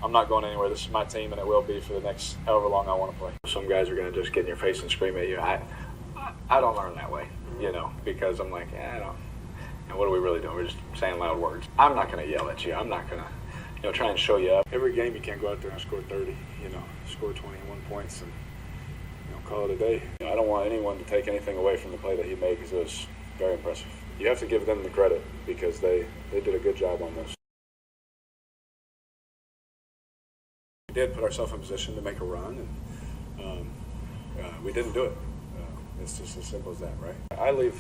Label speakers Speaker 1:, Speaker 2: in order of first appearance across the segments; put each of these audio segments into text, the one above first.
Speaker 1: I'm not going anywhere. This is my team, and it will be for the next however long I want to play. Some guys are going to just get in your face and scream at you. I don't learn that way, because I'm like, I don't. And what are we really doing? We're just saying loud words. I'm not going to yell at you. I'm not going to, try and show you up. Every game you can't go out there and score 30, score 21 points and, call it a day. I don't want anyone to take anything away from the play that he made because it was very impressive. You have to give them the credit because they did a good job on this. We did put ourselves in position to make a run, and we didn't do it. It's just as simple as that, right? I leave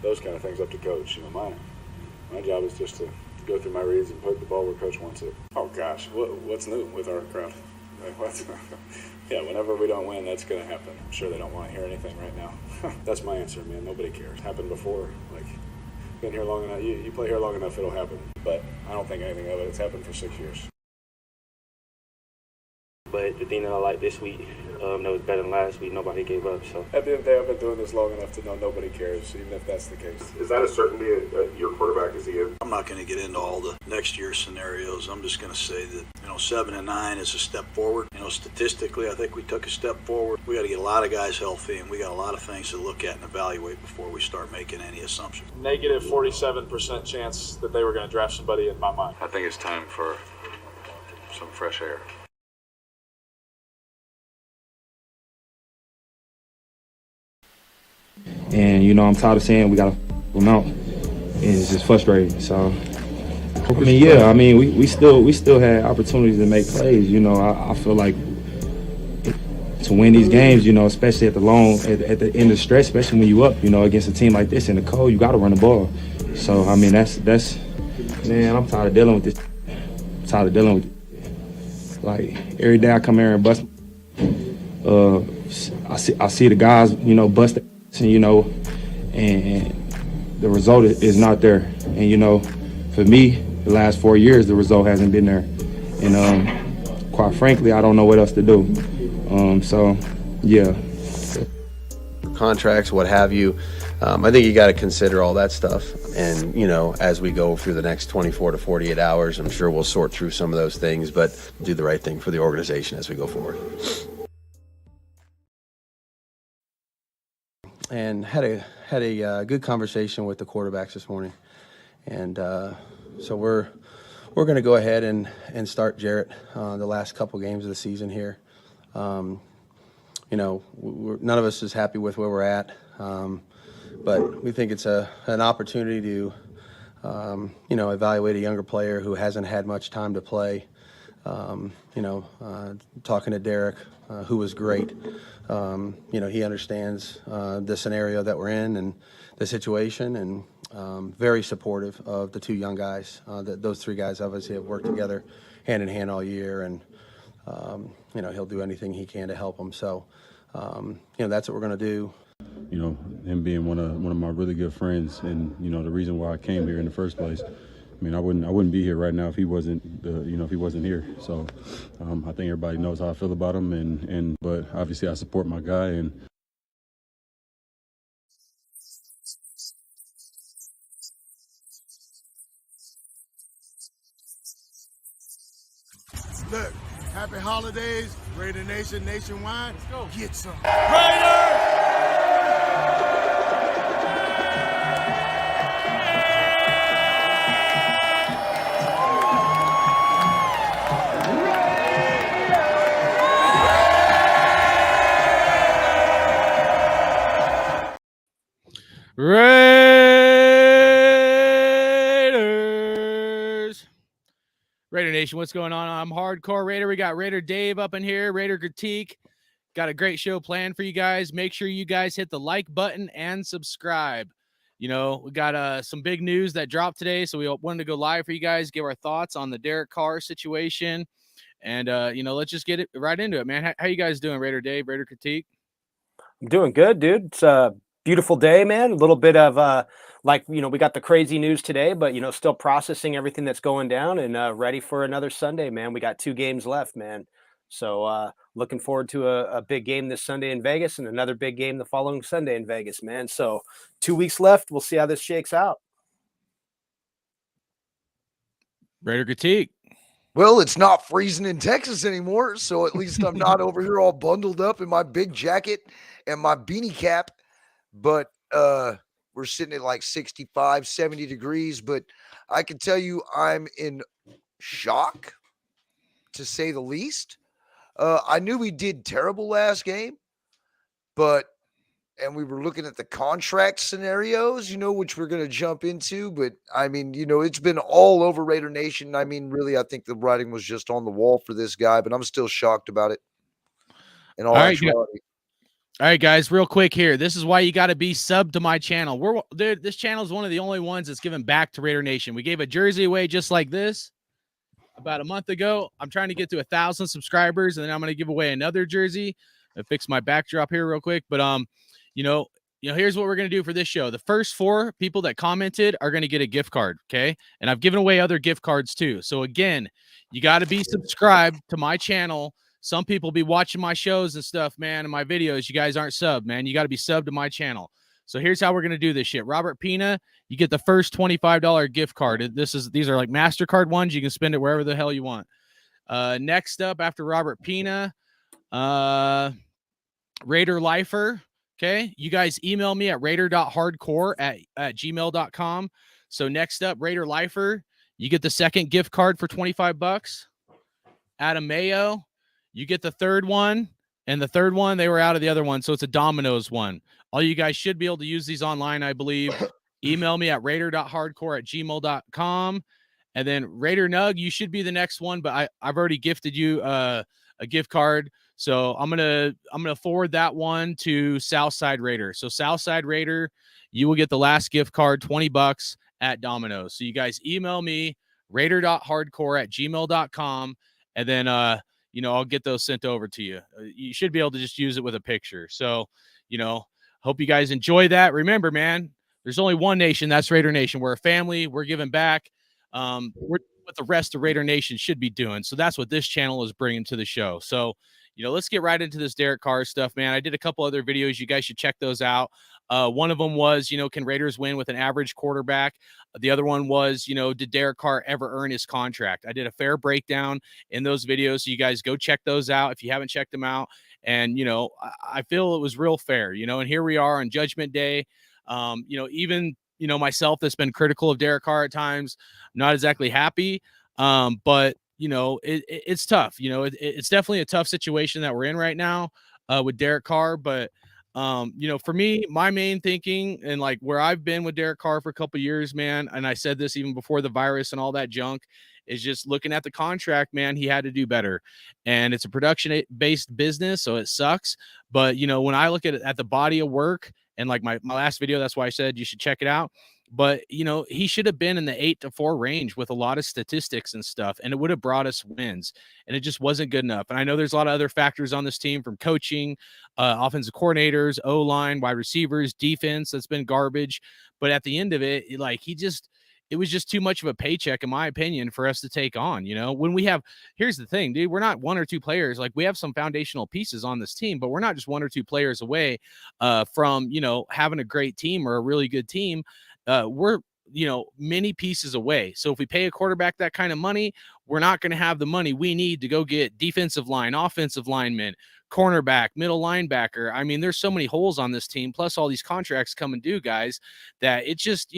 Speaker 1: those kind of things up to coach. My job is just to go through my reads and put the ball where coach wants it. Oh gosh, what's new with our crowd? Yeah, whenever we don't win, that's going to happen. I'm sure they don't want to hear anything right now. That's my answer, man. Nobody cares. Happened before. Been here long enough. You play here long enough, it'll happen. But I don't think anything of it. It's happened for 6 years.
Speaker 2: But the thing that I like this week, that was better than last week, nobody gave up. So
Speaker 1: at the end of the day, I've been doing this long enough to know nobody cares, even if that's the case.
Speaker 3: Is that a certainty that your quarterback is in?
Speaker 4: I'm not going to get into all the next year scenarios. I'm just going to say that 7-9 is a step forward. Statistically, I think we took a step forward. We got to get a lot of guys healthy, and we got a lot of things to look at and evaluate before we start making any assumptions.
Speaker 1: Negative 47% chance that they were going to draft somebody in my mind.
Speaker 5: I think it's time for some fresh air.
Speaker 6: And, I'm tired of saying we got to them out. And it's just frustrating. So, we still had opportunities to make plays. I feel like to win these games, especially at the end of the stretch, especially when you up, against a team like this in the cold, you got to run the ball. So, that's man, I'm tired of dealing with this. I'm tired of dealing with it. Every day I come here and bust. I see the guys, bust it. And the result is not there. And, for me, the last 4 years, the result hasn't been there. And quite frankly, I don't know what else to do. So, yeah.
Speaker 7: Contracts, what have you. I think you got to consider all that stuff. And, as we go through the next 24 to 48 hours, I'm sure we'll sort through some of those things, but do the right thing for the organization as we go forward. And had a good conversation with the quarterbacks this morning, and so we're going to go ahead and start Jarrett the last couple games of the season here. None of us is happy with where we're at, but we think it's an opportunity to evaluate a younger player who hasn't had much time to play. Talking to Derek, who was great. He understands the scenario that we're in and the situation, and very supportive of the two young guys. Those three guys obviously have worked together hand in hand all year, and he'll do anything he can to help them. So, that's what we're going to do.
Speaker 8: Him being one of my really good friends, and the reason why I came here in the first place. I wouldn't be here right now if he wasn't here. So I think everybody knows how I feel about him, but obviously I support my guy. And
Speaker 9: look, happy holidays, Raider Nation nationwide. Let's go. Get some.
Speaker 10: Raider Nation, what's going on? I'm Hardcore Raider. We got Raider Dave up in here, Raider Critique. Got a great show planned for you guys. Make sure you guys hit the like button and subscribe. We got some big news that dropped today, so we wanted to go live for you guys, give our thoughts on the Derek Carr situation. And, let's just get it right into it, man. How you guys doing, Raider Dave, Raider Critique?
Speaker 11: I'm doing good, dude. It's a beautiful day, man. A little bit of we got the crazy news today, but still processing everything that's going down and ready for another Sunday, man. We got 2 games left, man. So looking forward to a big game this Sunday in Vegas and another big game the following Sunday in Vegas, man. So 2 weeks left. We'll see how this shakes out.
Speaker 10: Raider Critique.
Speaker 12: Well, it's not freezing in Texas anymore, so at least I'm not over here all bundled up in my big jacket and my beanie cap. But we're sitting at like 65, 70 degrees. But I can tell you I'm in shock, to say the least. I knew we did terrible last game, and we were looking at the contract scenarios, which we're going to jump into. But I mean, it's been all over Raider Nation. I mean, really, I think the writing was just on the wall for this guy, but I'm still shocked about it. In all actuality.
Speaker 10: All right, guys, real quick here. This is why you got to be sub to my channel. This channel is one of the only ones that's giving back to Raider Nation. We gave a jersey away just like this about a month ago. I'm trying to get to 1,000 subscribers, and then I'm going to give away another jersey. I fix my backdrop here real quick, but here's what we're going to do for this show. The first 4 people that commented are going to get a gift card, okay? And I've given away other gift cards too. So again, you got to be subscribed to my channel. Some people be watching my shows and stuff, man, and my videos. You guys aren't sub, man. You got to be sub to my channel. So here's how we're going to do this shit. Robert Pina, you get the first $25 gift card. These are like MasterCard ones. You can spend it wherever the hell you want. Next up after Robert Pina, Raider Lifer. Okay. You guys email me at raider.hardcore@gmail.com. So next up, Raider Lifer, you get the second gift card for $25. Adam Mayo, you get the third one. And the third one, they were out of the other one. So it's a Domino's one. All you guys should be able to use these online, I believe. Email me at raider.hardcore@gmail.com. And then Raider Nug, you should be the next one, but I've already gifted you a gift card. So I'm gonna forward that one to Southside Raider. So Southside Raider, you will get the last gift card, $20 at Domino's. So you guys email me, raider.hardcore@gmail.com, and then I'll get those sent over to you. You should be able to just use it with a picture. So, hope you guys enjoy that. Remember, man, there's only one nation. That's Raider Nation. We're a family. We're giving back. We're what the rest of Raider Nation should be doing. So that's what this channel is bringing to the show. So, let's get right into this Derek Carr stuff, man. I did a couple other videos. You guys should check those out. One of them was, can Raiders win with an average quarterback? The other one was, did Derek Carr ever earn his contract? I did a fair breakdown in those videos. So you guys go check those out if you haven't checked them out. And, I feel it was real fair, and here we are on Judgment Day. Even, myself that's been critical of Derek Carr at times, not exactly happy. But it's tough. It's definitely a tough situation that we're in right now with Derek Carr. But, for me, my main thinking and like where I've been with Derek Carr for a couple of years, man, and I said this even before the virus and all that junk, is just looking at the contract, man, he had to do better. And it's a production-based business, so it sucks. But, when I look at the body of work and like my last video, that's why I said you should check it out. But, he should have been in the 8-4 range with a lot of statistics and stuff, and it would have brought us wins. And it just wasn't good enough. And I know there's a lot of other factors on this team, from coaching, offensive coordinators, O-line, wide receivers, defense that's been garbage. But at the end of it, it was just too much of a paycheck, in my opinion, for us to take on. When we have, here's the thing, dude, we're not one or two players. Like, we have some foundational pieces on this team, but we're not just one or two players away from, having a great team or a really good team. We're many pieces away. So if we pay a quarterback that kind of money, we're not going to have the money we need to go get defensive line, offensive linemen, cornerback, middle linebacker. I mean, there's so many holes on this team, plus all these contracts coming due, guys, that it just,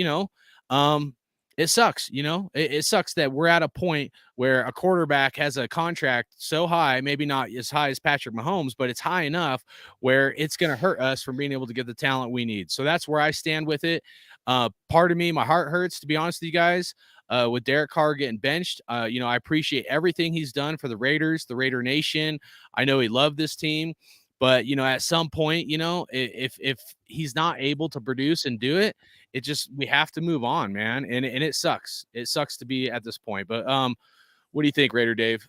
Speaker 10: it sucks. It sucks that we're at a point where a quarterback has a contract so high, maybe not as high as Patrick Mahomes, but it's high enough where it's going to hurt us from being able to get the talent we need. So that's where I stand with it. Part of me, my heart hurts, to be honest with you guys, with Derek Carr getting benched. I appreciate everything he's done for the Raiders, the Raider Nation. I know he loved this team, but, at some point, if he's not able to produce and do it, we have to move on, man. And it sucks. It sucks to be at this point. But what do you think, Raider Dave?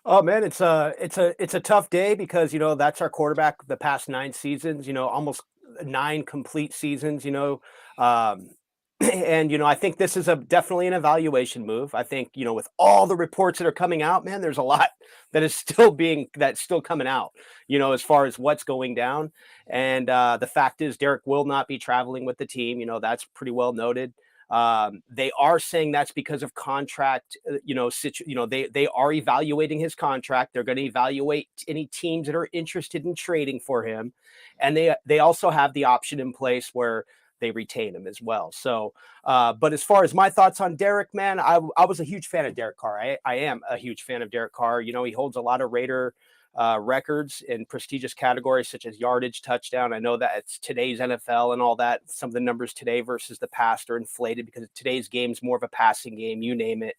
Speaker 11: Oh man, it's a tough day because that's our quarterback the past 9 seasons, almost 9 complete seasons, and I think this is definitely an evaluation move. I think with all the reports that are coming out, man, there's a lot that is that's still coming out, as far as what's going down. And the fact is, Derek will not be traveling with the team. That's pretty well noted. They are saying that's because of contract, they are evaluating his contract. They're going to evaluate any teams that are interested in trading for him. And they also have the option in place where they retain him as well. So, but as far as my thoughts on Derek, man, I was a huge fan of Derek Carr. I am a huge fan of Derek Carr. You know, he holds a lot of Raider records in prestigious categories such as yardage, touchdown. I know that it's today's NFL and all that. Some of the numbers today versus the past are inflated because today's game is more of a passing game, you name it.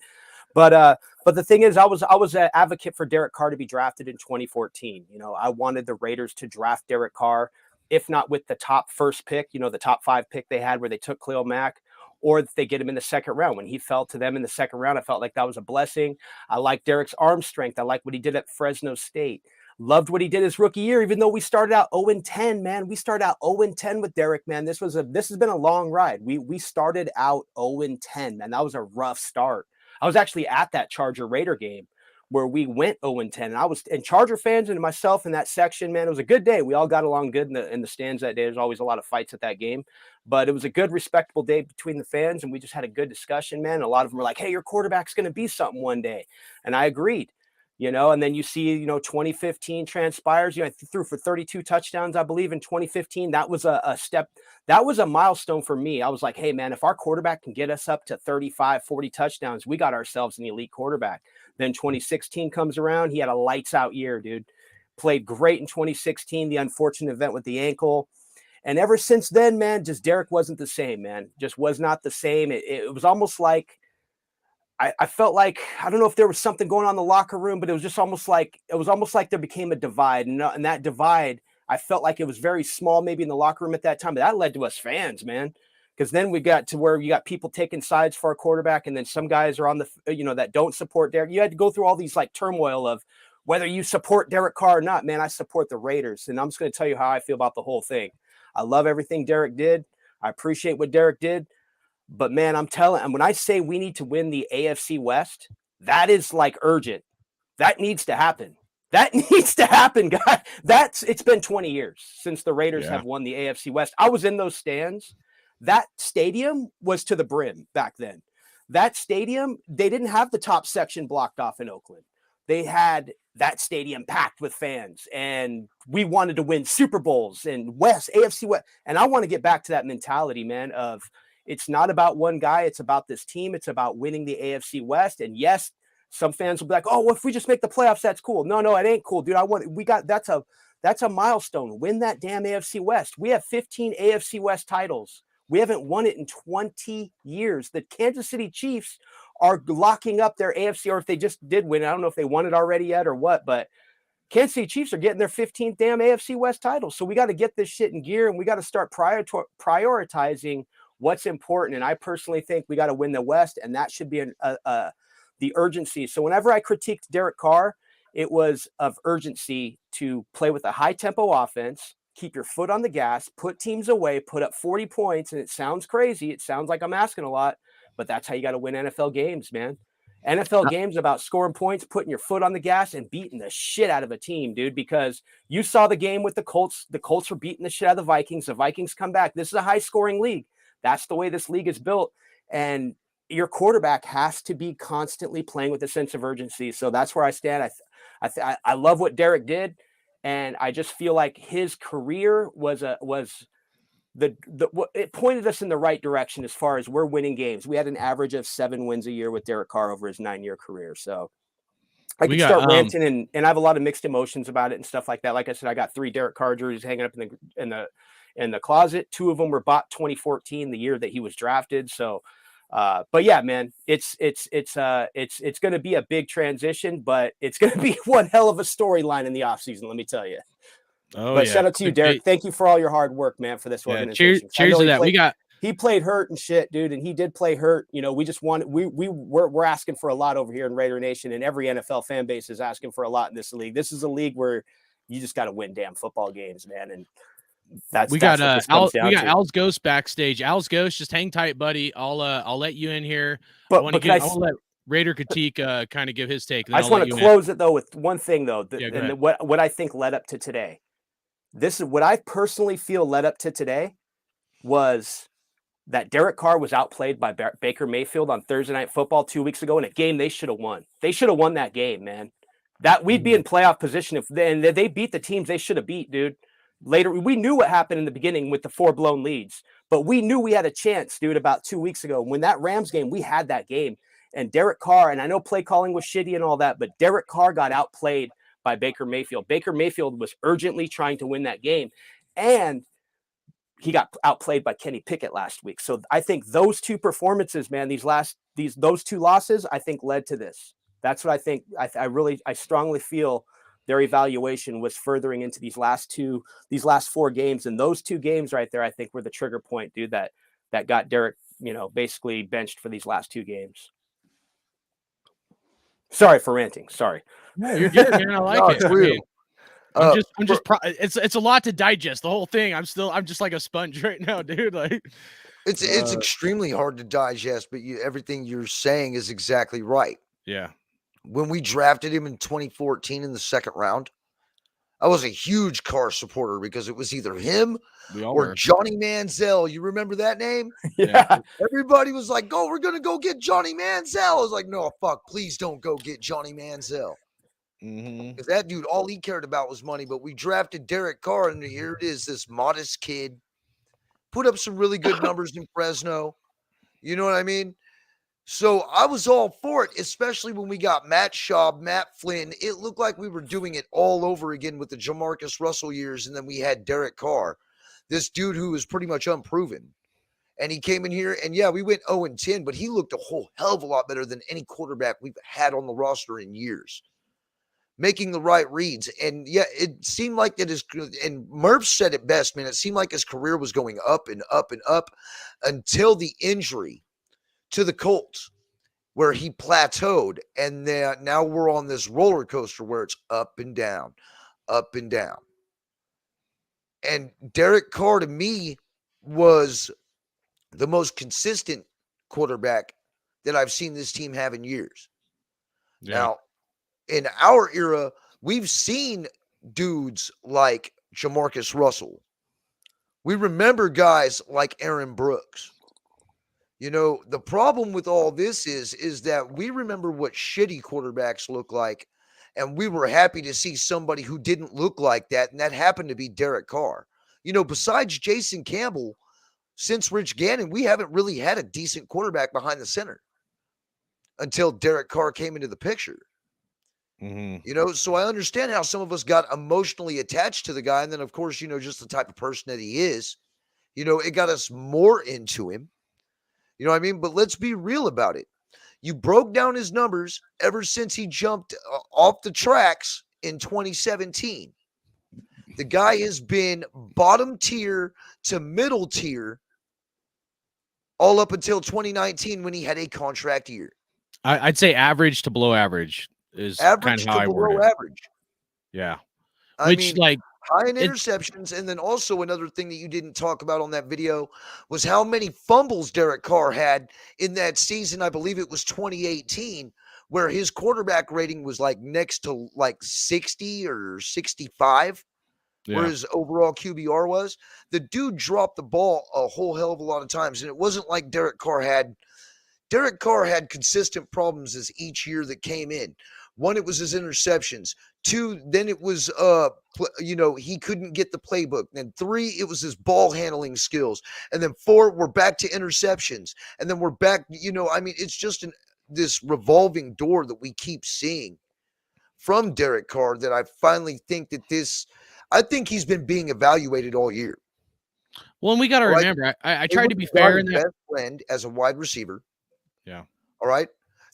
Speaker 11: But the thing is, I was an advocate for Derek Carr to be drafted in 2014. You know, I wanted the Raiders to draft Derek Carr, if not with the top first pick, you know, the top 5 pick they had where they took Khalil Mack, or if they get him in the second round. When he fell to them in the second round, I felt like that was a blessing. I like Derek's arm strength. I like what he did at Fresno State. Loved what he did his rookie year, even though we started out 0-10, man. We started out 0-10 with Derek, man. This has been a long ride. We started out 0-10, man. That was a rough start. I was actually at that Charger Raider game where we went 0-10. And Charger fans and myself in that section, man, it was a good day. We all got along good in the stands that day. There's always a lot of fights at that game, but it was a good, respectable day between the fans, and we just had a good discussion, man. A lot of them were like, hey, your quarterback's going to be something one day. And I agreed. You know, and then you see, 2015 transpires. I threw for 32 touchdowns, I believe, in 2015. That was a step. That was a milestone for me. I was like, hey, man, if our quarterback can get us up to 35, 40 touchdowns, we got ourselves an elite quarterback. Then 2016 comes around. He had a lights out year, dude. Played great in 2016, the unfortunate event with the ankle. And ever since then, man, just Derek wasn't the same, man. Just was not the same. It was almost like, I felt like, I don't know if there was something going on in the locker room, but it was almost like there became a divide. And that divide, I felt like it was very small, maybe in the locker room at that time, but that led to us fans, man. Because then we got to where you got people taking sides for our quarterback. And then some guys are on the, that don't support Derek. You had to go through all these like turmoil of whether you support Derek Carr or not. Man, I support the Raiders. And I'm just going to tell you how I feel about the whole thing. I love everything Derek did. I appreciate what Derek did. But man, I'm telling, and when I say we need to win the AFC West, that is like urgent. That needs to happen. That needs to happen, guys. It's been 20 years since the Raiders have won the AFC West. I was in those stands. That stadium was to the brim back then. That stadium, they didn't have the top section blocked off in Oakland. They had that stadium packed with fans, and we wanted to win Super Bowls and AFC West. And I want to get back to that mentality, man, of it's not about one guy. It's about this team. It's about winning the AFC West. And yes, some fans will be like, oh, well, if we just make the playoffs, that's cool. No, it ain't cool, dude. That's a milestone. Win that damn AFC West. We have 15 AFC West titles. We haven't won it in 20 years. The Kansas City Chiefs are locking up their AFC, or if they just did win, I don't know if they won it already yet or what, but Kansas City Chiefs are getting their 15th damn AFC West title. So we got to get this shit in gear, and we got to start prioritizing what's important. And I personally think we got to win the West, and that should be the urgency. So whenever I critiqued Derek Carr, it was of urgency to play with a high tempo offense, keep your foot on the gas, put teams away, put up 40 points. And it sounds crazy. It sounds like I'm asking a lot, but that's how you got to win NFL games, man. NFL games about scoring points, putting your foot on the gas, and beating the shit out of a team, dude, because you saw the game with the Colts. The Colts were beating the shit out of the Vikings. The Vikings come back. This is a high scoring league. That's the way this league is built. And your quarterback has to be constantly playing with a sense of urgency. So that's where I stand. I love what Derek did. And I just feel like his career it pointed us in the right direction as far as we're winning games. We had an average of 7 wins a year with Derek Carr over his 9-year career. So I could start ranting and I have a lot of mixed emotions about it and stuff like that. Like I said, I got 3 Derek Carr jerseys hanging up in the closet. 2 of them were bought 2014, the year that he was drafted. So, but yeah, man, it's going to be a big transition, but it's going to be one hell of a storyline in the offseason. Let me tell you. But shout out to you, Derek. Thank you for all your hard work, man, for this organization.
Speaker 10: Cheers to that.
Speaker 11: He played hurt and shit, dude, and he did play hurt. We just want we're asking for a lot over here in Raider Nation, and every NFL fan base is asking for a lot in this league. This is a league where you just got to win damn football games, man, and
Speaker 10: we got Al's Ghost backstage. Al's Ghost, just hang tight, buddy. I'll let you in here.
Speaker 11: But
Speaker 10: I'll let Raider Critique kind of give his take.
Speaker 11: I just want to close it though with one thing though, what I think led up to today. This is what I personally feel led up to today was that Derek Carr was outplayed by Baker Mayfield on Thursday Night Football 2 weeks ago in a game they should have won. They should have won that game, man. That we'd be in playoff position if they beat the teams they should have beat, dude. Later, we knew what happened in the beginning with the 4 blown leads, but we knew we had a chance, dude, about 2 weeks ago. When that Rams game, we had that game. And Derek Carr, and I know play calling was shitty and all that, but Derek Carr got outplayed by Baker Mayfield. Baker Mayfield was urgently trying to win that game, and he got outplayed by Kenny Pickett last week. So I think those 2 performances, man, those 2 losses, I think led to this. That's what I think. I strongly feel their evaluation was furthering into these last 4 games, and those 2 games right there, I think, were the trigger point, dude. That got Derek, basically benched for these last 2 games. Sorry for ranting. Sorry.
Speaker 10: No, you're good, man. I like it.
Speaker 12: It's real.
Speaker 10: It's a lot to digest. The whole thing. I'm just like a sponge right now, dude. Like
Speaker 12: it's extremely hard to digest, but everything you're saying is exactly right.
Speaker 10: Yeah.
Speaker 12: When we drafted him in 2014 in the 2nd round, I was a huge Carr supporter because it was either him or Johnny Manziel. You remember that name?
Speaker 11: Yeah.
Speaker 12: Everybody was like, "Go, we're gonna go get Johnny Manziel." I was like, "No, fuck, please don't go get Johnny Manziel." Because that dude, all he cared about was money. But we drafted Derek Carr, and here it is, this modest kid, put up some really good numbers in Fresno. You know what I mean? So I was all for it, especially when we got Matt Schaub, Matt Flynn. It looked like we were doing it all over again with the Jamarcus Russell years, and then we had Derek Carr, this dude who was pretty much unproven. And he came in here, and yeah, we went 0-10, but he looked a whole hell of a lot better than any quarterback we've had on the roster in years, making the right reads. And yeah, it seemed like that and Murph said it best, man. It seemed like his career was going up and up and up until the injury to the Colts, where he plateaued, and then now we're on this roller coaster where it's up and down, up and down. And Derek Carr, to me, was the most consistent quarterback that I've seen this team have in years. Yeah. Now, in our era, we've seen dudes like Jamarcus Russell. We remember guys like Aaron Brooks. The problem with all this is that we remember what shitty quarterbacks look like, and we were happy to see somebody who didn't look like that, and that happened to be Derek Carr. Besides Jason Campbell, since Rich Gannon, we haven't really had a decent quarterback behind the center until Derek Carr came into the picture. So I understand how some of us got emotionally attached to the guy, and then, of course, just the type of person that he is, it got us more into him. You know what I mean? But let's be real about it. You broke down his numbers ever since he jumped off the tracks in 2017. The guy has been bottom tier to middle tier all up until 2019 when he had a contract year.
Speaker 10: I'd say average to below average is
Speaker 12: average
Speaker 10: kind of how
Speaker 12: to below average.
Speaker 10: Yeah.
Speaker 12: I mean, high in interceptions. And then also another thing that you didn't talk about on that video was how many fumbles Derek Carr had in that season. I believe it was 2018, where his quarterback rating was like next to like 60 or 65, where his overall QBR was. The dude dropped the ball a whole hell of a lot of times. And it wasn't like Derek Carr had consistent problems as each year that came in. One, it was his interceptions. Two, then it was, he couldn't get the playbook. Then 3, it was his ball handling skills. And then 4, we're back to interceptions. And then we're back, it's just this revolving door that we keep seeing from Derek Carr that I finally think I think he's been being evaluated all year.
Speaker 10: Well, and we got to remember, I tried to be fair in that.
Speaker 12: Best friend as a wide receiver.
Speaker 10: Yeah.
Speaker 12: All right.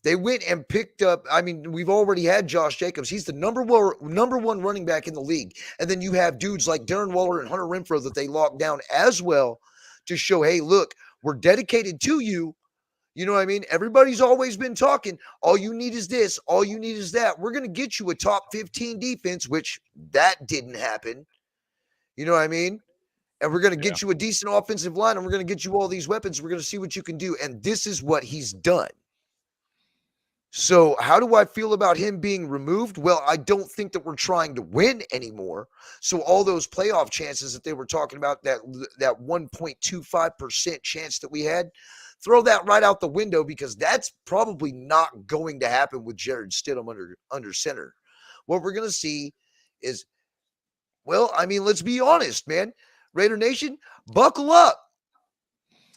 Speaker 12: They went and picked up, we've already had Josh Jacobs. He's the number one running back in the league. And then you have dudes like Darren Waller and Hunter Renfrow that they locked down as well to show, hey, look, we're dedicated to you. You know what I mean? Everybody's always been talking. All you need is this. All you need is that. We're going to get you a top 15 defense, which that didn't happen. You know what I mean? And we're going to get you a decent offensive line, and we're going to get you all these weapons. We're going to see what you can do. And this is what he's done. So how do I feel about him being removed? Well, I don't think that we're trying to win anymore. So all those playoff chances that they were talking about, that 1.25% chance that we had, throw that right out the window, because that's probably not going to happen with Jared Stidham under center. What we're going to see is, well, I mean, let's be honest, man. Raider Nation, buckle up.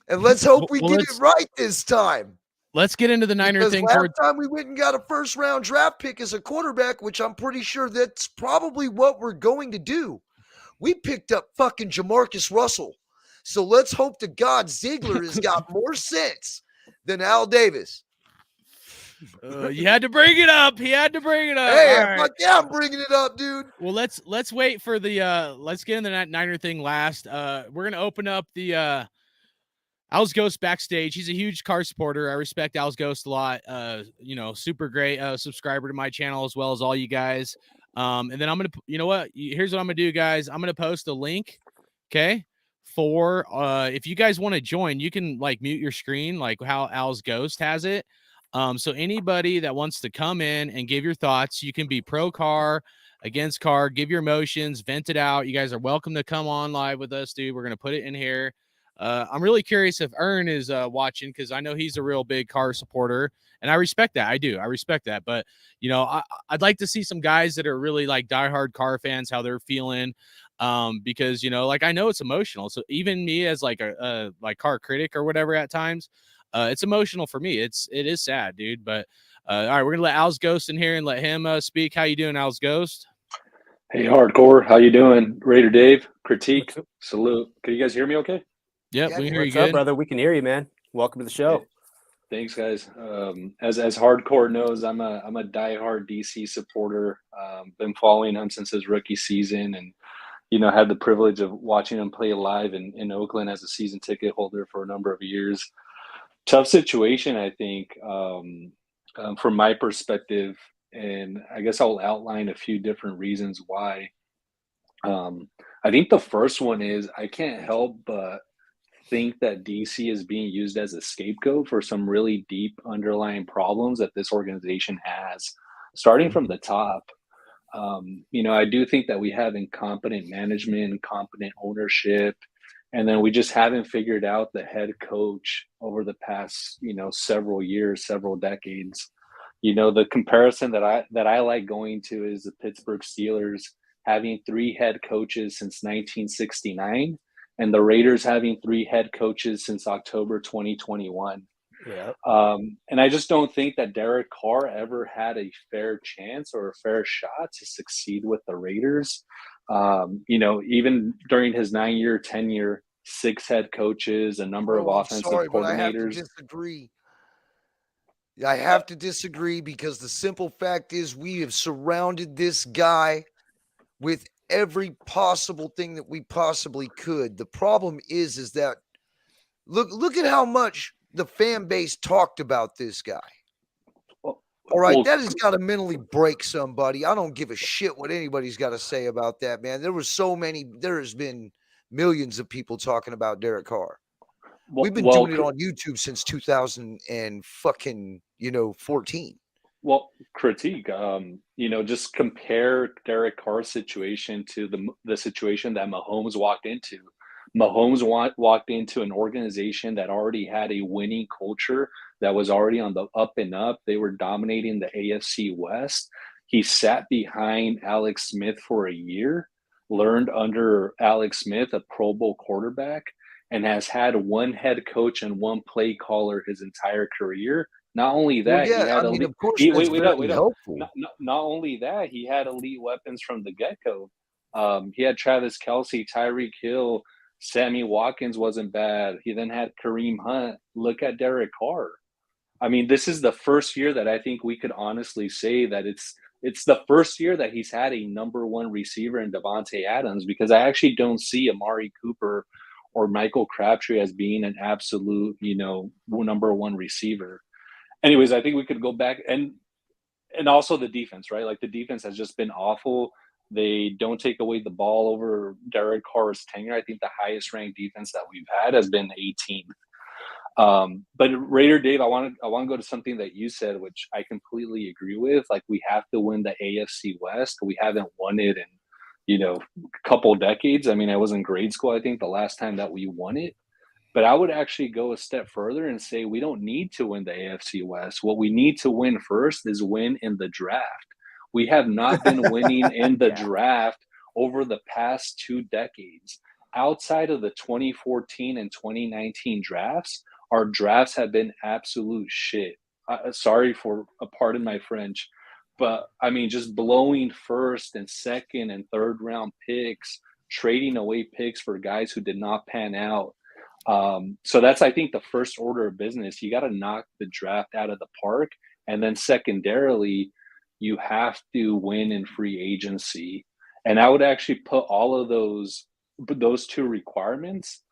Speaker 12: And let's hope we get it right this time.
Speaker 10: Let's get into the Niner
Speaker 12: Because
Speaker 10: thing.
Speaker 12: last time we went and got a first-round draft pick as a quarterback, which I'm pretty sure that's probably what we're going to do. We picked up fucking Jamarcus Russell. So let's hope to God Ziegler has got more sense than Al Davis.
Speaker 10: You had to bring it up. He had to bring it up.
Speaker 12: Hey,
Speaker 10: All right.
Speaker 12: fuck yeah, I'm bringing it up, dude.
Speaker 10: Well, let's wait for the let's get in the Niner thing last. We're gonna open up the Al's Ghost backstage. He's a huge Carr supporter. I respect Al's Ghost a lot. Super great subscriber to my channel, as well as all you guys. And then I'm gonna, here's what I'm gonna do, guys. I'm gonna post a link, okay, for if you guys want to join, you can like mute your screen, like how Al's Ghost has it. So anybody that wants to come in and give your thoughts, you can be pro Carr, against Carr, give your emotions, vent it out. You guys are welcome to come on live with us, dude. We're gonna put it in here. I'm really curious if Ern is watching, because I know he's a real big Carr supporter, and I respect that. I do. I respect that. But, I'd like to see some guys that are really like diehard Carr fans, how they're feeling, because, I know it's emotional. So even me as like a Carr critic or whatever at times, it's emotional for me. It is sad, dude. But all right, we're going to let Al's Ghost in here and let him speak. How you doing, Al's Ghost?
Speaker 13: Hey, Hardcore. How you doing? Raider Dave, critique, salute. Can you guys hear me okay?
Speaker 10: Yep, we hear you
Speaker 11: What's up,
Speaker 10: good,
Speaker 11: brother? We can hear you, man. Welcome to the show.
Speaker 13: Hey, thanks, guys. As Hardcore knows, I'm a diehard DC supporter. Been following him since his rookie season, and had the privilege of watching him play live in Oakland as a season ticket holder for a number of years. Tough situation, I think, from my perspective, and I guess I'll outline a few different reasons why. I think the first one is I can't help but think that DC is being used as a scapegoat for some really deep underlying problems that this organization has, starting from the top. I do think that we have incompetent management, incompetent ownership, and then we just haven't figured out the head coach over the past, several years, several decades. The comparison that I like going to is the Pittsburgh Steelers having 3 head coaches since 1969. And the Raiders having 3 head coaches since October 2021.
Speaker 11: Yeah.
Speaker 13: And I just don't think that Derek Carr ever had a fair chance or a fair shot to succeed with the Raiders. Even during his 9-year tenure, 6 head coaches, a number of offensive coordinators.
Speaker 12: But I have to disagree. I have to disagree, because the simple fact is we have surrounded this guy with every possible thing that we possibly could. The problem is that look at how much the fan base talked about this guy. All right, that has got to mentally break somebody. I don't give a shit what anybody's got to say about that, man. There has been millions of people talking about Derek Carr. We've been doing it on YouTube since 2014.
Speaker 13: Well, critique, just compare Derek Carr's situation to the situation that Mahomes walked into. Mahomes walked into an organization that already had a winning culture, that was already on the up and up. They were dominating the AFC West. He sat behind Alex Smith for a year, learned under Alex Smith, a Pro Bowl quarterback, and has had 1 head coach and 1 play caller his entire career. Not only that, Not only that, he had elite weapons from the get-go. He had Travis Kelce, Tyreek Hill, Sammy Watkins wasn't bad. He then had Kareem Hunt. Look at Derek Carr. I mean, this is the first year that I think we could honestly say that it's the first year that he's had a number 1 receiver in Devontae Adams, because I actually don't see Amari Cooper or Michael Crabtree as being an absolute, number 1 receiver. Anyways, I think we could go back and also the defense, right? Like, the defense has just been awful. They don't take away the ball over Derek Carr's tenure. I think the highest ranked defense that we've had has been 18th. But Raider Dave, I want to go to something that you said, which I completely agree with. Like, we have to win the AFC West. We haven't won it in, a couple decades. I mean, I was in grade school, I think, the last time that we won it. But I would actually go a step further and say we don't need to win the AFC West. What we need to win first is win in the draft. We have not been winning in the draft over the past 2 decades. Outside of the 2014 and 2019 drafts, our drafts have been absolute shit. Sorry for pardon my French, but I mean, just blowing first and second and third round picks, trading away picks for guys who did not pan out. So that's, I think, the first order of business. You got to knock the draft out of the park. And then secondarily, you have to win in free agency. And I would actually put all of those 2 requirements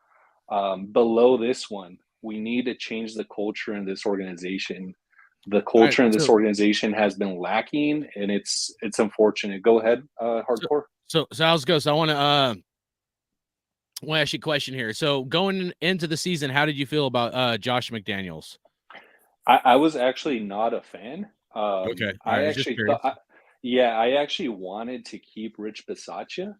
Speaker 13: below this one. We need to change the culture in this organization. The culture in this organization has been lacking, and it's unfortunate. Go ahead, Hardcore.
Speaker 10: So how's it go? So I want to ask you a question here. So going into the season, how did you feel about Josh McDaniels?
Speaker 13: I was actually not a fan.
Speaker 10: Okay.
Speaker 13: I actually thought, I actually wanted to keep Rich Bisaccia.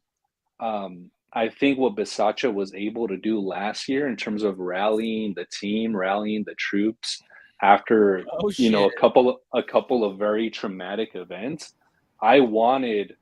Speaker 13: I think what Bisaccia was able to do last year in terms of rallying the team, rallying the troops after a couple of very traumatic events, I wanted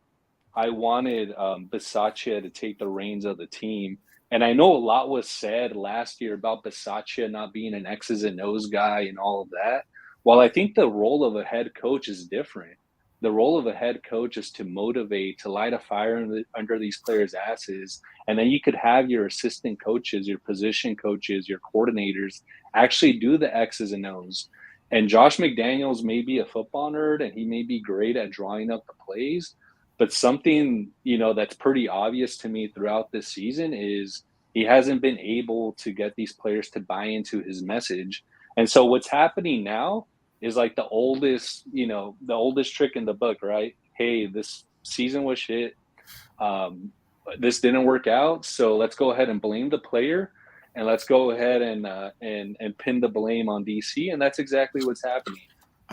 Speaker 13: Bisaccia to take the reins of the team. And I know a lot was said last year about Bisaccia not being an X's and O's guy and all of that. Well, I think the role of a head coach is different. The role of a head coach is to motivate, to light a fire under these players' asses. And then you could have your assistant coaches, your position coaches, your coordinators actually do the X's and O's. And Josh McDaniels may be a football nerd and he may be great at drawing up the plays, but something, that's pretty obvious to me throughout this season is he hasn't been able to get these players to buy into his message. And so what's happening now is like the oldest trick in the book, right? Hey, this season was shit. This didn't work out. So let's go ahead and blame the player, and let's go ahead and pin the blame on DC. And that's exactly what's happening.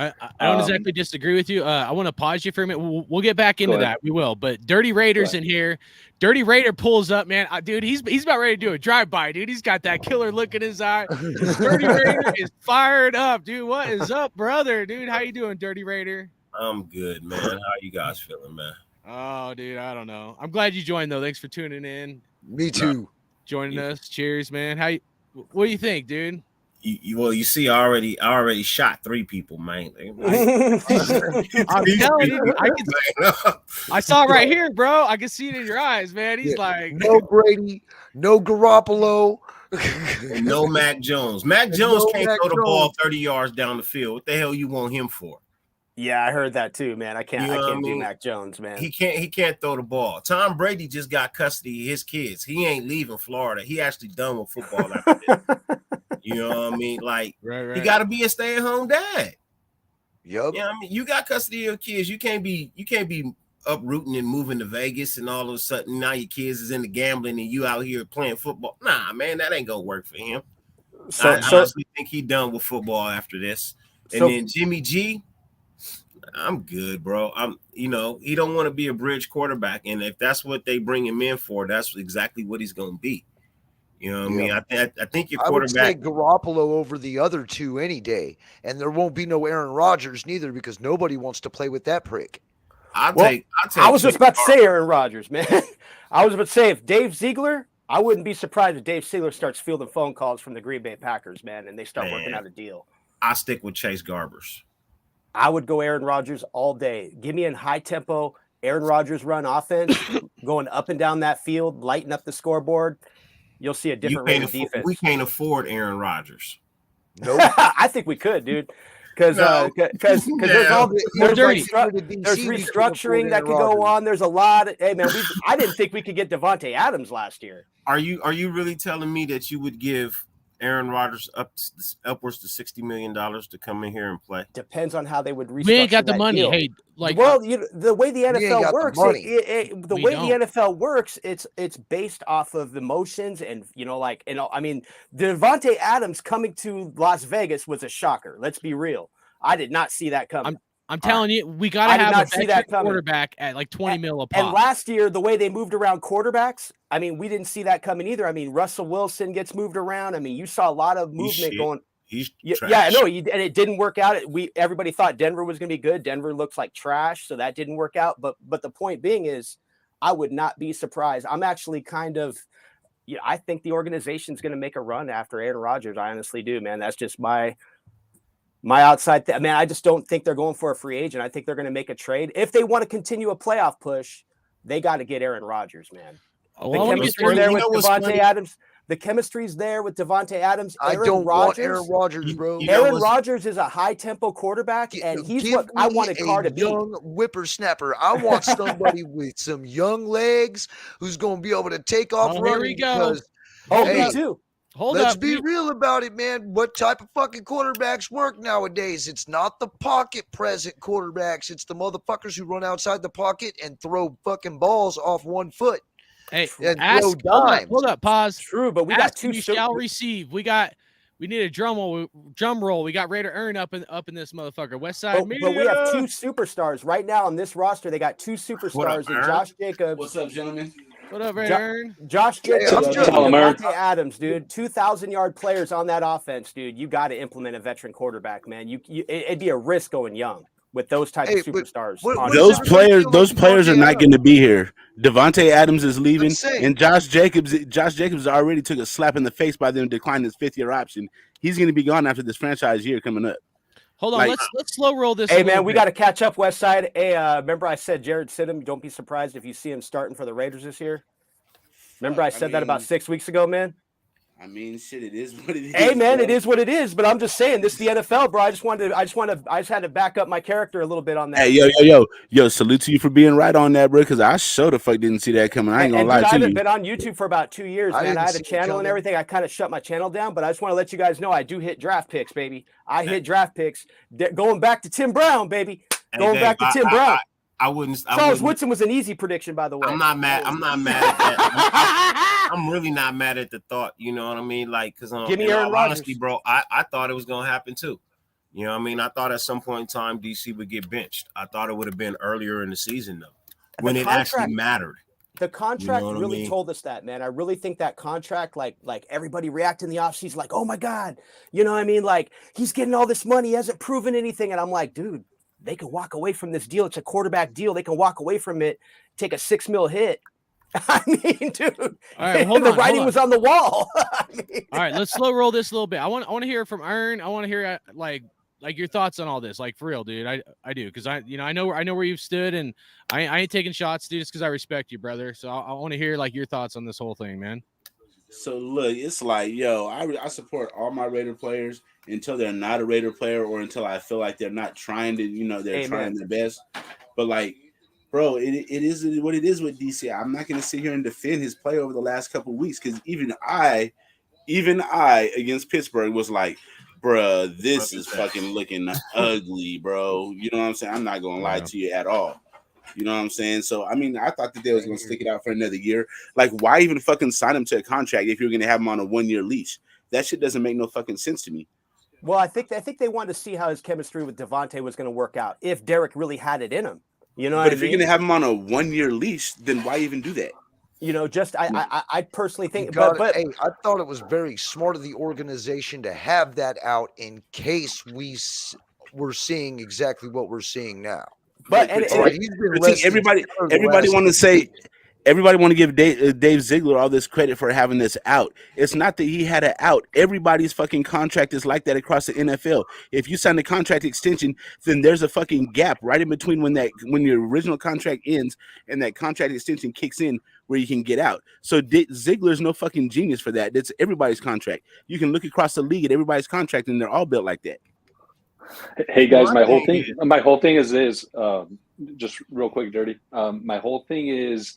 Speaker 10: I don't exactly disagree with you. I want to pause you for a minute. We'll get back into that. We will. But Dirty Raiders in here. Dirty Raider pulls up, man. Dude, he's about ready to do a drive-by, dude. He's got that killer look in his eye. Dirty Raider is fired up, dude. What is up, brother? Dude, how you doing, Dirty Raider?
Speaker 14: I'm good, man. How you guys feeling, man?
Speaker 10: Oh, dude, I don't know. I'm glad you joined, though. Thanks for tuning in.
Speaker 12: Me too.
Speaker 10: Joining us. Cheers, man. What do you think, dude?
Speaker 14: You see, I already shot 3 people, man.
Speaker 10: I'm telling you, I saw it right here, bro. I can see it in your eyes, man. He's like,
Speaker 12: no Brady, no Garoppolo,
Speaker 14: and no Mac Jones. Mac Jones can't throw the ball 30 yards down the field. What the hell you want him for?
Speaker 11: Yeah, I heard that too, man. I can't do Mac Jones, man.
Speaker 14: He can't throw the ball. Tom Brady just got custody of his kids. He ain't leaving Florida. He actually done with football after this. You know what I mean? Like, right. He got to be a stay-at-home dad.
Speaker 12: Yep.
Speaker 14: Yeah, I mean, you got custody of your kids. You can't be uprooting and moving to Vegas, and all of a sudden now your kids is into gambling and you out here playing football. Nah, man, that ain't gonna work for him. I honestly think he done with football after this. And then Jimmy G, I'm good, bro. He don't want to be a bridge quarterback, and if that's what they bring him in for, that's exactly what he's gonna be. You know what I mean? I think your quarterback.
Speaker 12: I would say Garoppolo over the other 2 any day, and there won't be no Aaron Rodgers neither because nobody wants to play with that prick.
Speaker 11: I was just about to say Aaron Rodgers, man. I was about to say if Dave Ziegler, I wouldn't be surprised if Dave Ziegler starts fielding phone calls from the Green Bay Packers, man, and they start working out a deal.
Speaker 14: I stick with Chase Garbers.
Speaker 11: I would go Aaron Rodgers all day. Give me a high tempo Aaron Rodgers run offense, going up and down that field, lighting up the scoreboard. You'll see a different range of defense.
Speaker 14: We can't afford Aaron Rodgers.
Speaker 11: Nope. I think we could, dude. Because there's restructuring that could go on. There's a lot. Hey, man, I didn't think we could get Devontae Adams last year.
Speaker 14: Are you really telling me that you would give Aaron Rodgers upwards to $60 million to come in here and play?
Speaker 11: Depends on how they would restructure
Speaker 10: We ain't got the
Speaker 11: that
Speaker 10: money.
Speaker 11: deal.
Speaker 10: Hey, like,
Speaker 11: well, the way the
Speaker 12: ain't
Speaker 11: NFL
Speaker 12: got the
Speaker 11: works,
Speaker 12: money.
Speaker 11: the
Speaker 10: We
Speaker 11: way
Speaker 10: don't.
Speaker 11: the NFL works, it's based off of emotions and I mean, Devontae Adams coming to Las Vegas was a shocker. Let's be real. I did not see that coming.
Speaker 10: I'm telling you, we got to
Speaker 11: I did
Speaker 10: have a
Speaker 11: not see
Speaker 10: veteran
Speaker 11: that coming.
Speaker 10: quarterback at like 20 mil a pop.
Speaker 11: And last year, the way they moved around quarterbacks, I mean, we didn't see that coming either. I mean, Russell Wilson gets moved around. I mean, you saw a lot of movement going.
Speaker 14: He's
Speaker 11: yeah, I know. And it didn't work out. Everybody thought Denver was going to be good. Denver looks like trash, so that didn't work out. But the point being is, I would not be surprised. I'm actually kind of, I think the organization's going to make a run after Aaron Rodgers. I honestly do, man. That's just my outside. Man, I just don't think they're going for a free agent. I think they're going to make a trade. If they want to continue a playoff push, they got to get Aaron Rodgers, man. The chemistry there with Devontae Adams. The chemistry's there with Devontae Adams.
Speaker 12: I don't want Aaron Rodgers, bro.
Speaker 11: Aaron Rodgers is a high-tempo quarterback, and he's what I wanted Carr to be.
Speaker 12: Young whippersnapper. I want somebody with some young legs who's going to be able to take off running.
Speaker 10: Here we go.
Speaker 11: Me too.
Speaker 12: Let's be real about it, man. What type of fucking quarterbacks work nowadays? It's not the pocket present quarterbacks. It's the motherfuckers who run outside the pocket and throw fucking balls off one foot.
Speaker 10: Hey,
Speaker 12: hold
Speaker 10: up, pause.
Speaker 11: True, but we got two.
Speaker 10: You shall receive. We need a drum roll. We got Raider Earn up in this motherfucker. West Side Media.
Speaker 11: But we have two superstars right now on this roster. They got two superstars in Josh Jacobs.
Speaker 15: What's up, gentlemen?
Speaker 10: What up, Raider Earn?
Speaker 11: Josh Jacobs, Devontae Adams, dude. 2,000-yard players on that offense, dude. You got to implement a veteran quarterback, man. It'd be a risk going young with those type of superstars.
Speaker 15: Those players are not going to be here. Devontae Adams is leaving, and Josh Jacobs already took a slap in the face by them declining his fifth-year option. He's going to be gone after this franchise year coming up.
Speaker 10: Hold on, let's slow roll this.
Speaker 11: Hey, man, we got to catch up, West Side. Hey, remember I said Jared Stidham, don't be surprised if you see him starting for the Raiders this year? Remember I said that about 6 weeks ago, man?
Speaker 15: I mean, shit, it is what it is.
Speaker 11: Hey, man, it is what it is. But I'm just saying, this is the NFL, bro. I just had to back up my character a little bit on that.
Speaker 15: Hey, yo, salute to you for being right on that, bro. Because I sure the fuck didn't see that coming. I ain't gonna lie to you.
Speaker 11: I haven't been on YouTube for about 2 years, man. I had a channel and everything. I kind of shut my channel down, but I just want to let you guys know I do hit draft picks, baby. I hit draft picks. Going back to Tim Brown, baby. Back to Tim Brown. Charles Woodson was an easy prediction, by the way.
Speaker 14: I'm not mad at that. I'm really not mad at the thought. You know what I mean? Like, because
Speaker 11: give me Aaron Rodgers.
Speaker 14: Honestly, bro, I thought it was gonna happen too. You know what I mean? I thought at some point in time DC would get benched. I thought it would have been earlier in the season though, when it actually mattered.
Speaker 11: The contract really told us that, man. I really think that contract, like everybody reacted in the offseason, like, oh my God, you know what I mean? Like, he's getting all this money, he hasn't proven anything. And I'm like, dude, they can walk away from this deal. It's a quarterback deal. They can walk away from it, take a $6 million hit. I mean, dude, all right, the writing was on the wall.
Speaker 10: All right, let's slow roll this a little bit. I want to hear from Ern. I want to hear like your thoughts on all this, like for real, dude. I do, because I know where you've stood, and I ain't taking shots, dude, just because I respect you, brother. So I want to hear like your thoughts on this whole thing, man.
Speaker 15: So look, it's like, yo, I support all my Raider players until they're not a Raider player, or until I feel like they're not trying to, they're trying their best. But like, bro, it is what it is with DC. I'm not going to sit here and defend his play over the last couple of weeks, because even I against Pittsburgh was like, bruh, this is fucking looking ugly, bro. You know what I'm saying? I'm not going to lie to you at all. You know what I'm saying? So, I mean, I thought that they was going to stick it out for another year. Like, why even fucking sign him to a contract if you're going to have him on a 1-year leash? That shit doesn't make no fucking sense to me.
Speaker 11: Well, I think they wanted to see how his chemistry with Devontae was going to work out, if Derek really had it in him. You know,
Speaker 15: but if you're going to have him on a 1-year leash, then why even do that?
Speaker 11: I personally think,
Speaker 12: but hey, I thought it was very smart of the organization to have that out in case we're seeing exactly what we're seeing now.
Speaker 15: But everybody want to give Dave Ziegler all this credit for having this out. It's not that he had it out. Everybody's fucking contract is like that across the NFL. If you sign a contract extension, then there's a fucking gap right in between when your original contract ends and that contract extension kicks in, where you can get out. So Ziegler's no fucking genius for that. That's everybody's contract. You can look across the league at everybody's contract, and they're all built like that.
Speaker 13: Hey guys, my whole thing is just real quick, Dirty. My whole thing is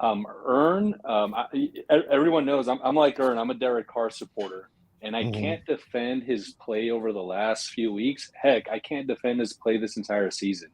Speaker 13: Ern. Everyone knows I'm like Ern. I'm a Derek Carr supporter. And I can't defend his play over the last few weeks. Heck, I can't defend his play this entire season.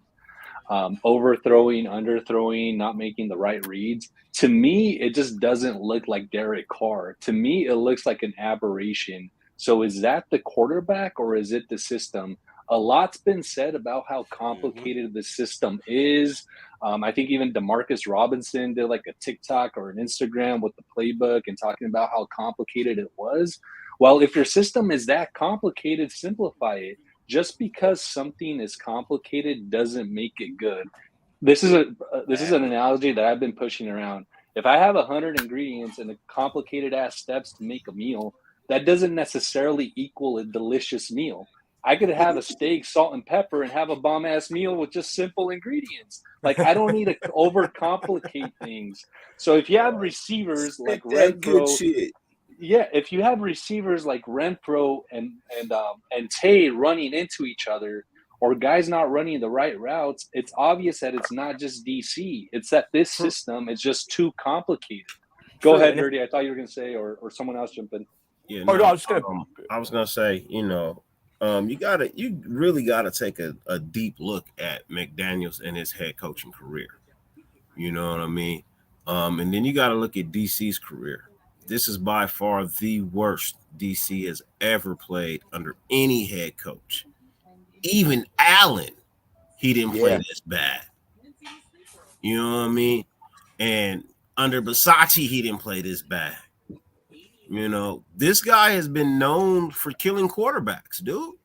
Speaker 13: Overthrowing, underthrowing, not making the right reads. To me, it just doesn't look like Derek Carr. To me, it looks like an aberration. So is that the quarterback or is it the system? A lot's been said about how complicated the system is. I think even Demarcus Robinson did like a TikTok or an Instagram with the playbook and talking about how complicated it was. Well, if your system is that complicated, simplify it. Just because something is complicated doesn't make it good. This is an analogy that I've been pushing around. If I have 100 ingredients and complicated ass steps to make a meal, that doesn't necessarily equal a delicious meal. I could have a steak, salt, and pepper and have a bomb ass meal with just simple ingredients. Like, I don't need to overcomplicate things. So if you have receivers like Renfro, if you have receivers like Renfro and Tay running into each other, or guys not running the right routes, it's obvious that it's not just DC. It's that this system is just too complicated. Go ahead, Dirty. I thought you were going to say, or someone else jump in.
Speaker 14: Yeah, no, I was gonna say, you really gotta take a deep look at McDaniels and his head coaching career. You know what I mean? And then you gotta look at DC's career. This is by far the worst DC has ever played under any head coach. Even Allen, he didn't play this bad. You know what I mean? And under Basacci, he didn't play this bad. You know, this guy has been known for killing quarterbacks, dude.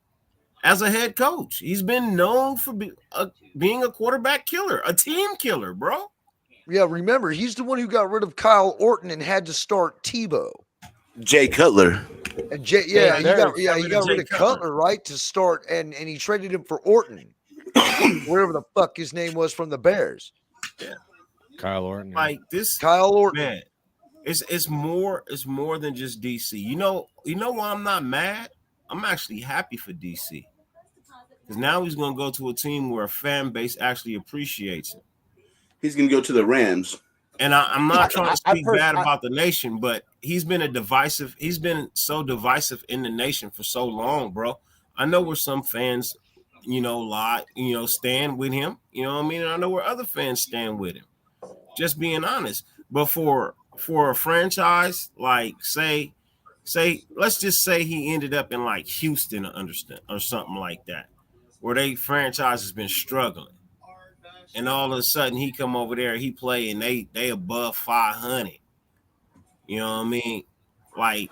Speaker 14: As a head coach, he's been known for being a quarterback killer, a team killer, bro.
Speaker 12: Yeah, remember, he's the one who got rid of Kyle Orton and had to start Tebow.
Speaker 16: Jay Cutler.
Speaker 12: And he got rid of Cutler, right, to start, and he traded him for Orton, whatever the fuck his name was from the Bears.
Speaker 14: Yeah,
Speaker 10: Kyle Orton.
Speaker 14: Like this,
Speaker 12: Kyle Orton.
Speaker 14: Man, it's more than just DC. You know why I'm not mad? I'm actually happy for DC because now he's going to go to a team where a fan base actually appreciates him.
Speaker 16: He's going to go to the Rams.
Speaker 14: And I'm not trying to speak bad about the nation, but he's been so divisive in the nation for so long, bro. I know where some fans, stand with him. You know what I mean? And I know where other fans stand with him. Just being honest. But for a franchise, like say, let's just say he ended up in like Houston or something like that, where they franchise has been struggling. And all of a sudden he come over there, he play, and they above 500. You know what I mean? Like,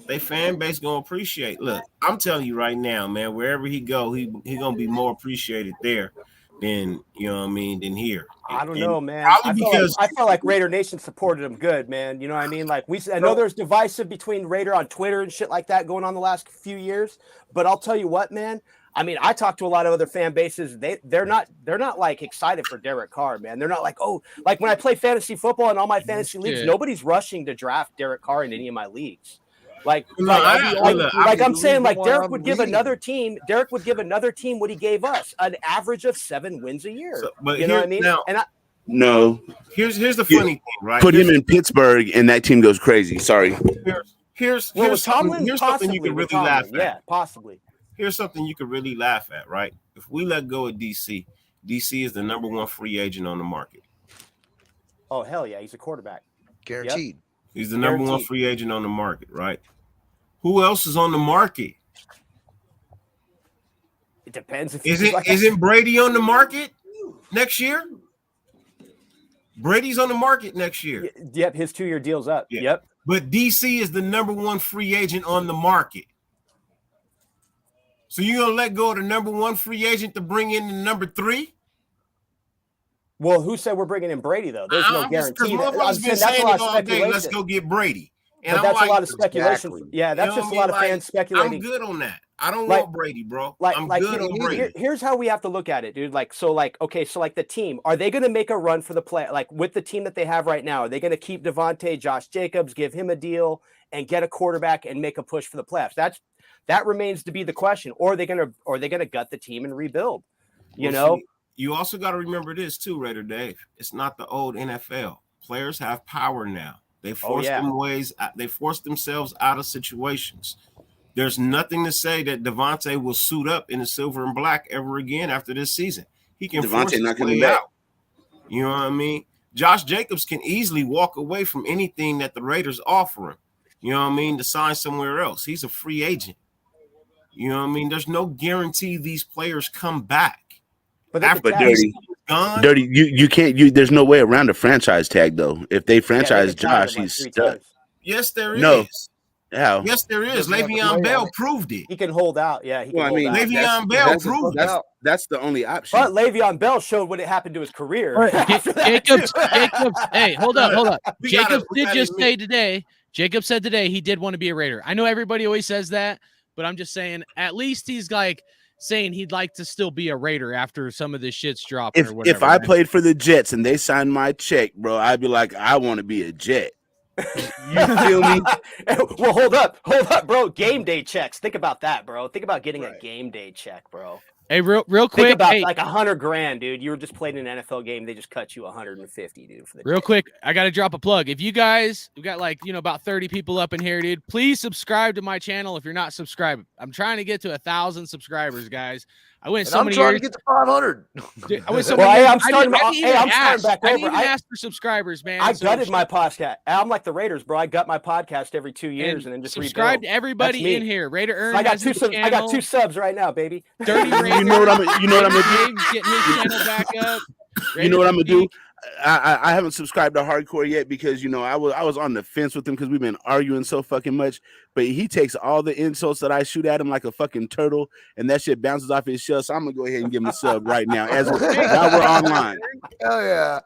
Speaker 14: they fan base gonna appreciate. Look, I'm telling you right now, man, wherever he go, he gonna be more appreciated there than, than here.
Speaker 11: I don't know, man. I felt like Raider Nation supported him good, man. You know what I mean? Like, I know there's divisive between Raider on Twitter and shit like that going on the last few years, but I'll tell you what, man. I mean, I talk to a lot of other fan bases. They're not like excited for Derek Carr, man. They're not like, oh, like when I play fantasy football in all my fantasy leagues, nobody's rushing to draft Derek Carr in any of my leagues. I'm saying, like, Derek would give another team what he gave us, an average of 7 wins a year.
Speaker 14: So, but
Speaker 11: you know what I mean?
Speaker 14: Now,
Speaker 16: no.
Speaker 14: Here's the funny thing, right?
Speaker 16: Put him in Pittsburgh, and that team goes crazy. Sorry.
Speaker 14: Here's something you can really laugh at.
Speaker 11: Yeah, possibly.
Speaker 14: Here's something you could really laugh at, right? If we let go of DC is the number 1 free agent on the market.
Speaker 11: Oh, hell yeah. He's a quarterback.
Speaker 12: Guaranteed.
Speaker 11: Yep.
Speaker 14: He's the number 1 free agent on the market, right? Who else is on the market?
Speaker 11: It depends.
Speaker 14: Isn't Brady on the market next year? Brady's on the market next year.
Speaker 11: Yep, his 2-year deal's up.
Speaker 14: Yeah.
Speaker 11: Yep.
Speaker 14: But DC is the number 1 free agent on the market. So you're going to let go of the number 1 free agent to bring in the number 3?
Speaker 11: Well, who said we're bringing in Brady, though? There's no guarantee.
Speaker 14: Motherfuckers been saying it all day, let's go get Brady. And
Speaker 11: but that's a lot of speculation.
Speaker 12: Exactly.
Speaker 11: Yeah, that's just a lot of fans speculating.
Speaker 14: I'm good on that. I don't want Brady, bro. I'm good on Brady.
Speaker 11: Here's how we have to look at it, dude. So the team, are they going to make a run for the play? Like, with the team that they have right now, are they going to keep Devontae, Josh Jacobs, give him a deal, and get a quarterback and make a push for the playoffs? That remains to be the question. Or are they gonna gut the team and rebuild?
Speaker 14: You also got to remember this too, Raider Dave. It's not the old NFL. Players have power now. They force They force themselves out of situations. There's nothing to say that Devontae will suit up in the silver and black ever again after this season. He can force his way out. You know what I mean? Josh Jacobs can easily walk away from anything that the Raiders offer him. You know what I mean? To sign somewhere else. He's a free agent. You know what I mean? There's no guarantee these players come back.
Speaker 16: But Dirty, you can't. There's no way around a franchise tag though. If they franchise Josh, he's stuck.
Speaker 14: Yes, there is.
Speaker 16: No. How?
Speaker 14: Yes, there is. Le'Veon Bell proved it.
Speaker 11: He can hold out. Yeah, he can hold out.
Speaker 14: Le'Veon Bell proved it.
Speaker 16: That's the only option.
Speaker 11: But Le'Veon Bell showed what happened to his career.
Speaker 10: Jacobs. Hey, hold up. Jacobs did just say today. Jacob said today he did want to be a Raider. I know everybody always says that, but I'm just saying at least he's like saying he'd like to still be a Raider after some of this shit's dropping or whatever.
Speaker 16: If I played for the Jets and they signed my check, bro, I'd be like, I want to be a Jet. You feel me?
Speaker 11: Well, hold up, bro. Game day checks. Think about that, bro. Think about getting a game day check, bro.
Speaker 10: Hey, real quick.
Speaker 11: Think about like $100,000, dude. You were just playing an NFL game. They just cut you $150, dude. For the
Speaker 10: real quick, I got to drop a plug. If you guys, we got about 30 people up in here, dude. Please subscribe to my channel if you're not subscribed. I'm trying to get to 1,000 subscribers, guys. I went so many years.
Speaker 12: I'm trying to get to 500.
Speaker 10: Dude, I went so many years. I'm starting back over. I didn't even ask for subscribers, man.
Speaker 11: I gutted my podcast. I'm like the Raiders, bro. I gut my podcast every 2 years and then just
Speaker 10: subscribe to everybody in here. Raider Earn.
Speaker 11: I got two subs right now, baby.
Speaker 10: Dirty Raider.
Speaker 16: You know what I'm gonna do?
Speaker 10: Getting his channel back up.
Speaker 16: You know what I'm gonna do? I haven't subscribed to Hardcore yet because I was on the fence with him because we've been arguing so fucking much. But he takes all the insults that I shoot at him like a fucking turtle, and that shit bounces off his shell. So I'm gonna go ahead and give him a sub right now while we're online.
Speaker 12: Oh yeah.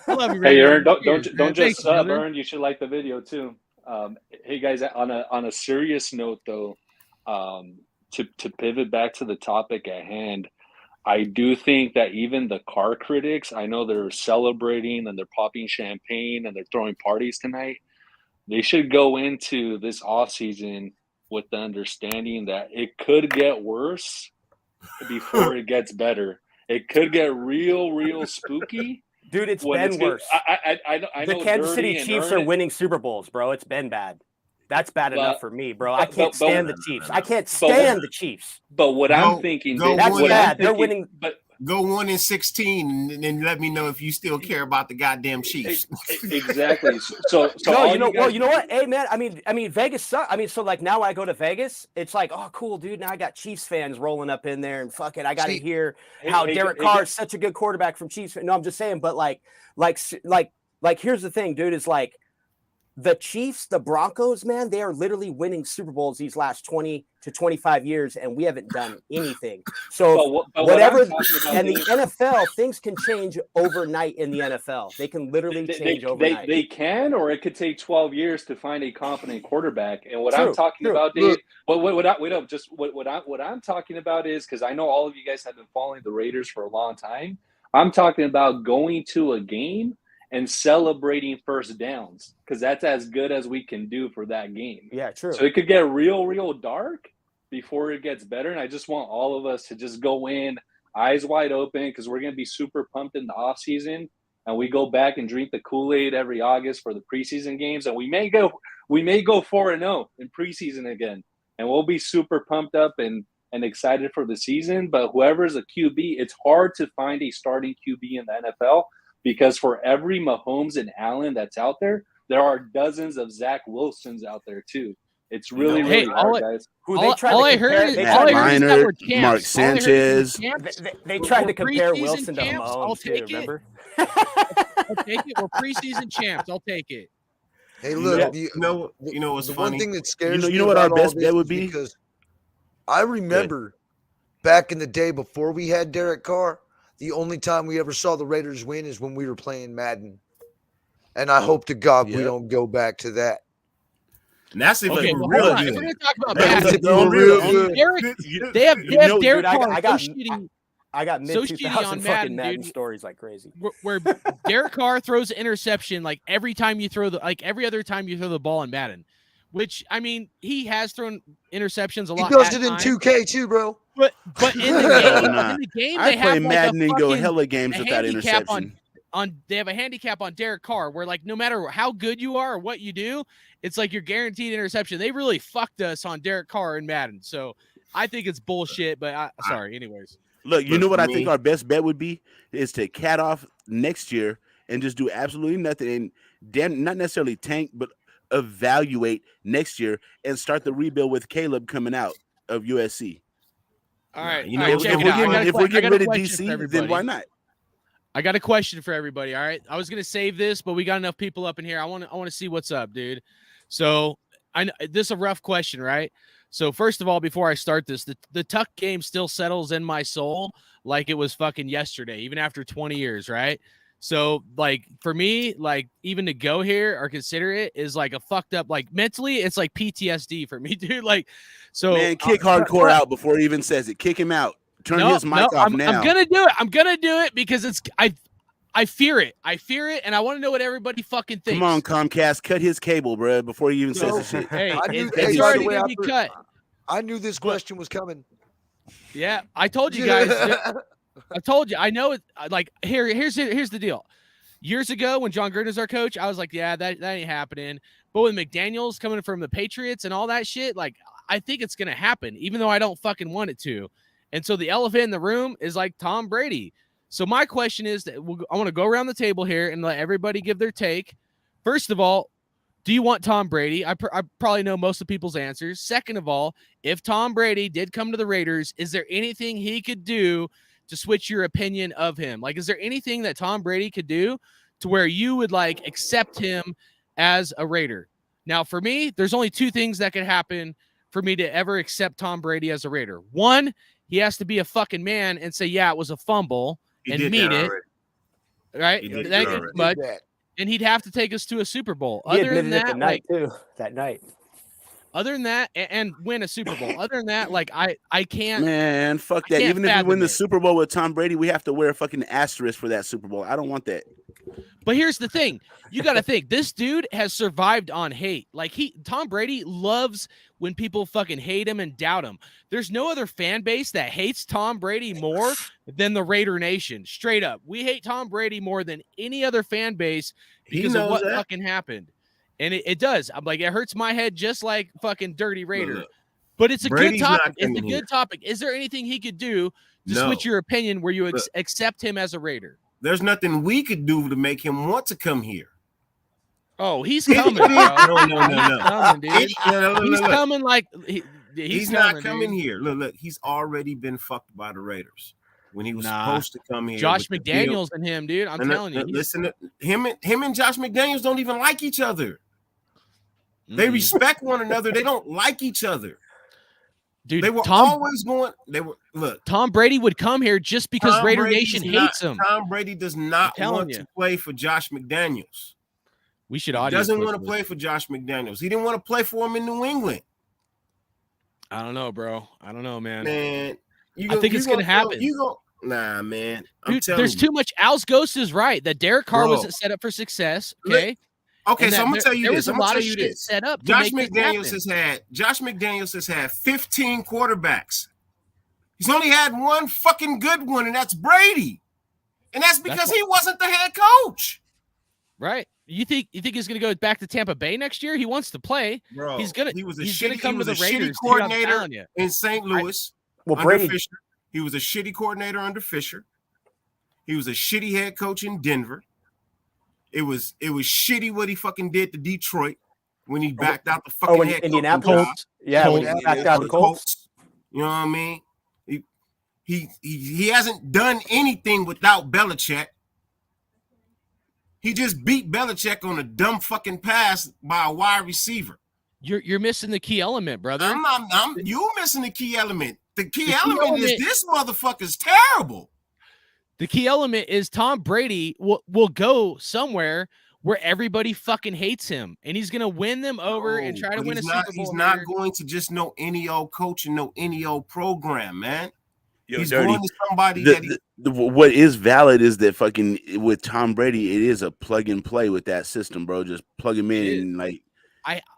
Speaker 10: I love you,
Speaker 13: hey, Aaron, don't just sub, Aaron. You should like the video too. Hey guys, on a serious note though, to pivot back to the topic at hand. I do think that even the Carr critics, I know they're celebrating and they're popping champagne and they're throwing parties tonight. They should go into this offseason with the understanding that it could get worse before it gets better. It could get real spooky.
Speaker 11: Dude, it's been worse.
Speaker 13: I know
Speaker 11: the Kansas City Chiefs are winning Super Bowls, bro. It's been bad. That's bad enough for me, bro. I can't stand the Chiefs. I can't stand the Chiefs.
Speaker 13: But what I'm thinking,
Speaker 11: that's bad. They're winning.
Speaker 14: But go 1-16 and let me know if you still care about the goddamn Chiefs.
Speaker 13: Exactly. So
Speaker 11: no, you know what? Hey, man. I mean, Vegas sucks. I mean, so like now I go to Vegas, it's like, oh, cool, dude. Now I got Chiefs fans rolling up in there, and fuck it, I got to hear how Derek Carr is such a good quarterback from Chiefs. No, I'm just saying, but like, here's the thing, dude. Is like. The Chiefs, the Broncos, man, they are literally winning Super Bowls these last 20 to 25 years, and we haven't done anything. So whatever, and the NFL, things can change overnight in the NFL. They can literally change overnight.
Speaker 13: They can, or it could take 12 years to find a confident quarterback. And what I'm talking about, Dave, what I'm talking about is, because I know all of you guys have been following the Raiders for a long time, I'm talking about going to a game and celebrating first downs, because that's as good as we can do for that game.
Speaker 11: Yeah, true.
Speaker 13: So it could get real dark before it gets better. And I just want all of us to just go in eyes wide open, because we're going to be super pumped in the off season, and we go back and drink the Kool-Aid every August for the preseason games. And we may go 4-0 in preseason again, and we'll be super pumped up and excited for the season. But whoever's a QB, it's hard to find a starting QB in the NFL, because for every Mahomes and Allen that's out there, there are dozens of Zach Wilsons out there too. It's really hard, guys.
Speaker 10: All I heard is that we're champs.
Speaker 16: Mark Sanchez.
Speaker 11: They tried to compare Wilson to Mahomes.
Speaker 10: I'll take it.
Speaker 11: Remember?
Speaker 10: I'll take it. We're preseason champs. I'll take it.
Speaker 12: Hey, look,
Speaker 14: you know what's funny?
Speaker 12: One thing that scares me.
Speaker 16: You know what our best bet would be?
Speaker 12: Because I remember back in the day before we had Derek Carr, the only time we ever saw the Raiders win is when we were playing Madden. And I hope to God we don't go back to that.
Speaker 14: And that's if
Speaker 10: okay,
Speaker 14: we're real
Speaker 10: good.
Speaker 14: good.
Speaker 10: We're going to talk about Madden. They have Derek Carr
Speaker 11: I got mid-2000 fucking Madden stories like crazy.
Speaker 10: Where Derek Carr throws an interception like every time you throw every other time you throw the ball in Madden. Which, I mean, he has thrown interceptions a lot.
Speaker 12: He does it in 2K too, bro.
Speaker 10: But in the game, they have
Speaker 16: Madden and go hella games without interception.
Speaker 10: they have a handicap on Derek Carr where like no matter how good you are or what you do, it's like you're guaranteed interception. They really fucked us on Derek Carr in Madden. So I think it's bullshit, but sorry. Anyways.
Speaker 16: Look, you know what I think our best bet would be is to cat off next year and just do absolutely nothing and not necessarily tank, but evaluate next year and start the rebuild with Caleb coming out of USC.
Speaker 10: All right.
Speaker 16: You know, if we're getting rid of DC, then why not?
Speaker 10: I got a question for everybody. All right. I was going to save this, but we got enough people up in here. I want to see what's up, dude. So this is a rough question, right? So first of all, before I start this, the Tuck game still settles in my soul like it was fucking yesterday, even after 20 years, right? So like for me, like even to go here or consider it is like a fucked up, like mentally, it's like PTSD for me, dude. Like, so
Speaker 16: man, kick hardcore out before he even says it. Kick him out. Turn his mic off now.
Speaker 10: I'm gonna do it. I'm gonna do it because I fear it. I fear it, and I want to know what everybody fucking thinks.
Speaker 16: Come on, Comcast, cut his cable, bro, before he even says the shit.
Speaker 10: Hey, it's already gonna be cut.
Speaker 12: I knew this question was coming.
Speaker 10: Yeah, I told you guys. I told you. I know it. Like here's the deal. Years ago, when John Gruden was our coach, I was like, yeah, that ain't happening. But with McDaniels coming from the Patriots and all that shit, like I think it's gonna happen, even though I don't fucking want it to. And so the elephant in the room is like Tom Brady. So my question is that I want to go around the table here and let everybody give their take. First of all, do you want Tom Brady? I probably know most of people's answers. Second of all, if Tom Brady did come to the Raiders, is there anything he could do to switch your opinion of him? Like, is there anything that Tom Brady could do to where you would like accept him as a Raider? Now, for me, there's only two things that could happen for me to ever accept Tom Brady as a Raider. One, he has to be a fucking man and say, yeah, it was a fumble and mean it. Right? And he'd have to take us to a Super Bowl. Other than that,
Speaker 11: that night.
Speaker 10: Other than that, and win a Super Bowl. Other than that, like I can't.
Speaker 16: Man, fuck that. Even if we win the Super Bowl with Tom Brady, we have to wear a fucking asterisk for that Super Bowl. I don't want that.
Speaker 10: But here's the thing. You got to think. This dude has survived on hate. Like Tom Brady loves when people fucking hate him and doubt him. There's no other fan base that hates Tom Brady more than the Raider Nation. Straight up. We hate Tom Brady more than any other fan base because of what fucking happened. And it does. I'm like, it hurts my head just like fucking Dirty Raider. But it's a good topic. It's a good topic. Is there anything he could do to switch your opinion where you accept him as a Raider?
Speaker 14: There's nothing we could do to make him want to come here.
Speaker 10: Oh, he's coming, bro.
Speaker 14: No.
Speaker 10: Coming, dude. He's coming like
Speaker 14: he's not coming here. Look, he's already been fucked by the Raiders when he was supposed to come here.
Speaker 10: Josh McDaniels and him, dude. I'm telling you.
Speaker 14: Listen, him and Josh McDaniels don't even like each other. They respect one another. They don't like each other.
Speaker 10: Dude,
Speaker 14: they were always going.
Speaker 10: Tom Brady would come here just because Raider Nation hates him.
Speaker 14: Tom Brady does not want to play for Josh McDaniels.
Speaker 10: We should
Speaker 14: He doesn't want to play for Josh McDaniels. He didn't want to play for him in New England.
Speaker 10: I don't know, bro. I don't know, man.
Speaker 14: Man,
Speaker 10: I think it's gonna happen.
Speaker 14: Nah, man.
Speaker 10: Dude, there's too much. Al's Ghost is right that Derek Carr wasn't set up for success. Okay.
Speaker 14: Okay, so I'm gonna tell you this.
Speaker 10: There was a lot of shit set up.
Speaker 14: Josh McDaniels has had 15 quarterbacks. He's only had one fucking good one, and that's Brady. And that's because he wasn't the head coach.
Speaker 10: Right. You think he's gonna go back to Tampa Bay next year? He wants to play.
Speaker 14: Bro,
Speaker 10: he's gonna come to the Raiders.
Speaker 14: Coordinator in St. Louis.
Speaker 11: Brady.
Speaker 14: Fisher. He was a shitty coordinator under Fisher. He was a shitty head coach in Denver. It was shitty what he fucking did to Detroit when he backed out the fucking head
Speaker 11: Indianapolis.
Speaker 14: Coach.
Speaker 11: Yeah, when he backed out the Colts.
Speaker 14: You know what I mean? He hasn't done anything without Belichick. He just beat Belichick on a dumb fucking pass by a wide receiver.
Speaker 10: You're missing the key element, brother.
Speaker 14: You're missing the key element. The key element is this motherfucker's terrible.
Speaker 10: The key element is Tom Brady will go somewhere where everybody fucking hates him, and he's gonna win them over and try to win a Super Bowl.
Speaker 14: He's not going to just know any old coach and know any old program, man. He's
Speaker 16: Dirty.
Speaker 14: going to somebody
Speaker 16: what is valid is that fucking with Tom Brady, it is a plug and play with that system, bro. Just plug him in and like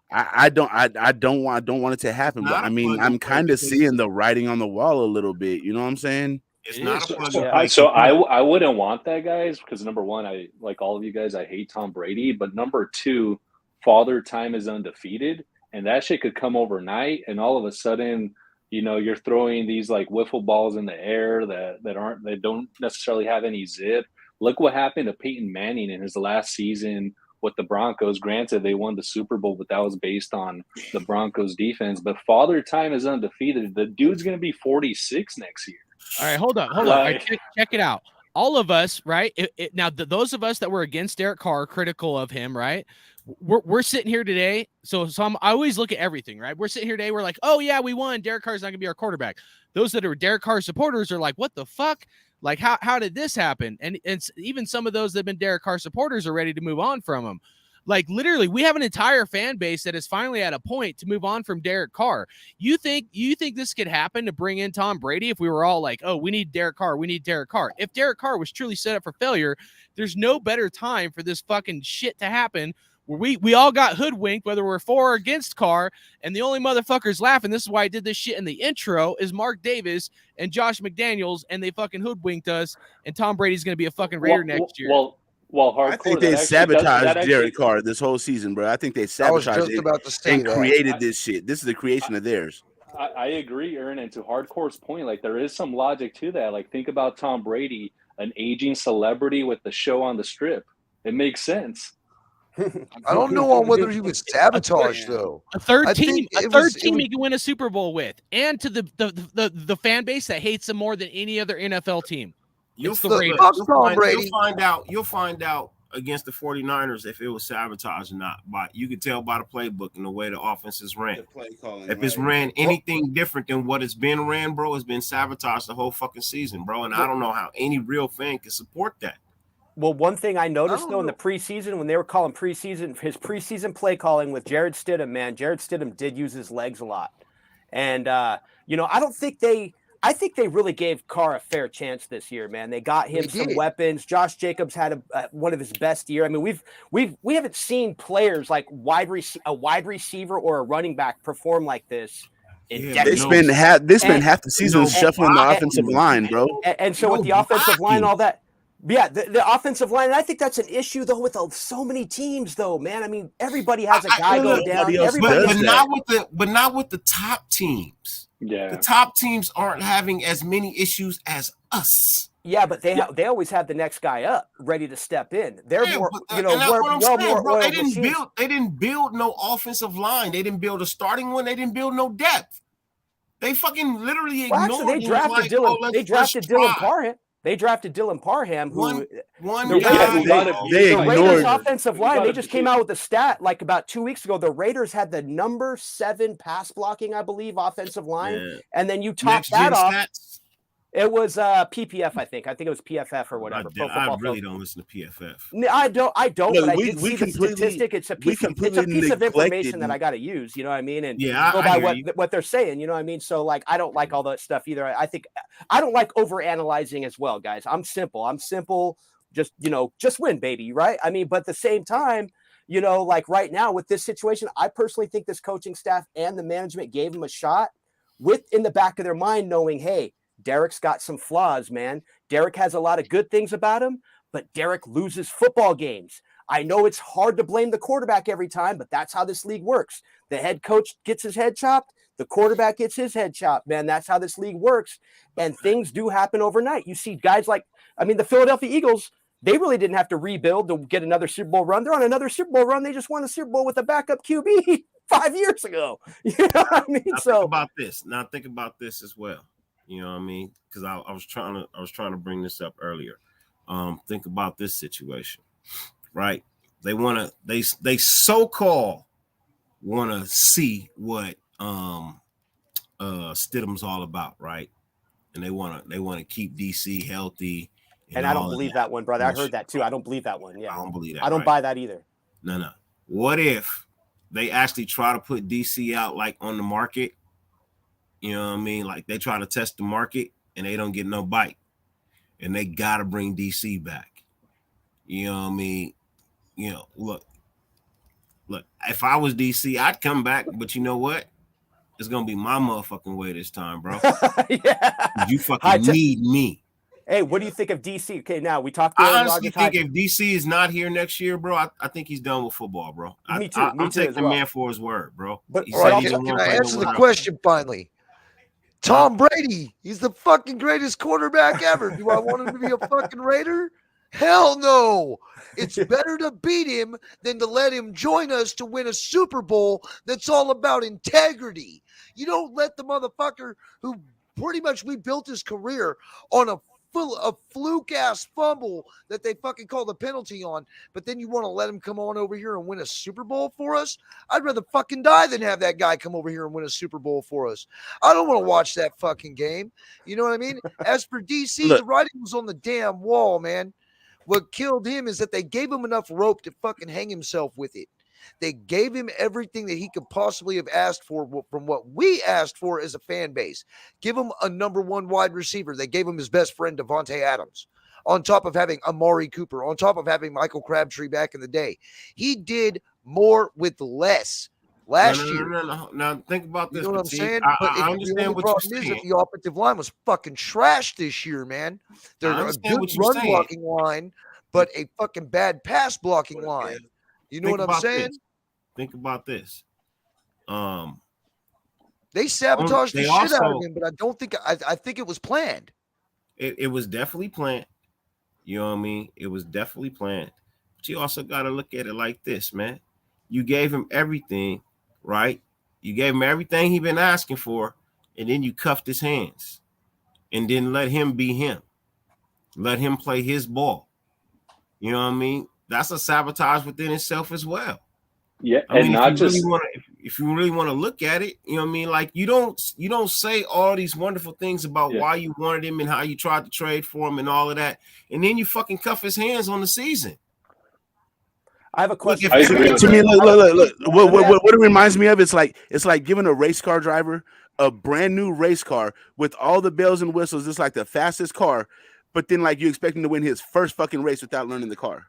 Speaker 16: I don't want it to happen, but I mean I'm kind of seeing the writing on the wall a little bit. You know what I'm saying?
Speaker 14: It's not a plug
Speaker 13: So,
Speaker 14: and play.
Speaker 13: I wouldn't want that, guys, because number one, I like all of you guys, I hate Tom Brady. But number two, father time is undefeated, and that shit could come overnight, and all of a sudden, you're throwing these like wiffle balls in the air that don't necessarily have any zip. Look what happened to Peyton Manning in his last season with the Broncos. Granted, they won the Super Bowl, but that was based on the Broncos defense. But father time is undefeated. The dude's going to be 46 next year.
Speaker 10: All right, hold up. All right, check it out. All of us, right? Those of us that were against Derek Carr, critical of him, right? We're sitting here today. I always look at everything, right? We're sitting here today. We're like, oh yeah, we won. Derek Carr's not gonna be our quarterback. Those that are Derek Carr supporters are like, what the fuck? Like, how did this happen? And it's even some of those that have been Derek Carr supporters are ready to move on from him. Like, literally, we have an entire fan base that is finally at a point to move on from Derek Carr. You think this could happen to bring in Tom Brady if we were all like, oh, we need Derek Carr. We need Derek Carr. If Derek Carr was truly set up for failure, there's no better time for this fucking shit to happen where we all got hoodwinked, whether we're for or against Carr, and the only motherfuckers laughing, this is why I did this shit in the intro, is Mark Davis and Josh McDaniels, and they fucking hoodwinked us, and Tom Brady's going to be a fucking Raider next year.
Speaker 13: Hardcore,
Speaker 16: I think they sabotaged Derek Carr this whole season, bro. I think they sabotaged it and created this shit. This is the creation of theirs.
Speaker 13: I agree, Aaron, and to Hardcore's point, like there is some logic to that. Like think about Tom Brady, an aging celebrity with the show on the Strip. It makes sense.
Speaker 12: I don't know on whether he was sabotaged though.
Speaker 10: A third team he can win a Super Bowl with, and to the fan base that hates him more than any other NFL team.
Speaker 14: You'll
Speaker 10: Raiders.
Speaker 14: find out against the 49ers if it was sabotage or not. But you can tell by the playbook and the way the offense is ran. If it's ran anything different than what it's been ran, bro, it's been sabotaged the whole fucking season, bro. And I don't know how any real fan can support that.
Speaker 11: Well, one thing I noticed, though, in the preseason, when they were calling his preseason play calling with Jared Stidham, man, Jared Stidham did use his legs a lot. And, I think they really gave Carr a fair chance this year, man. They got him some weapons. Josh Jacobs had one of his best years. I mean, we haven't seen players like a wide receiver or a running back perform like this.
Speaker 16: They spent half the season shuffling the offensive line, bro.
Speaker 11: And so with the offensive line, all that. Yeah, the offensive line, and I think that's an issue, though, with so many teams, though, man. I mean, everybody has a guy go down.
Speaker 14: But not with the top teams.
Speaker 13: Yeah,
Speaker 14: the top teams aren't having as many issues as us.
Speaker 11: Yeah, but they always have the next guy up, ready to step in. They're more,
Speaker 14: They didn't build no offensive line. They didn't build a starting one. They didn't build no depth. They fucking literally ignored.
Speaker 11: They drafted Dylan Parham. They drafted Dylan Parham, who
Speaker 16: they ignored
Speaker 11: offensive line. They just came out with a stat like about 2 weeks ago. The Raiders had the number 7 pass blocking, I believe, offensive line, and then you top that off. Stats? It was PPF, I think. I think it was PFF or whatever.
Speaker 14: I really don't listen to PFF.
Speaker 11: I don't. But I did see the statistic. It's a piece of information that I got to use. You know what I mean? And go by what they're saying. You know what I mean? So like, I don't like all that stuff either. I think I don't like over analyzing as well, guys. I'm simple. Just win, baby. Right? I mean, but at the same time, like right now with this situation, I personally think this coaching staff and the management gave him a shot with in the back of their mind, knowing, hey, Derek's got some flaws, man. Derek has a lot of good things about him, but Derek loses football games. I know it's hard to blame the quarterback every time, but that's how this league works. The head coach gets his head chopped. The quarterback gets his head chopped, man. That's how this league works. And things do happen overnight. You see guys the Philadelphia Eagles, they really didn't have to rebuild to get another Super Bowl run. They're on another Super Bowl run. They just won a Super Bowl with a backup QB 5 years ago. You know what I mean?
Speaker 14: Think about this as well. You know what I mean? Because I was trying to bring this up earlier. Think about this situation, right? They so-called wanna see what Stidham's all about, right? And they wanna keep DC healthy.
Speaker 11: And I don't believe that one, brother. I heard that too. I don't believe that one. Yeah,
Speaker 14: I don't believe that.
Speaker 11: I don't buy that either.
Speaker 14: No. What if they actually try to put DC out like on the market? You know what I mean? Like they try to test the market and they don't get no bite. And they got to bring DC back. You know what I mean? Look, if I was DC, I'd come back. But you know what? it's gonna be my motherfucking way this time, bro.
Speaker 11: Yeah.
Speaker 14: You fucking need me.
Speaker 11: Hey, what do you think of DC? Okay, now we talked.
Speaker 14: I honestly think if DC is not here next year, bro, I think he's done with football, bro.
Speaker 11: Me too.
Speaker 14: I'm taking the man for his word, bro.
Speaker 12: But all right, can I answer the question finally? Tom Brady, he's the fucking greatest quarterback ever. Do I want him to be a fucking Raider? Hell no. It's better to beat him than to let him join us to win a Super Bowl that's all about integrity. You don't let the motherfucker who pretty much rebuilt his career on a fluke-ass fumble that they fucking call the penalty on, but then you want to let him come on over here and win a Super Bowl for us? I'd rather fucking die than have that guy come over here and win a Super Bowl for us. I don't want to watch that fucking game. You know what I mean? As for DC, the writing was on the damn wall, man. What killed him is that they gave him enough rope to fucking hang himself with it. They gave him everything that he could possibly have asked for from what we asked for as a fan base. Give him a number one wide receiver. They gave him his best friend, Devontae Adams, on top of having Amari Cooper, on top of having Michael Crabtree back in the day. He did more with less last year.
Speaker 14: No. Now think about this.
Speaker 12: You know what I'm saying?
Speaker 14: I understand what you're saying.
Speaker 12: The problem is that the offensive line was fucking trash this year, man. They're a good run blocking line, but a fucking bad pass blocking line. You know what I'm saying?
Speaker 14: Think about this.
Speaker 12: They sabotaged the shit out of him, but I don't think I think it was planned.
Speaker 14: It was definitely planned. You know what I mean? It was definitely planned. But you also got to look at it like this, man. You gave him everything, right? You gave him everything he been asking for, and then you cuffed his hands and then let him be him. Let him play his ball. You know what I mean? That's a sabotage within itself as well.
Speaker 13: Yeah,
Speaker 14: I mean,
Speaker 13: and not just
Speaker 14: if you really want to look at it, you know what I mean? Like you don't say all these wonderful things about why you wanted him and how you tried to trade for him and all of that, and then you fucking cuff his hands on the season.
Speaker 11: I have a question.
Speaker 16: To me, look. What it reminds me of, it's like giving a race car driver a brand new race car with all the bells and whistles. It's like the fastest car, but then like you expect him to win his first fucking race without learning the car.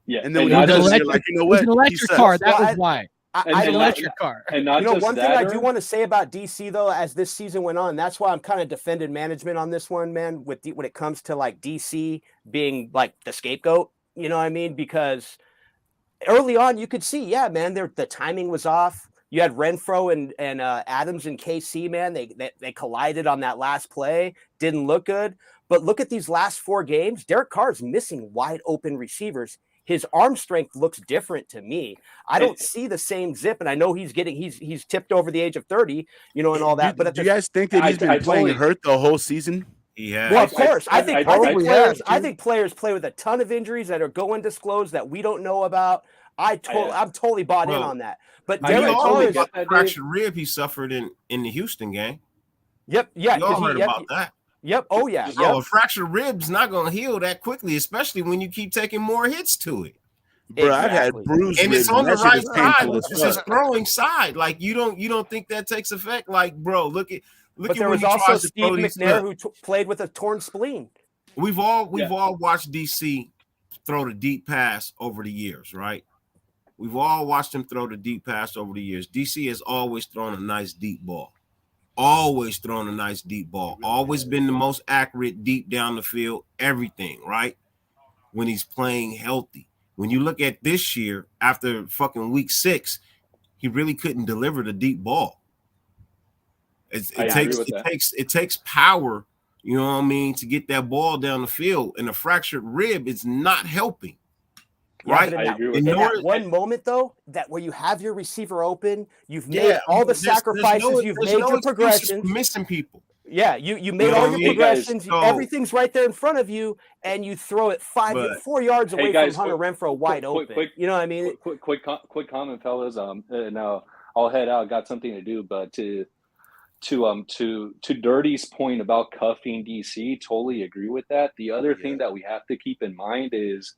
Speaker 13: Yeah,
Speaker 16: and then when he does, you're like, you know what?
Speaker 10: It was an electric car. That was why.
Speaker 11: I
Speaker 10: electric car.
Speaker 13: And not
Speaker 11: you know,
Speaker 13: just
Speaker 11: one thing
Speaker 13: that,
Speaker 11: I do want to say about DC though, as this season went on, that's why I'm kind of defended management on this one, man. When it comes to like DC being like the scapegoat, you know what I mean? Because early on, you could see, yeah, man, the timing was off. You had Renfro and Adams and KC, man. They collided on that last play. Didn't look good. But look at these last 4 games. Derek Carr is missing wide open receivers. His arm strength looks different to me. I don't see the same zip, and I know he's tipped over the age of 30, you know, and all that. But
Speaker 16: do you guys think that he's been playing hurt the whole season?
Speaker 14: Yeah.
Speaker 11: Well, of course. I think players play with a ton of injuries that are going undisclosed that we don't know about. I'm totally bought in on that. But Derek Carr is
Speaker 14: a fractured rib he suffered in the Houston game.
Speaker 11: Yep. Yeah.
Speaker 14: You all heard about that.
Speaker 11: Yep. Oh yeah.
Speaker 14: So a fractured rib's not going to heal that quickly, especially when you keep taking more hits to it.
Speaker 16: Bro, I've had bruised
Speaker 14: and
Speaker 16: ribs,
Speaker 14: it's on the right side.
Speaker 16: It's
Speaker 14: his throwing side. Like you don't think that takes effect? Like, bro, look at.
Speaker 11: But there was also Steve McNair who played with a torn spleen.
Speaker 14: We've all watched DC throw the deep pass over the years, right? We've all watched him throw the deep pass over the years. DC has always thrown a nice deep ball. Always thrown a nice deep ball. Always been the most accurate deep down the field. Everything, right? When he's playing healthy. When you look at this year, after fucking week 6, he really couldn't deliver the deep ball. It takes power, you know what I mean, to get that ball down the field. And a fractured rib is not helping. Right?
Speaker 11: In that one moment, though, that where you have your receiver open, you've made all the sacrifices, you've made your progressions.
Speaker 14: Missing people.
Speaker 11: Yeah, you made all your progressions. Everything's right there in front of you, and you throw it 4 yards away from Hunter Renfro wide open. You know what I mean?
Speaker 13: Quick comment, fellas. Now I'll head out. Got something to do, but to Dirty's point about cuffing DC, totally agree with that. The other thing that we have to keep in mind is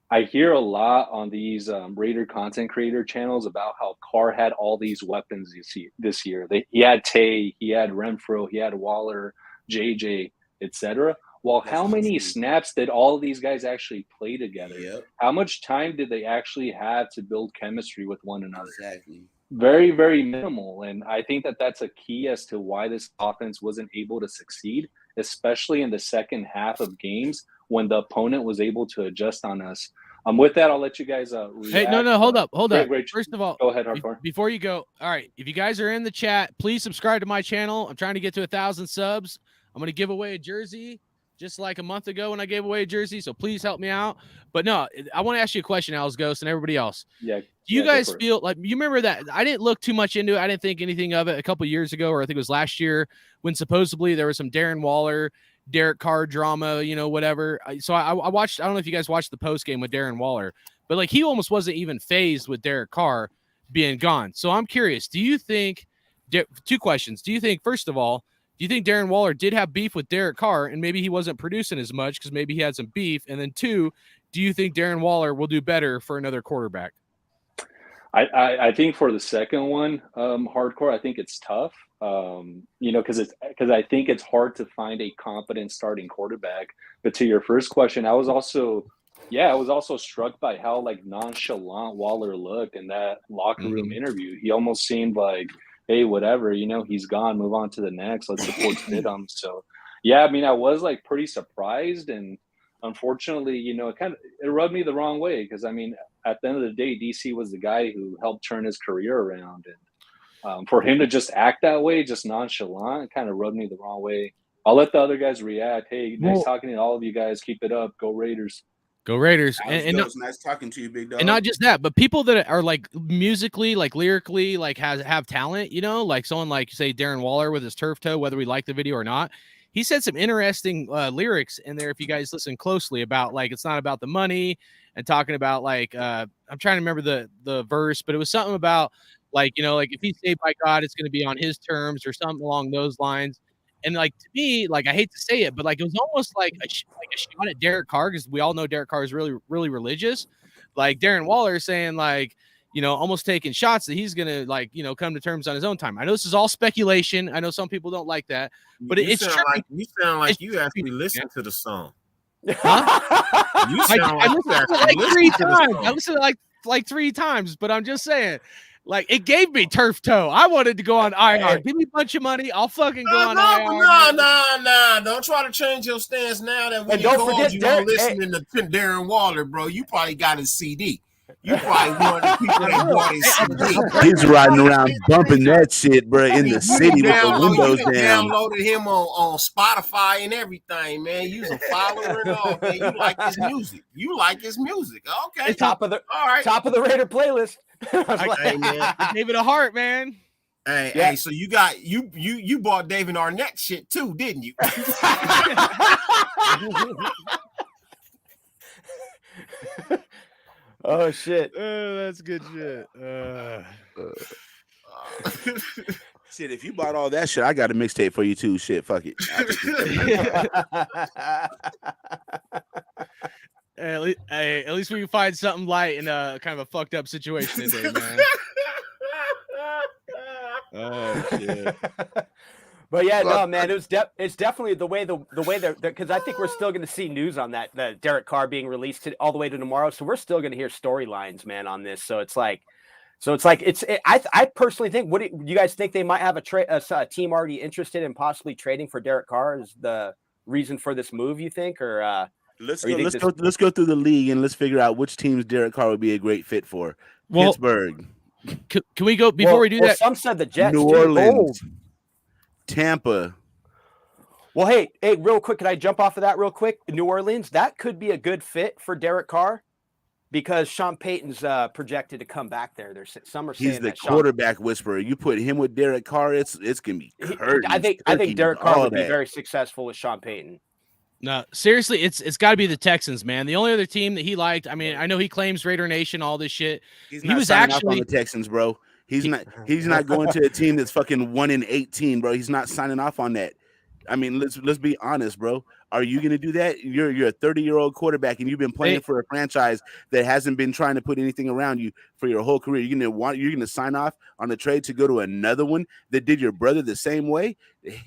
Speaker 13: I hear a lot on these Raider content creator channels about how Carr had all these weapons this year. He had Tay, he had Renfro, he had Waller, JJ, etc. Well, how many snaps did all of these guys actually play together? Yep. How much time did they actually have to build chemistry with one another?
Speaker 17: Exactly.
Speaker 13: Very, very minimal. And I think that that's a key as to why this offense wasn't able to succeed, especially in the second half of games when the opponent was able to adjust on us. With that, I'll let you guys react.
Speaker 10: Hey, no, hold up.
Speaker 13: Great.
Speaker 10: First of all,
Speaker 13: go ahead, Hardcore.
Speaker 10: Before you go, all right, if you guys are in the chat, please subscribe to my channel. I'm trying to get to 1,000 subs. I'm going to give away a jersey just like a month ago when I gave away a jersey, so please help me out. But no, I want to ask you a question, Alice Ghost, and everybody else.
Speaker 13: Yeah.
Speaker 10: Do you guys feel like you remember that? I didn't look too much into it. I didn't think anything of it a couple years ago, or I think it was last year, when supposedly there was some Darren Waller, Derek Carr drama, whatever. So I watched. I don't know if you guys watched the post game with Darren Waller, but like he almost wasn't even phased with Derek Carr being gone. So I'm curious. Do you think? Two questions. Do you think, first of all, do you think Darren Waller did have beef with Derek Carr, and maybe he wasn't producing as much because maybe he had some beef? And then two, do you think Darren Waller will do better for another quarterback?
Speaker 13: I think for the second one, Hardcore, I think it's tough. Because I think it's hard to find a competent starting quarterback. But to your first question, I was also struck by how like nonchalant Waller looked in that locker room interview. He almost seemed like, hey, whatever, he's gone, move on to the next. Let's support Stidham. So yeah, I mean, I was like pretty surprised, and unfortunately, it rubbed me the wrong way, because I mean, at the end of the day, DC was the guy who helped turn his career around, and for him to just act that way, just nonchalant, it kind of rubbed me the wrong way. I'll let the other guys react. Hey, nice talking to all of you guys. Keep it up. Go Raiders.
Speaker 10: Go Raiders.
Speaker 16: And nice talking to you, big dog.
Speaker 10: And not just that, but people that are like musically, like lyrically, like have talent, like someone like, say, Darren Waller with his turf toe, whether we like the video or not. He said some interesting lyrics in there, if you guys listen closely, about like it's not about the money, and talking about like I'm trying to remember the verse, but it was something about like, like if he's saved by God, it's going to be on his terms or something along those lines. And like, to me, like, I hate to say it, but like it was almost like a shot at Derek Carr, because we all know Derek Carr is really, really religious. Like Darren Waller saying like, almost taking shots that he's going to like, come to terms on his own time. I know this is all speculation. I know some people don't like that, but it's true.
Speaker 14: You sound like you actually listen to the song.
Speaker 10: Huh?
Speaker 14: You sound
Speaker 10: I listened to it like 3 times. I listened to it like 3 times, but I'm just saying, like, it gave me turf toe. I wanted to go on IR. Give me a bunch of money. I'll fucking go on IR.
Speaker 14: No. Don't try to change your stance now that when you don't listening to Darren Waller, bro. You probably got his CD. You probably one of the people that bought his CD.
Speaker 16: He's riding around bumping that shit, bro, in the city with the windows down.
Speaker 14: Downloaded him on Spotify and everything, man. You's a follower and all, man. You like his music. Okay.
Speaker 11: Top of the Raider playlist.
Speaker 14: Hey, man.
Speaker 10: I gave it a heart, man.
Speaker 14: Hey, so you bought David Arnett shit too, didn't you?
Speaker 11: Oh shit!
Speaker 10: That's good shit.
Speaker 16: Shit, if you bought all that shit, I got a mixtape for you too. Shit, fuck it.
Speaker 10: At least we can find something light in a kind of a fucked up situation today, man. Oh shit.
Speaker 11: But yeah, no, man, it's definitely the way that, because I think we're still going to see news on that, the Derek Carr being released all the way to tomorrow. So we're still going to hear storylines, man, on this. So it's like I personally think, what do you guys think? They might have a team already interested in possibly trading for Derek Carr? Is the reason for this move, you think, or
Speaker 16: let's go through the league and let's figure out which teams Derek Carr would be a great fit for. Pittsburgh.
Speaker 10: Can we go before we do that?
Speaker 11: Some said the Jets.
Speaker 16: New Orleans. Tampa.
Speaker 11: Well, hey, real quick, can I jump off of that real quick? New Orleans, that could be a good fit for Derek Carr, because Sean Payton's projected to come back there. Some are saying
Speaker 16: he's the quarterback whisperer. You put him with Derek Carr, it's gonna be curtains.
Speaker 11: I think Derek Carr would be very successful with Sean Payton.
Speaker 10: No, seriously, it's got to be the Texans, man. The only other team that he liked, I mean, I know he claims Raider Nation, all this shit.
Speaker 16: He was actually on the Texans, bro. He's not going to a team that's fucking 1-18, bro. He's not signing off on that. I mean, let's be honest, bro. Are you going to do that? You're a 30-year-old quarterback, and you've been playing for a franchise that hasn't been trying to put anything around you for your whole career. You're going to sign off on a trade to go to another one that did your brother the same way?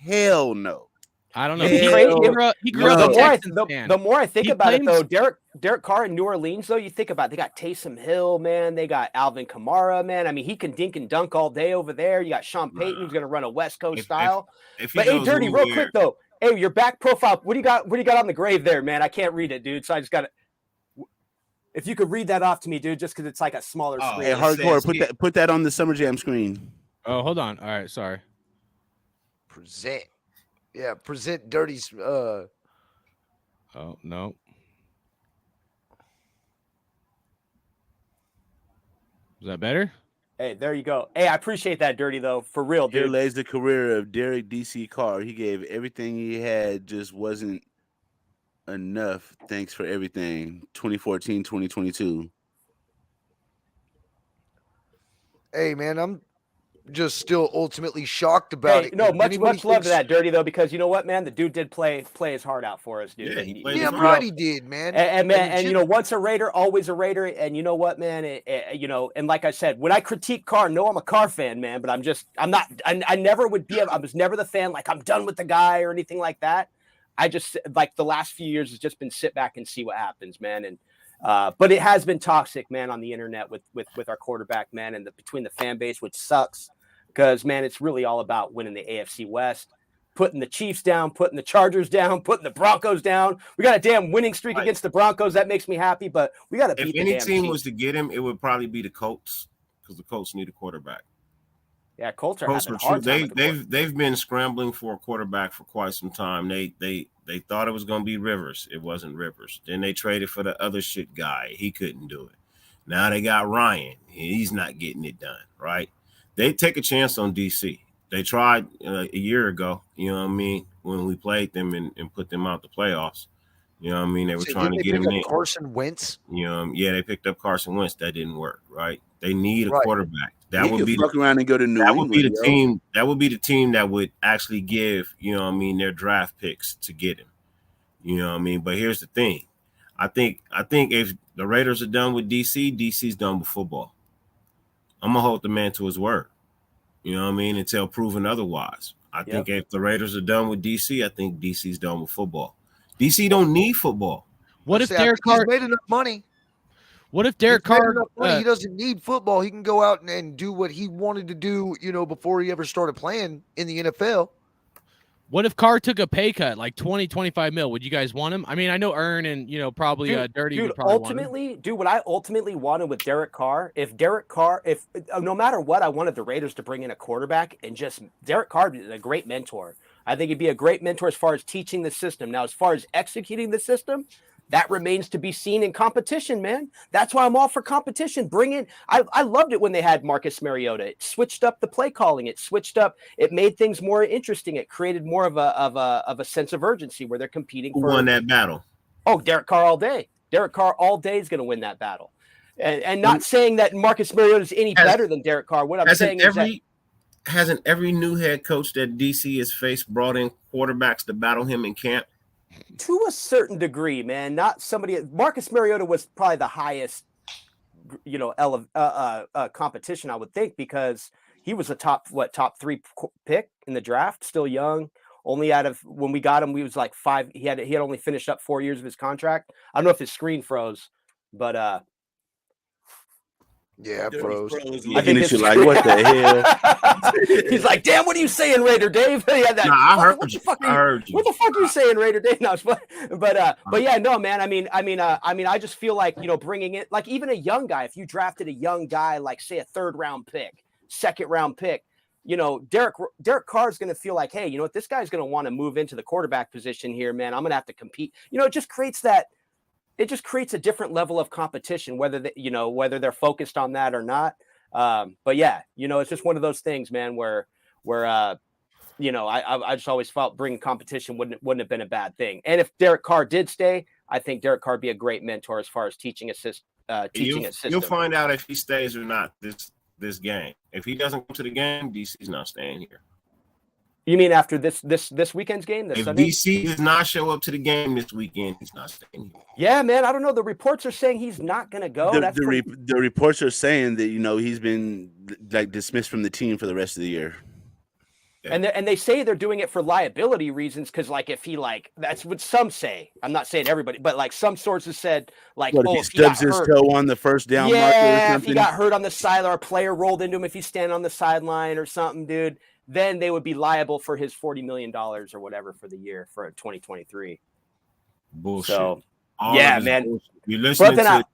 Speaker 16: Hell no.
Speaker 10: I don't know.
Speaker 11: He
Speaker 10: grew up a Texans fan.
Speaker 11: The more I think
Speaker 10: He
Speaker 11: about it,
Speaker 10: claims-
Speaker 11: though, Derek Carr in New Orleans, though, you think about it, they got Taysom Hill, man. They got Alvin Kamara, man. I mean, he can dink and dunk all day over there. You got Sean Payton, who's going to run a West Coast style. But hey, Dirty, real quick though, hey, your back profile. What do you got? What do you got on the grave there, man? I can't read it, dude. So I just got to. If you could read that off to me, dude, just because it's like a smaller screen.
Speaker 16: Hey, Hardcore, put that on the Summer Jam screen.
Speaker 10: Oh, hold on. All right, sorry.
Speaker 12: Present. Yeah, present Dirty's.
Speaker 10: Oh no. Is that better?
Speaker 11: Hey, there you go. Hey, I appreciate that, Dirty, though. For real, dude.
Speaker 16: Here lays the career of Derek DC Carr. He gave everything he had, just wasn't enough. Thanks for everything. 2014, 2022.
Speaker 12: Hey, man, I'm just still ultimately shocked about it.
Speaker 11: No, much love to that, Dirty, though, because you know what, man, the dude did play his heart out for us, dude.
Speaker 12: Yeah, I'm right, he did, man.
Speaker 11: And you know, once a Raider, always a Raider. And you know what, man, you know, and like I said, when I critique Carr, no, I'm a Carr fan, man, but I never would be. I was never the fan like I'm done with the guy or anything like that. I just like the last few years has just been sit back and see what happens, man. And but it has been toxic, man, on the internet with our quarterback, man, and between the fan base, which sucks. Because, man, it's really all about winning the AFC West, putting the Chiefs down, putting the Chargers down, putting the Broncos down. We got a damn winning streak against the Broncos. That makes me happy, but we got to beat the damn
Speaker 14: If any team
Speaker 11: Chiefs.
Speaker 14: was to get him, it would probably be the Colts because the Colts need a quarterback.
Speaker 11: Yeah, Colts are having a hard time.
Speaker 14: They've been scrambling for a quarterback for quite some time. They thought it was going to be Rivers. It wasn't Rivers. Then they traded for the other shit guy. He couldn't do it. Now they got Ryan. He's not getting it done, right? They take a chance on DC. They tried a year ago, you know what I mean, when we played them and put them out the playoffs. You know what I mean? They were trying to get him in.
Speaker 12: Carson Wentz.
Speaker 14: You know, yeah, they picked up Carson Wentz. That didn't work, right? They need a quarterback. That would be
Speaker 16: fuck around and go to New
Speaker 14: That
Speaker 16: England,
Speaker 14: would be the team. That would be the team that would actually give, you know what I mean, their draft picks to get him. You know what I mean? But here's the thing. I think if the Raiders are done with DC, DC's done with football. I'm gonna hold the man to his word. You know what I mean? Until proven otherwise. I think if the Raiders are done with DC, I think DC's done with football. DC don't need football.
Speaker 10: What if Derek Carr
Speaker 12: made enough money?
Speaker 10: What if Derek Carr?
Speaker 12: He doesn't need football. He can go out and do what he wanted to do, you know, before he ever started playing in the NFL.
Speaker 10: What if Carr took a pay cut, like 20, 25 mil? Would you guys want him? I mean, I know Earn and, you know, probably Dirty would probably
Speaker 11: ultimately, dude, what I ultimately wanted with Derek Carr, if no matter what, I wanted the Raiders to bring in a quarterback and just Derek Carr is a great mentor. I think he'd be a great mentor as far as teaching the system. Now, as far as executing the system, that remains to be seen in competition, man. That's why I'm all for competition. Bring in. I loved it when they had Marcus Mariota. It switched up the play calling. It switched up. It made things more interesting. It created more of a sense of urgency where they're competing.
Speaker 14: Who won that battle?
Speaker 11: Oh, Derek Carr all day. Derek Carr all day is going to win that battle. And not saying that Marcus Mariota is any better than Derek Carr. What I'm saying is that
Speaker 14: hasn't every new head coach that DC has faced brought in quarterbacks to battle him in camp?
Speaker 11: To a certain degree, man. Not somebody. Marcus Mariota was probably the highest, you know, competition, I would think, because he was a top 3 pick in the draft, still young. Only out of when we got him, we was like 5. He had only finished up 4 years of his contract. I don't know if his screen froze, but
Speaker 12: yeah, froze.
Speaker 16: Looking at you like, what the hell?
Speaker 11: He's like, damn, what are you saying, Raider Dave? Yeah, that,
Speaker 14: I heard
Speaker 11: what
Speaker 14: you.
Speaker 11: What the fuck are you saying, Raider Dave? No, but yeah, no, man. I mean, I just feel like, you know, bringing it, like even a young guy, if you drafted a young guy, like say a 3rd round pick, 2nd round pick, you know, Derek Carr is going to feel like, hey, you know what, this guy's going to want to move into the quarterback position here, man. I'm going to have to compete. You know, it just creates a different level of competition, whether they're focused on that or not. But yeah, you know, it's just one of those things, man, where you know, I just always felt bringing competition wouldn't have been a bad thing. And if Derek Carr did stay, I think Derek Carr would be a great mentor as far as teaching a system.
Speaker 14: You'll find out if he stays or not this game. If he doesn't come to the game, DC's not staying here.
Speaker 11: You mean after this weekend's game?
Speaker 14: If
Speaker 11: Sunday?
Speaker 14: DC does not show up to the game this weekend, he's not staying here.
Speaker 11: Yeah, man. I don't know. The reports are saying he's not going to go.
Speaker 16: The reports are saying that, you know, he's been like dismissed from the team for the rest of the year.
Speaker 11: And they say they're doing it for liability reasons because, like, if he that's what some say. I'm not saying everybody, but like some sources said, like,
Speaker 16: What if he stubs his toe on the first down marker or something?
Speaker 11: If he got hurt on the sideline, or a player rolled into him, if he's standing on the sideline or something, dude, then they would be liable for his $40 million or whatever for the year for 2023.
Speaker 14: Bullshit.
Speaker 11: So,
Speaker 14: Man.
Speaker 11: man.
Speaker 14: You're listening to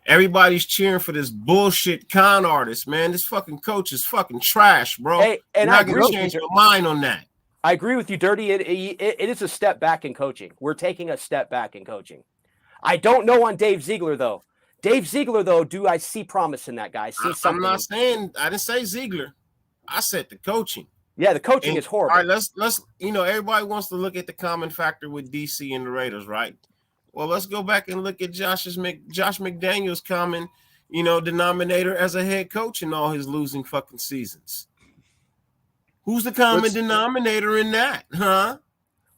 Speaker 14: everybody's cheering for this bullshit con artist, man. This fucking coach is fucking trash, bro.
Speaker 11: Hey, and
Speaker 14: I agree. Change your mind on that.
Speaker 11: I agree with you, Dirty. It is a step back in coaching. We're taking a step back in coaching. I don't know on Dave Ziegler, though. Dave Ziegler, though, do I see promise in that guy? I see something.
Speaker 14: I'm not saying, I didn't say Ziegler. I said the coaching.
Speaker 11: Yeah, the coaching is horrible.
Speaker 14: All right, let's everybody wants to look at the common factor with DC and the Raiders, right? Well, let's go back and look at Josh McDaniels' common, denominator as a head coach in all his losing fucking seasons. Who's the common denominator in that, huh?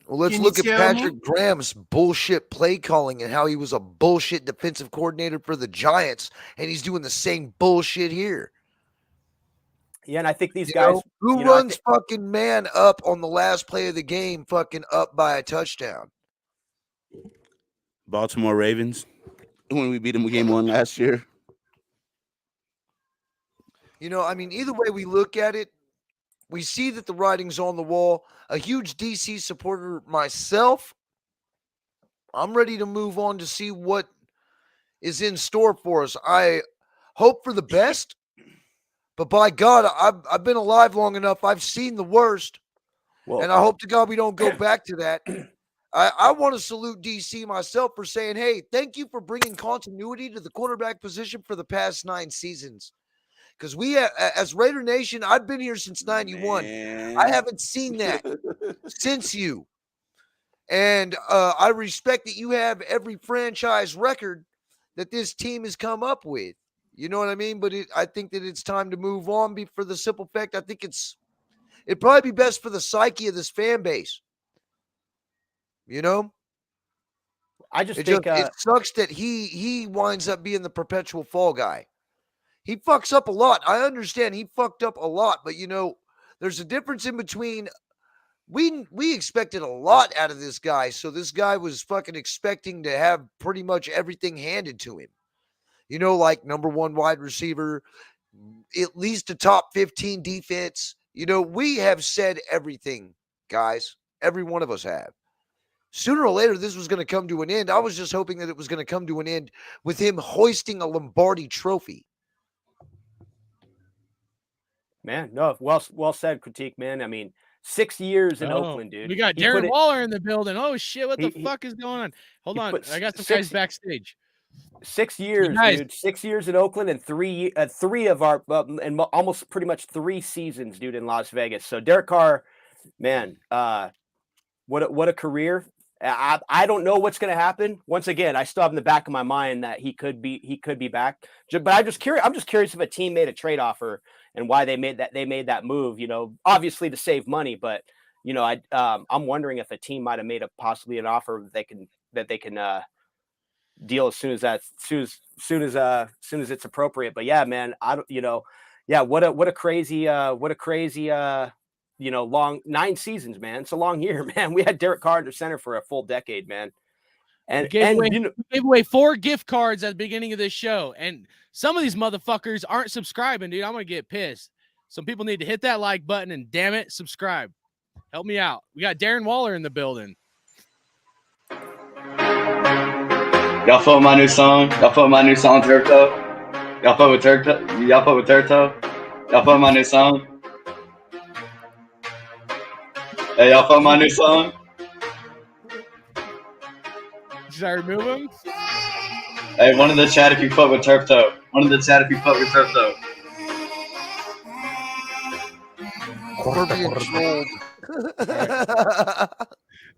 Speaker 12: Well, let's look at Patrick Graham's bullshit play calling and how he was a bullshit defensive coordinator for the Giants, and he's doing the same bullshit here.
Speaker 11: Yeah, and I think these guys
Speaker 12: who runs fucking man up on the last play of the game, fucking up by a touchdown.
Speaker 16: Baltimore Ravens, when we beat them game 1 last year.
Speaker 12: Either way we look at it, we see that the writing's on the wall. A huge DC supporter myself. I'm ready to move on to see what is in store for us. I hope for the best, but by God, I've been alive long enough. I've seen the worst, and I hope to God we don't go back to that. I want to salute DC myself for saying, hey, thank you for bringing continuity to the quarterback position for the past 9 seasons. Because we, as Raider Nation, I've been here since 91. I haven't seen that since you. And I respect that you have every franchise record that this team has come up with. You know what I mean? But I think that it's time to move on for the simple fact I think it'd probably be best for the psyche of this fan base.
Speaker 11: I just think
Speaker 12: it sucks that he winds up being the perpetual fall guy. He fucks up a lot. I understand he fucked up a lot, but there's a difference in between. We expected a lot out of this guy, so this guy was fucking expecting to have pretty much everything handed to him. Like number 1 wide receiver, at least a top 15 defense. We have said everything, guys. Every one of us have. Sooner or later, this was going to come to an end. I was just hoping that it was going to come to an end with him hoisting a Lombardi trophy.
Speaker 11: Man, no, well said, Critique, man. I mean, 6 years in Oakland, dude.
Speaker 10: We got Darren Waller in the building. Oh, shit, what the fuck is going on? Hold on, I got some guys backstage.
Speaker 11: 6 years, dude. 6 years in Oakland and three of our and almost pretty much 3 seasons, dude, in Las Vegas. So Derek Carr, man, what a career. I don't know what's going to happen. Once again, I still have in the back of my mind that he could be back. But I'm just curious if a team made a trade offer and why they made that move. Obviously to save money, but I'm wondering if a team might have made possibly an offer that they can deal as soon as it's appropriate. But yeah, man, what a crazy long 9 seasons, man. It's a long year, man. We had Derek Carr under center for a full decade, man. And
Speaker 10: we gave away 4 gift cards at the beginning of this show, and some of these motherfuckers aren't subscribing, dude. I'm gonna get pissed. Some people need to hit that like button and damn it, subscribe. Help me out. We got Darren Waller in the building.
Speaker 17: Y'all fuck with my new song? Turto? Y'all fuck with Turto? Y'all fuck with my new song? Hey, y'all fuck my new song?
Speaker 10: Should I remove him?
Speaker 17: Hey, one in the chat if you fuck with Turto.
Speaker 12: We're being trolled.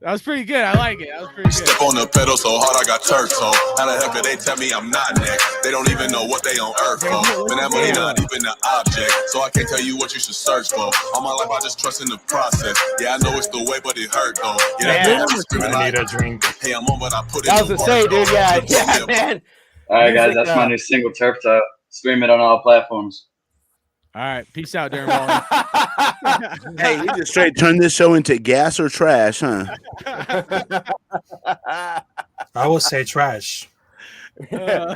Speaker 10: That was pretty good. I like it. That was pretty good.
Speaker 18: Step on the pedal so hard I got turf toe. How the hell could they tell me I'm not next? They don't even know what they on earth for. But that money not even an object, so I can't tell you what you should search for. All my life I just trust in the process. Yeah, I know it's the way, but it hurt though. Yeah,
Speaker 19: I need a drink.
Speaker 18: Hey, I'm on, but I put it.
Speaker 11: I was to say, dude. Yeah, man.
Speaker 17: All right, guys, that's my new single, Turf Toe. Stream it on all platforms.
Speaker 10: All right. Peace out, Darren Waller.
Speaker 16: Hey, we just straight turn this show into gas or trash, huh?
Speaker 19: I would say trash.
Speaker 12: Man,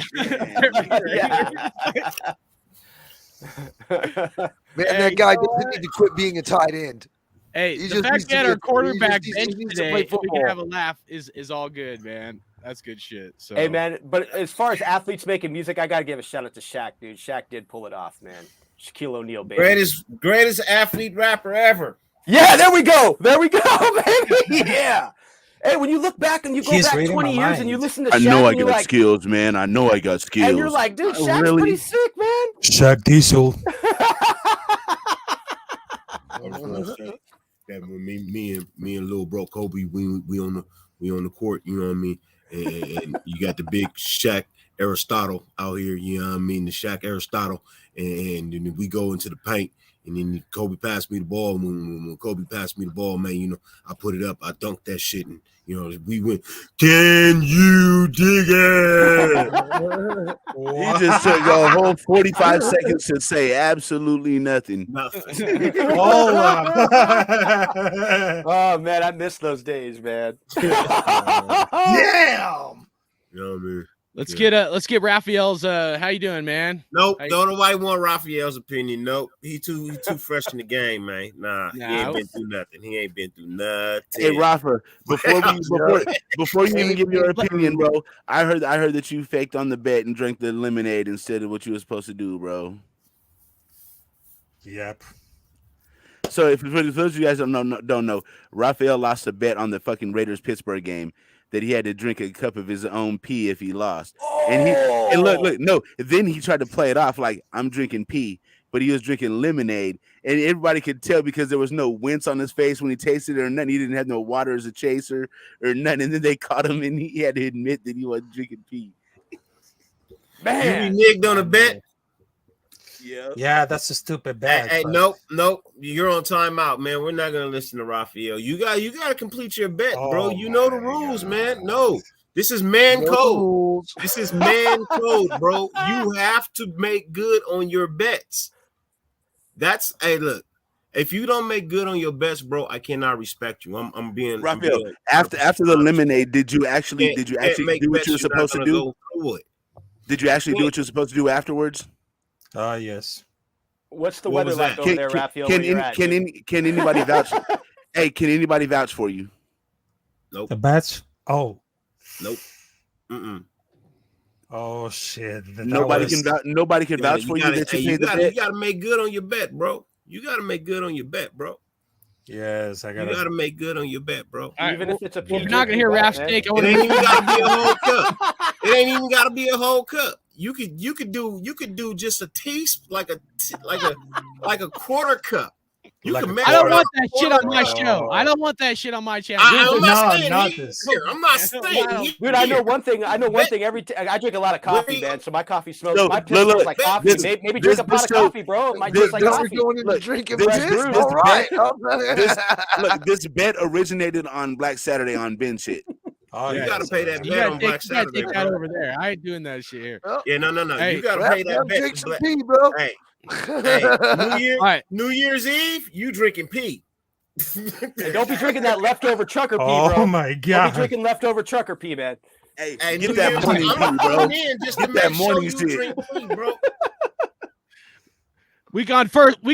Speaker 12: that guy doesn't need to quit being a tight end.
Speaker 10: Hey,
Speaker 12: He
Speaker 10: the
Speaker 12: just
Speaker 10: fact
Speaker 12: needs to
Speaker 10: that
Speaker 12: be
Speaker 10: our
Speaker 12: a-
Speaker 10: quarterback
Speaker 12: he
Speaker 10: bench
Speaker 12: needs to play
Speaker 10: today, we can
Speaker 12: football.
Speaker 10: have a laugh, is all good, man. That's good shit. So
Speaker 11: Hey, man, but as far as athletes making music, I got to give a shout out to Shaq, dude. Shaq did pull it off, man. Shaquille O'Neal, baby.
Speaker 14: Greatest athlete rapper ever.
Speaker 11: Yeah, there we go. There we go, baby. Yeah. Hey, when you look back and you go
Speaker 19: He's
Speaker 11: back
Speaker 19: reading
Speaker 11: 20
Speaker 19: my
Speaker 11: years and you
Speaker 19: mind.
Speaker 11: listen to
Speaker 16: I
Speaker 11: Shaq,
Speaker 16: know I
Speaker 11: and you're
Speaker 16: got
Speaker 11: like,
Speaker 16: skills, man. I know I got skills.
Speaker 11: and you're like, dude, Shaq's
Speaker 16: Really?
Speaker 11: pretty sick, man.
Speaker 19: Shaq Diesel.
Speaker 14: I was gonna say that when me and little bro Kobe, we on the court, you know what I mean? And you got the big Shaq Aristotle out here, you know what I mean? The Shaq Aristotle, and then we go into the paint, and then Kobe passed me the ball. When Kobe passed me the ball, man, you know, I put it up, I dunked that shit, and you know, we went, can you dig it?
Speaker 16: He just took a whole 45 seconds to say absolutely nothing.
Speaker 19: Oh, wow.
Speaker 11: Oh, man, I miss those days, man.
Speaker 14: Damn. You know what I mean?
Speaker 10: let's get Raphael's. How you doing, man?
Speaker 14: Nope, don't nobody want Raphael's opinion. Nope, he too fresh in the game, man. Nah, he ain't been through nothing. He ain't been through nothing.
Speaker 16: Hey, Rafa, before you even give your opinion, bro, I heard that you faked on the bet and drank the lemonade instead of what you were supposed to do, bro.
Speaker 19: Yep.
Speaker 16: So for those of you guys don't know, Raphael lost a bet on the fucking Raiders Pittsburgh game that he had to drink a cup of his own pee if he lost. And look, no. Then he tried to play it off like I'm drinking pee, but he was drinking lemonade, and everybody could tell because there was no wince on his face when he tasted it or nothing. He didn't have no water as a chaser or nothing. And then they caught him, and he had to admit that he wasn't drinking pee.
Speaker 14: Man, you be nigged on a bet.
Speaker 19: Yeah, that's a stupid bet.
Speaker 14: Hey, nope. You're on timeout, man. We're not gonna listen to Raphael. You got to complete your bet, bro. You know the rules, man. No, this is man code. This is man code, bro. You have to make good on your bets. Look. If you don't make good on your bets, bro, I cannot respect you. I'm being
Speaker 16: Raphael. After the lemonade, did you actually do what you were supposed to do? Did you actually do what you were supposed to do afterwards?
Speaker 19: Yes.
Speaker 11: What's the weather like over there, Raphael?
Speaker 16: Can anybody vouch? Hey, can anybody vouch for you?
Speaker 14: Nope.
Speaker 19: The bets? Oh.
Speaker 14: Nope. Mm-mm.
Speaker 19: Oh shit.
Speaker 16: Nobody can vouch for you that you paid the bet.
Speaker 14: You gotta make good on your bet, bro. You gotta make good on your bet, bro.
Speaker 19: Yes, I gotta.
Speaker 14: You gotta make good on your bet, bro.
Speaker 11: Even if it's a
Speaker 10: You're not gonna hear Raph steak.
Speaker 14: It ain't even gotta be a whole cup. It ain't even gotta be a whole cup. You could do just a taste like a quarter cup. I
Speaker 10: don't want that shit on my show. I don't want that shit on my channel.
Speaker 14: I'm not staying.
Speaker 11: Dude, I know one thing. I drink a lot of coffee, man. So my coffee smells. My piss smells like coffee. Maybe drink a pot of coffee, bro. It might taste like coffee.
Speaker 16: This bet originated on Black Saturday on Ben shit.
Speaker 14: Oh, you gotta pay that bet on Black Saturday.
Speaker 10: You gotta take that over there. I ain't doing that shit here.
Speaker 14: Yeah, no.
Speaker 10: Hey,
Speaker 14: you gotta pay that bet.
Speaker 12: Drink some pee, bro.
Speaker 14: Hey, New Year's Eve, you drinking pee.
Speaker 11: Hey, don't be drinking that leftover trucker pee, bro.
Speaker 19: Oh my god.
Speaker 11: Don't be drinking leftover trucker pee, man.
Speaker 16: Hey,
Speaker 14: get
Speaker 16: that morning pee, bro. Get that morning shit,
Speaker 14: bro.
Speaker 10: We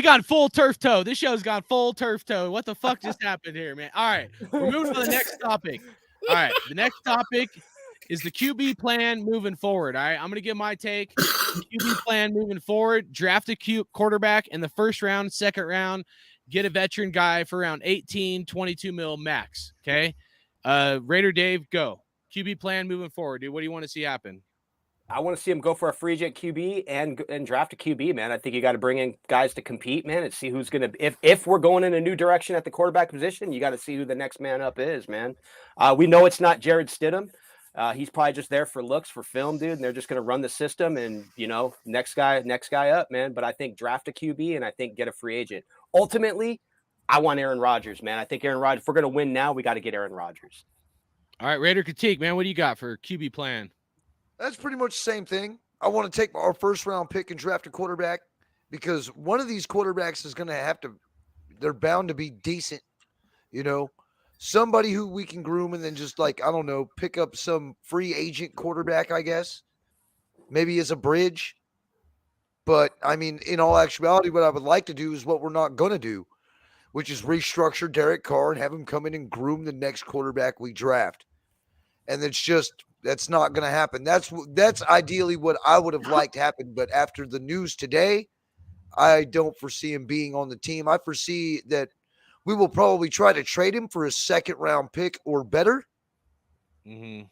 Speaker 10: got full turf toe. This show's got full turf toe. What the fuck just happened here, man? All right, we're moving to the next topic. All right, the next topic is the QB plan moving forward. All right, I'm going to give my take. QB plan moving forward. Draft a quarterback in the first round, second round. Get a veteran guy for around 18, 22 mil max. Okay. Raider Dave, go. QB plan moving forward, dude. What do you want to see happen?
Speaker 11: I want to see him go for a free agent QB and draft a QB, man. I think you got to bring in guys to compete, man, and see who's going to – if we're going in a new direction at the quarterback position, you got to see who the next man up is, man. We know it's not Jared Stidham. He's probably just there for looks, for film, dude, and they're just going to run the system and, next guy up, man. But I think draft a QB and I think get a free agent. Ultimately, I want Aaron Rodgers, man. I think Aaron Rodgers – if we're going to win now, we got to get Aaron Rodgers.
Speaker 10: All right, Raider Critique, man, what do you got for QB plan?
Speaker 12: That's pretty much the same thing. I want to take our first round pick and draft a quarterback because one of these quarterbacks is going to have to, they're bound to be decent, somebody who we can groom and then just like, I don't know, pick up some free agent quarterback, I guess, maybe as a bridge. But I mean, in all actuality, what I would like to do is what we're not going to do, which is restructure Derek Carr and have him come in and groom the next quarterback we draft. And that's not going to happen. That's ideally what I would have liked happen. But after the news today, I don't foresee him being on the team. I foresee that we will probably try to trade him for a second-round pick or better.
Speaker 10: Mm-hmm.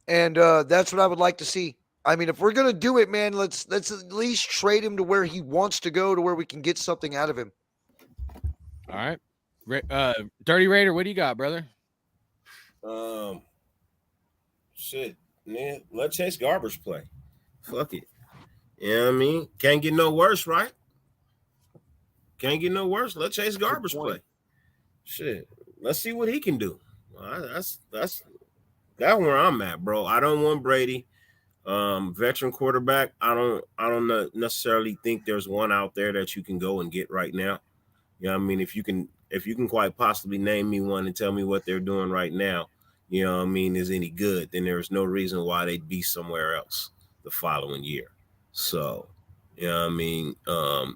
Speaker 12: And that's what I would like to see. I mean, if we're going to do it, man, let's at least trade him to where he wants to go, to where we can get something out of him.
Speaker 10: All right. Dirty Raider, what do you got, brother?
Speaker 14: Shit, man. Let Chase Garbers play. Fuck it. You know what I mean? Can't get no worse, right? Can't get no worse. Let Chase Garbers play. Shit. Let's see what he can do. That's where I'm at, bro. I don't want Brady. Veteran quarterback. I don't necessarily think there's one out there that you can go and get right now. You know what I mean? If you can quite possibly name me one and tell me what they're doing right now, you know what I mean, is any good, then there's no reason why they'd be somewhere else the following year. So, you know what I mean?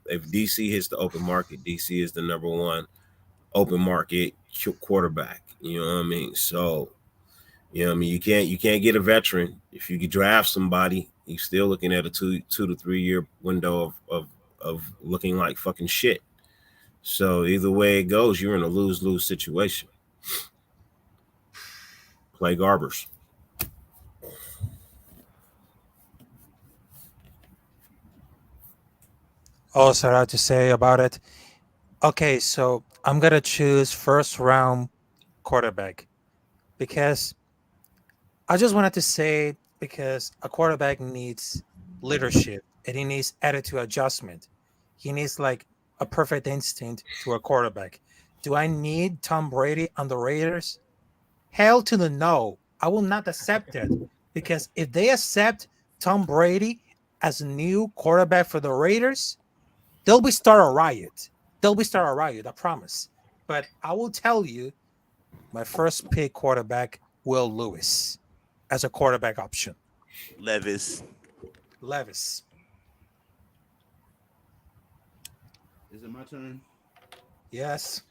Speaker 14: If DC hits the open market, DC is the number one open market quarterback. You know what I mean? So, you know what I mean? You can't get a veteran. If you could draft somebody, you're still looking at a 2 to 3 year window of looking like fucking shit. So either way it goes, you're in a lose-lose situation. Play Garbers.
Speaker 19: Also, I have to say about it. Okay, so I'm gonna choose first round quarterback because I just wanted to say because a quarterback needs leadership and he needs attitude adjustment. He needs like a perfect instinct to a quarterback. Do I need Tom Brady on the Raiders? Hell to the no. I will not accept it because if they accept Tom Brady as a new quarterback for the Raiders, they'll be start a riot. I promise. But I will tell you, my first pick quarterback, Will Lewis, as a quarterback option.
Speaker 16: Levis. Is it my turn?
Speaker 19: Yes.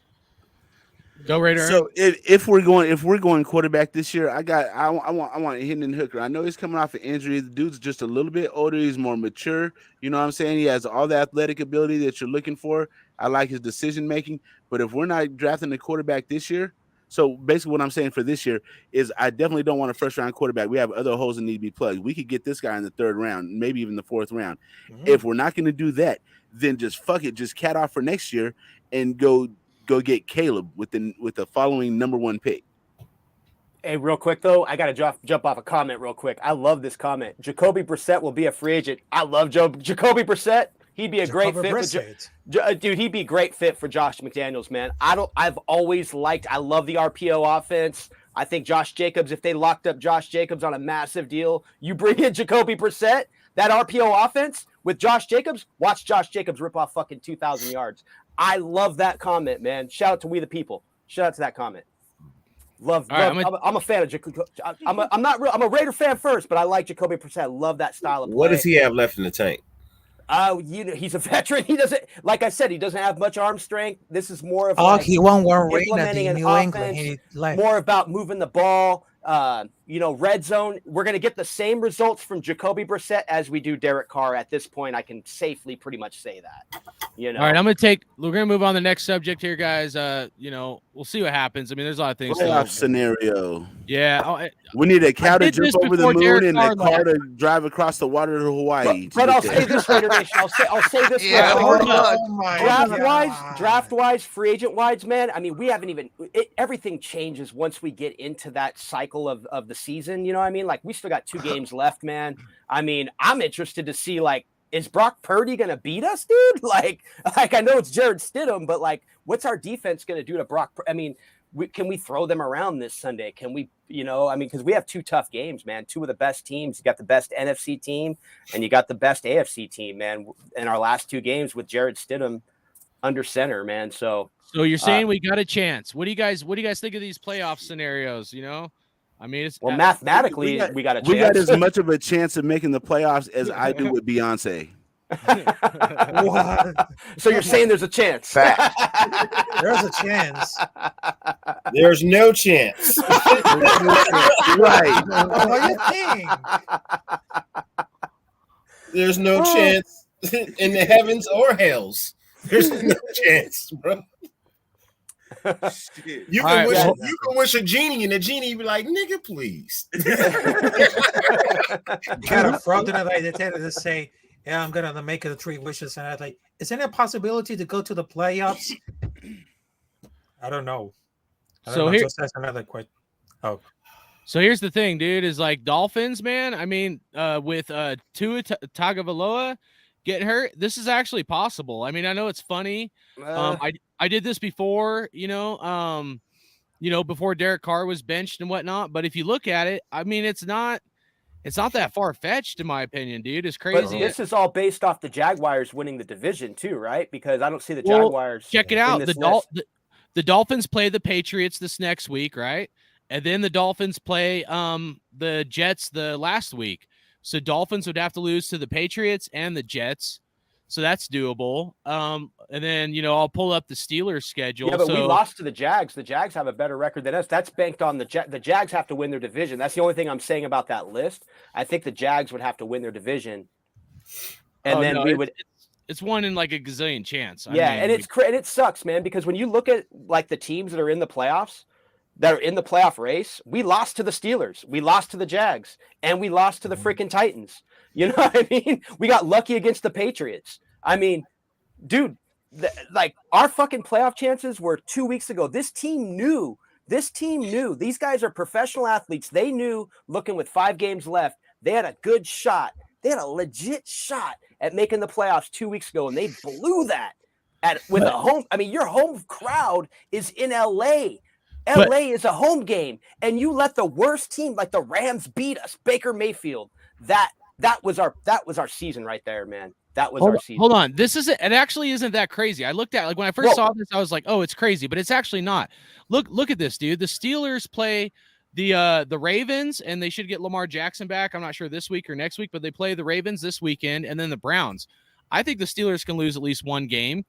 Speaker 10: Go Raider.
Speaker 16: So if we're going quarterback this year, I want Hendon Hooker. I know he's coming off an injury. The dude's just a little bit older. He's more mature. You know what I'm saying? He has all the athletic ability that you're looking for. I like his decision making. But if we're not drafting a quarterback this year, so basically what I'm saying for this year is I definitely don't want a first round quarterback. We have other holes that need to be plugged. We could get this guy in the third round, maybe even the fourth round. Mm-hmm. If we're not going to do that, then just fuck it, just cat off for next year and go get Caleb with the following number one pick.
Speaker 11: Hey, real quick though, I gotta jump off a comment real quick. I love this comment. Jacoby Brissett will be a free agent. I love Jacoby Brissett. He'd be a great fit. Dude, he'd be a great fit for Josh McDaniels, man. I love the RPO offense. I think Josh Jacobs, if they locked up Josh Jacobs on a massive deal, you bring in Jacoby Brissett, that RPO offense with Josh Jacobs, watch Josh Jacobs rip off fucking 2,000 yards. I love that comment, man. Shout out to We the People. Shout out to that comment. Love. I'm a fan of Jacoby. I'm a Raider fan first, but I like Jacoby Brissett. I love that style of play.
Speaker 14: What does he have left in the tank?
Speaker 11: He's a veteran. He doesn't, like I said, he doesn't have much arm strength. This is more of
Speaker 19: he won one ring at
Speaker 11: implementing
Speaker 19: the
Speaker 11: an
Speaker 19: New
Speaker 11: offense,
Speaker 19: England.
Speaker 11: more about moving the ball. Red zone. We're going to get the same results from Jacoby Brissett as we do Derek Carr. At this point, I can safely pretty much say that.
Speaker 10: All right, we're going to move on to the next subject here, guys. We'll see what happens. I mean, there's a lot of things.
Speaker 16: Playoff scenario.
Speaker 10: Yeah.
Speaker 16: We need a cow to jump over the moon and a car to drive across the water to Hawaii.
Speaker 11: But I'll say this, Raider Nation. I'll say this. Draft-wise, free agent-wise, man, I mean, we haven't even everything changes once we get into that cycle of the season. You know what I mean? Like, we still got 2 games left, man. I mean, I'm interested to see, like, is Brock Purdy going to beat us, dude? Like I know it's Jared Stidham, but, like, what's our defense going to do to Brock? I mean, can we throw them around this Sunday? Can we, because we have 2 tough games, man. 2 of the best teams. You got the best NFC team and you got the best AFC team, man, in our last 2 games with Jarrett Stidham under center, man. So
Speaker 10: you're saying we got a chance. What do you guys think of these playoff scenarios? I mean, it's
Speaker 11: mathematically we got a chance.
Speaker 16: We got as much of a chance of making the playoffs as I do with Beyonce.
Speaker 11: So you're saying there's a chance?
Speaker 19: There's a chance.
Speaker 14: There's no chance.
Speaker 16: Right.
Speaker 19: What do you think?
Speaker 14: There's no chance in the heavens or hells. There's no chance, bro. You can wish a genie, and the genie be like, "Nigga, please."
Speaker 19: Kind of fraud that they tended to say, "Yeah, I'm gonna make it 3 wishes," and I was like, "Is there a possibility to go to the playoffs?" I don't know. Just that's another question. Oh.
Speaker 10: So here's the thing, dude, is like Dolphins, man. I mean, with Tua Tagovailoa getting hurt, this is actually possible. I mean, I know it's funny. I did this before, before Derek Carr was benched and whatnot. But if you look at it, I mean, it's not that far fetched, in my opinion, dude. It's crazy.
Speaker 11: But this is all based off the Jaguars winning the division too, right? Because I don't see the Jaguars.
Speaker 10: Check it out. The Dolphins play the Patriots this next week, right? And then the Dolphins play the Jets the last week. So Dolphins would have to lose to the Patriots and the Jets. So that's doable. And then, I'll pull up the Steelers schedule.
Speaker 11: Yeah, but we lost to the Jags. The Jags have a better record than us. That's banked on the Jags have to win their division. That's the only thing I'm saying about that list. I think the Jags would have to win their division. And
Speaker 10: it's one in like a gazillion chance.
Speaker 11: And it sucks, man, because when you look at like the teams that are in the playoffs, that are in the playoff race, we lost to the Steelers, we lost to the Jags, and we lost to the freaking Titans. You know what I mean? We got lucky against the Patriots. I mean, dude, like our fucking playoff chances were 2 weeks ago. This team knew. These guys are professional athletes. They knew, looking with 5 games left, they had a good shot. They had a legit shot at making the playoffs 2 weeks ago, and they blew that with a home. I mean, your home crowd is in LA. LA is a home game, and you let the worst team like the Rams beat us. Baker Mayfield. That was our season right there, man. That was our season.
Speaker 10: Hold on. It actually isn't that crazy. I looked at when I first saw this, I was like, oh, it's crazy, but it's actually not. Look at this, dude. The Steelers play the Ravens, and they should get Lamar Jackson back. I'm not sure this week or next week, but they play the Ravens this weekend, and then the Browns. I think the Steelers can lose at least one game.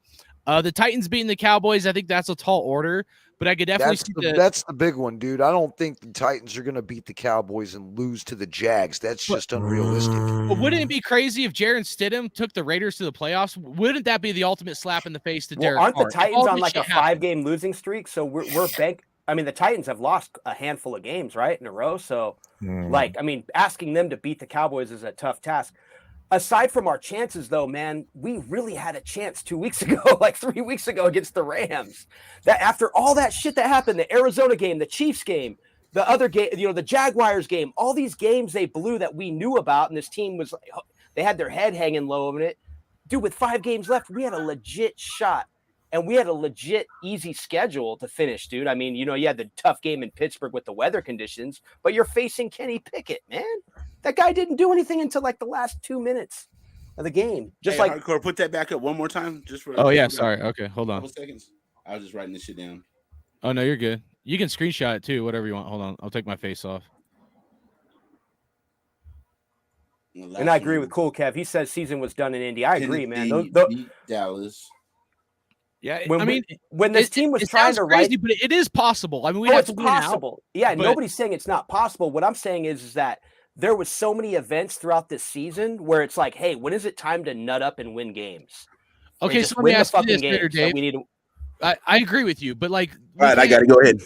Speaker 10: The Titans beating the Cowboys, I think that's a tall order, but I could definitely
Speaker 12: that's the big one, dude. I don't think the Titans are going to beat the Cowboys and lose to the Jags. That's just unrealistic.
Speaker 10: But wouldn't it be crazy if Jarrett Stidham took the Raiders to the playoffs? Wouldn't that be the ultimate slap in the face to Derek Carr?
Speaker 11: Aren't the Titans on like a 5-game losing streak? So we're bank. I mean, the Titans have lost a handful of games, right, in a row. So, asking them to beat the Cowboys is a tough task. Aside from our chances, though, man, we really had a chance 2 weeks ago, like 3 weeks ago against the Rams. That after all that shit that happened, the Arizona game, the Chiefs game, the other game, the Jaguars game, all these games they blew that we knew about, and this team they had their head hanging low in it. Dude, with 5 games left, we had a legit shot, and we had a legit easy schedule to finish, dude. I mean, you had the tough game in Pittsburgh with the weather conditions, but you're facing Kenny Pickett, man. That guy didn't do anything until like the last 2 minutes of the game.
Speaker 16: Hardcore, put that back up one more time, just for.
Speaker 10: Oh yeah, sorry. Okay, hold on.
Speaker 16: Couple seconds. I was just writing this shit down.
Speaker 10: Oh no, you're good. You can screenshot it too, whatever you want. Hold on, I'll take my face off.
Speaker 11: And I agree with Cool Kev. He says season was done in Indy. I agree, man.
Speaker 16: Beat Dallas.
Speaker 10: Yeah,
Speaker 11: when this team was trying to
Speaker 10: crazy, but it is possible. I mean, we have to win
Speaker 11: possible. Yeah, nobody's saying it's not possible. What I'm saying is that there was so many events throughout this season where it's like, hey, when is it time to nut up and win games?
Speaker 10: Okay, so let me ask you this, Dave. I agree with you, but like,
Speaker 16: all right, I got to go ahead.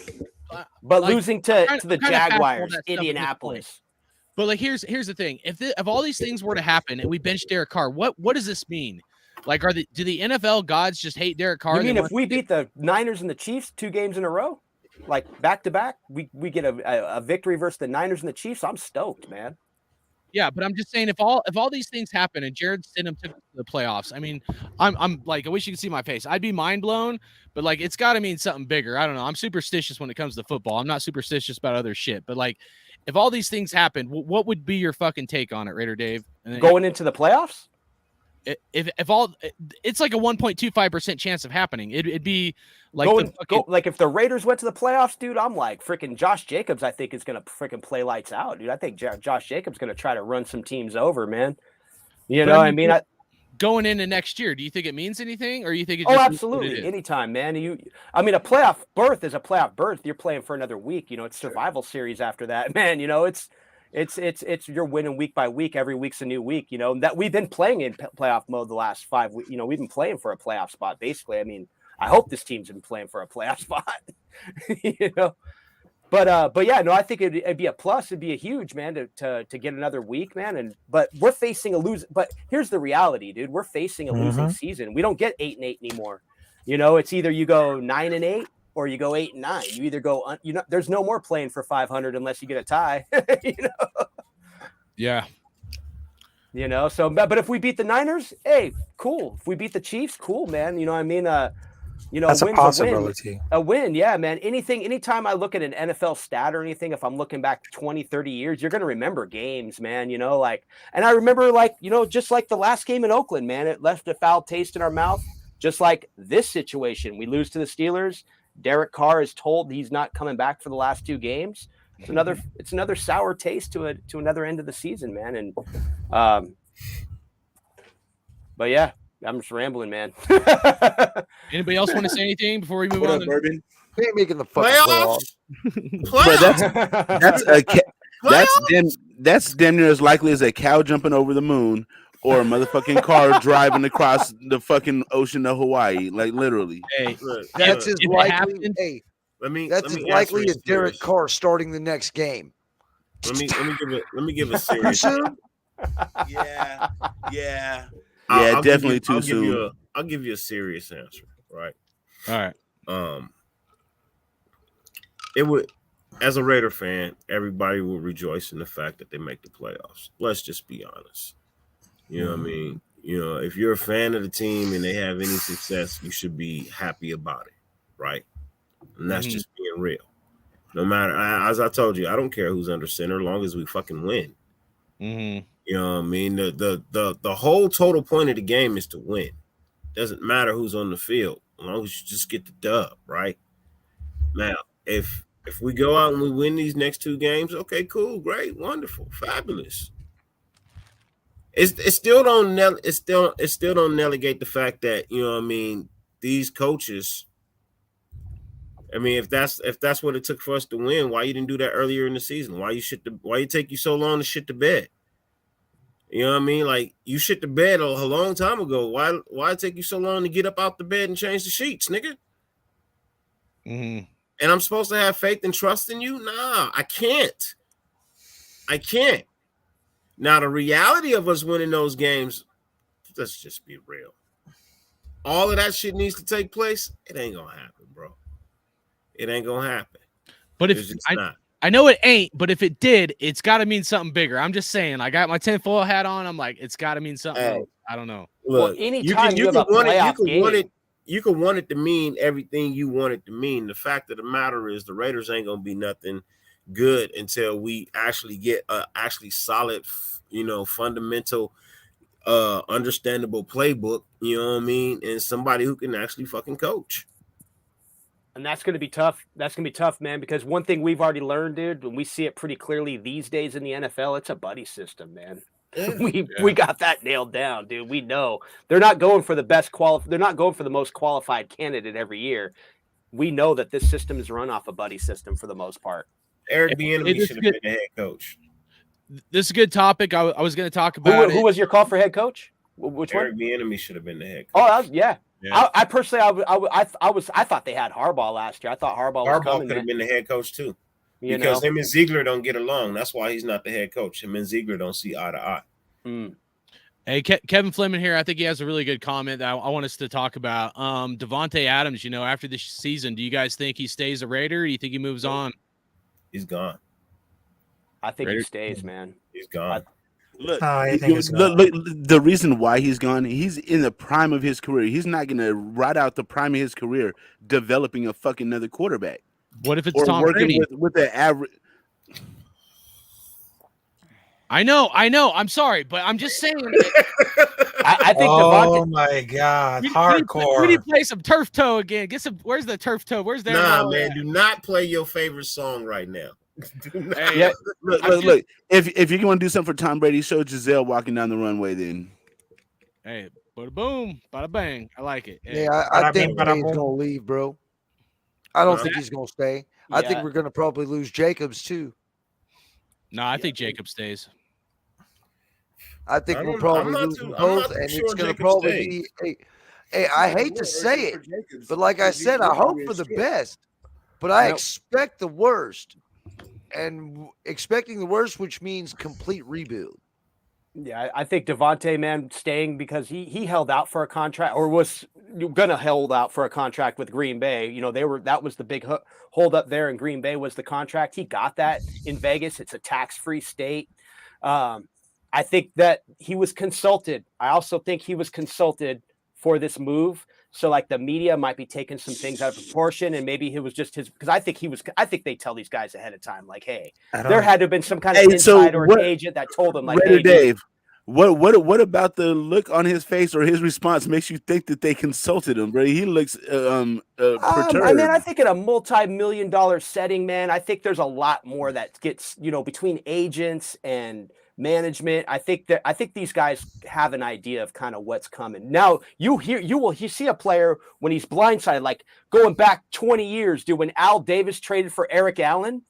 Speaker 11: But losing to the Jaguars, Indianapolis.
Speaker 10: But like, here's the thing: if all these things were to happen and we bench Derek Carr, what does this mean? Like, do the NFL gods just hate Derek Carr?
Speaker 11: You mean if we beat the Niners and the Chiefs 2 games in a row? Like back to back, we get a victory versus the Niners and the Chiefs. I'm stoked, man.
Speaker 10: Yeah, but I'm just saying if all these things happen and Jared Stidham took the playoffs, I mean, I'm like, I wish you could see my face. I'd be mind blown, but like it's got to mean something bigger. I don't know. I'm superstitious when it comes to football. I'm not superstitious about other shit, but like if all these things happen, what would be your fucking take on it, Raider Dave?
Speaker 11: Going into the playoffs?
Speaker 10: If all, it's like a 1.25% chance of happening. It'd be like
Speaker 11: like if the Raiders went to the playoffs, dude, I'm like freaking Josh Jacobs. I think is gonna freaking play lights out, dude. I think Josh Jacobs gonna try to run some teams over, man. You know, I mean,
Speaker 10: going into next year, do you think it means anything, or you think it just
Speaker 11: absolutely anytime, man. I mean, a playoff berth is a playoff berth. You're playing for another week. You know, it's survival series after that, man. You know, it's you're winning week by week. Every week's a new week. You know that we've been playing in playoff mode the last 5 weeks. You know, we've been playing for a playoff spot basically. I mean, I hope this team's been playing for a playoff spot. You know, but yeah, no, I think it'd be a plus. It'd be a huge, man, to get another week, man. But we're facing a lose. But here's the reality, dude. We're facing a losing season. We don't get 8-8 anymore. You know, it's either you go 9-8. Or you go 8-9. You either go, there's no more playing for 500 unless you get a tie. You know?
Speaker 10: Yeah.
Speaker 11: You know, so, but if we beat the Niners, hey, cool. If we beat the Chiefs, cool, man. You know what I mean? You know,
Speaker 19: that's a possibility.
Speaker 11: A win, yeah, man. Anytime I look at an NFL stat or anything, if I'm looking back 20, 30 years, you're going to remember games, man. You know, like, and I remember, like, you know, just like the last game in Oakland, man, it left a foul taste in our mouth. Just like this situation, we lose to the Steelers. Derek Carr is told he's not coming back for the last 2 games. It's another sour taste to another end of the season, man. And but yeah, I'm just rambling, man.
Speaker 10: Anybody else want to say anything before we move on?
Speaker 12: Bourbon? We ain't making the fucking
Speaker 14: playoffs.
Speaker 16: That's damn near as likely as a cow jumping over the moon or a motherfucking car driving across the fucking ocean of Hawaii, like literally.
Speaker 10: Hey,
Speaker 12: that's as likely. Hey,
Speaker 14: that's
Speaker 12: as likely as Derek Carr starting the next game.
Speaker 14: Let me give a serious.
Speaker 16: Yeah, definitely too soon.
Speaker 14: I'll give you a serious answer, right?
Speaker 10: All right.
Speaker 14: It would, as a Raider fan, everybody will rejoice in the fact that they make the playoffs. Let's just be honest. You know what I mean? You know, if you're a fan of the team and they have any success, you should be happy about it, right? And that's just being real. No matter, as I told you, I don't care who's under center, as long as we fucking win.
Speaker 10: Mm-hmm.
Speaker 14: You know what I mean? The whole total point of the game is to win. Doesn't matter who's on the field, as long as you just get the dub, right? Now, if we go out and we win these next 2 games, okay, cool, great, wonderful, fabulous. It still don't negate the fact that, you know what I mean, these coaches. I mean, if that's what it took for us to win, why you didn't do that earlier in the season? Why you take you so long to shit the bed? You know what I mean? Like, you shit the bed a long time ago. Why it take you so long to get up out the bed and change the sheets, nigga?
Speaker 10: Mm-hmm.
Speaker 14: And I'm supposed to have faith and trust in you? Nah, I can't. Now, the reality of us winning those games, let's just be real. All of that shit needs to take place. It ain't gonna happen, bro. It ain't gonna happen.
Speaker 10: But if I know it ain't, but if it did, it's got to mean something bigger. I'm just saying. I got my tinfoil hat on. I'm like, it's got to mean something else. I don't know.
Speaker 14: Look,
Speaker 11: anytime
Speaker 14: you
Speaker 11: have a playoff game,
Speaker 14: you can want it to mean everything you want it to mean. The fact of the matter is, the Raiders ain't gonna be nothing good until we actually get a actually solid, you know, fundamental, understandable playbook. You know what I mean, and somebody who can actually fucking coach.
Speaker 11: And that's going to be tough. That's going to be tough, man, because one thing we've already learned, dude, and we see it pretty clearly these days in the NFL, it's a buddy system, man. We got that nailed down, dude. We know they're not going for the best they're not going for the most qualified candidate every year. We know that this system is run off a buddy system for the most part.
Speaker 14: Eric Bieniemy should have been the head coach.
Speaker 10: This is a good topic. I was going to talk about
Speaker 11: who was your call for head coach? Which
Speaker 14: Eric
Speaker 11: one?
Speaker 14: Bieniemy should have been the head coach.
Speaker 11: Oh, yeah. I personally, I thought they had Harbaugh last year. I thought Harbaugh
Speaker 14: could have been the head coach too,
Speaker 11: because
Speaker 14: him and Ziegler don't get along. That's why he's not the head coach. Him and Ziegler don't see eye to eye.
Speaker 10: Hey, Kevin Fleming here. I think he has a really good comment that I want us to talk about. Devontae Adams, you know, after this season, do you guys think he stays a Raider? Or do you think he moves on?
Speaker 14: He's gone.
Speaker 11: I think he stays, man.
Speaker 14: He's gone.
Speaker 16: Look,
Speaker 19: I think it's
Speaker 16: look, the reason why he's gone, he's in the prime of his career. He's not going to ride out the prime of his career developing a fucking another quarterback.
Speaker 10: What if it's
Speaker 16: or
Speaker 10: Tom
Speaker 16: working
Speaker 10: Brady?
Speaker 16: with the average.
Speaker 10: I know. I'm sorry, but I'm just saying.
Speaker 11: I think
Speaker 19: Oh my God, hardcore.
Speaker 10: We need to play some turf toe again. Get some. Where's the turf toe? Where's that?
Speaker 14: Nah, man, do not play your favorite song right now.
Speaker 10: Hey,
Speaker 16: Yeah, look. If you want to do something for Tom Brady, show Giselle walking down the runway. Then,
Speaker 10: hey, bada boom, bada bang. I like it. Hey.
Speaker 12: Yeah, I think Brady's gonna leave, bro. I don't think he's gonna stay. I think we're gonna probably lose Jacobs too.
Speaker 10: No, I think Jacob stays.
Speaker 12: I think we'll probably lose them both, and it's gonna probably be. Hey, I hate to say it, but like I said, I hope for the best, but I expect the worst, and expecting the worst, which means complete rebuild.
Speaker 11: Yeah, I think Devontae, man, staying because he held out for a contract or was gonna hold out for a contract with Green Bay. You know, that was the big hold up there in Green Bay was the contract. He got that in Vegas. It's a tax-free state. I think that he was consulted. I also think he was consulted for this move. So like the media might be taking some things out of proportion, and maybe it was just his because I think they tell these guys ahead of time, like, hey, there had to have been some kind of inside or agent that told them, like,
Speaker 16: Raider
Speaker 11: hey,
Speaker 16: Dave, what about the look on his face or his response makes you think that they consulted him, bro? He looks perturbed.
Speaker 11: I mean, I think in a multi-million-dollar setting, man, I think there's a lot more that gets, between agents and management. I think these guys have an idea of kind of what's coming. Now you see a player when he's blindsided, like going back 20 years, dude, when Al Davis traded for Eric Allen,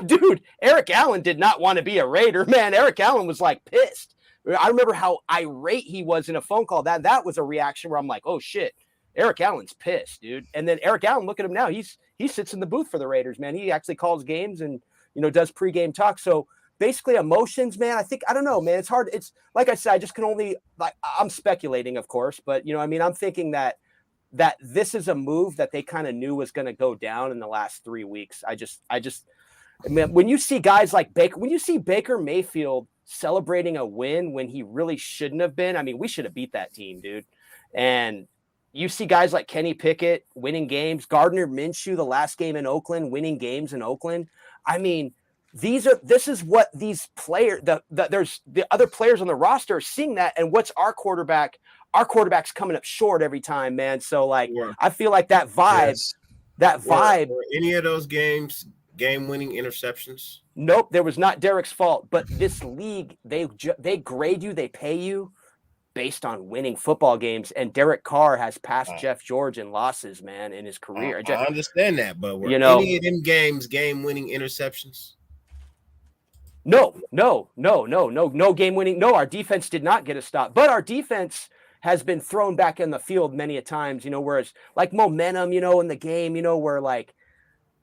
Speaker 11: dude, Eric Allen did not want to be a Raider, man. Eric Allen was like pissed. I remember how irate he was in a phone call. That was a reaction where I'm like, oh shit, Eric Allen's pissed, dude. And then Eric Allen, look at him now. He sits in the booth for the Raiders, man. He actually calls games and does pregame talk. So basically emotions, man. I don't know, man. It's hard. It's like I said, I just can only I'm speculating, of course, but I'm thinking that this is a move that they kind of knew was going to go down in the last 3 weeks. I mean, when you see guys like Baker, when you see Baker Mayfield celebrating a win when he really shouldn't have been, I mean, we should have beat that team, dude. And you see guys like Kenny Pickett winning games, Gardner Minshew, the last game in Oakland, winning games in Oakland. I mean, this is what these players, there's the other players on the roster are seeing that. And what's our quarterback's coming up short every time, man. So like, I feel like that vibe,
Speaker 14: Were any of those games, game-winning interceptions?
Speaker 11: Nope, there was not Derek's fault. But this league, they grade you, they pay you based on winning football games. And Derek Carr has passed Jeff George in losses, man, in his career.
Speaker 14: I understand that, but were any of them games game-winning interceptions?
Speaker 11: No game winning. No, our defense did not get a stop, but our defense has been thrown back in the field many a times, whereas like momentum, in the game, where like,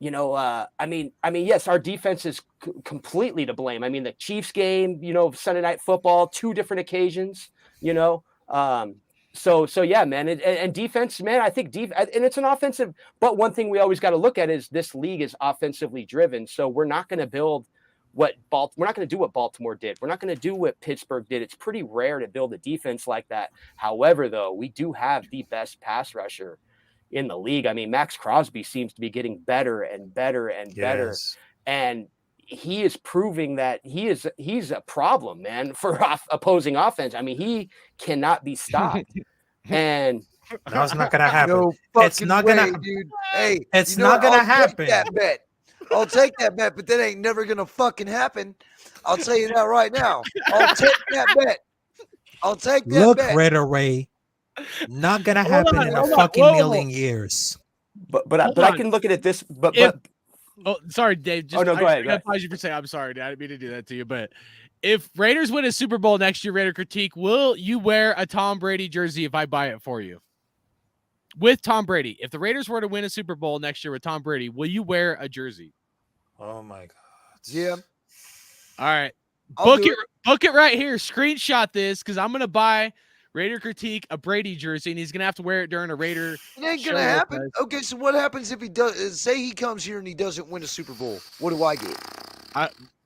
Speaker 11: I mean, yes, our defense is completely to blame. I mean, the Chiefs game, Sunday Night Football, 2 different occasions, so yeah, man. And defense, man, I think and it's an offensive, but one thing we always got to look at is this league is offensively driven. So we're not going to build we're not going to do what Baltimore did. We're not going to do what Pittsburgh did. It's pretty rare to build a defense like that. However, though, we do have the best pass rusher in the league. I mean, Max Crosby seems to be getting better and better and better. And he is proving that he's a problem, man, for opposing offense. I mean, he cannot be stopped. And
Speaker 19: that's not going to happen.
Speaker 12: No
Speaker 19: it's not going to,
Speaker 12: dude. Hey,
Speaker 19: it's not going to happen.
Speaker 12: That bet. I'll take that bet, but that ain't never gonna fucking happen. I'll tell you that right now. I'll take that bet. I'll take that bet.
Speaker 19: Look, Raider Ray, not gonna happen in a fucking million years.
Speaker 11: But I can look at it this.
Speaker 10: Oh, sorry, Dave.
Speaker 11: Go ahead.
Speaker 10: I apologize for saying I'm sorry. I didn't mean to do that to you. But if Raiders win a Super Bowl next year, Raider Critique, will you wear a Tom Brady jersey if I buy it for you? With Tom Brady, if the Raiders were to win a Super Bowl next year with Tom Brady, will you wear a jersey?
Speaker 19: Oh my God.
Speaker 12: Yeah.
Speaker 10: All right. Book it right here. Screenshot this because I'm gonna buy Raider Critique a Brady jersey, and he's gonna have to wear it during a Raider.
Speaker 12: It ain't gonna happen. Okay, so what happens if he does? Say he comes here and he doesn't win a Super Bowl. What do I get?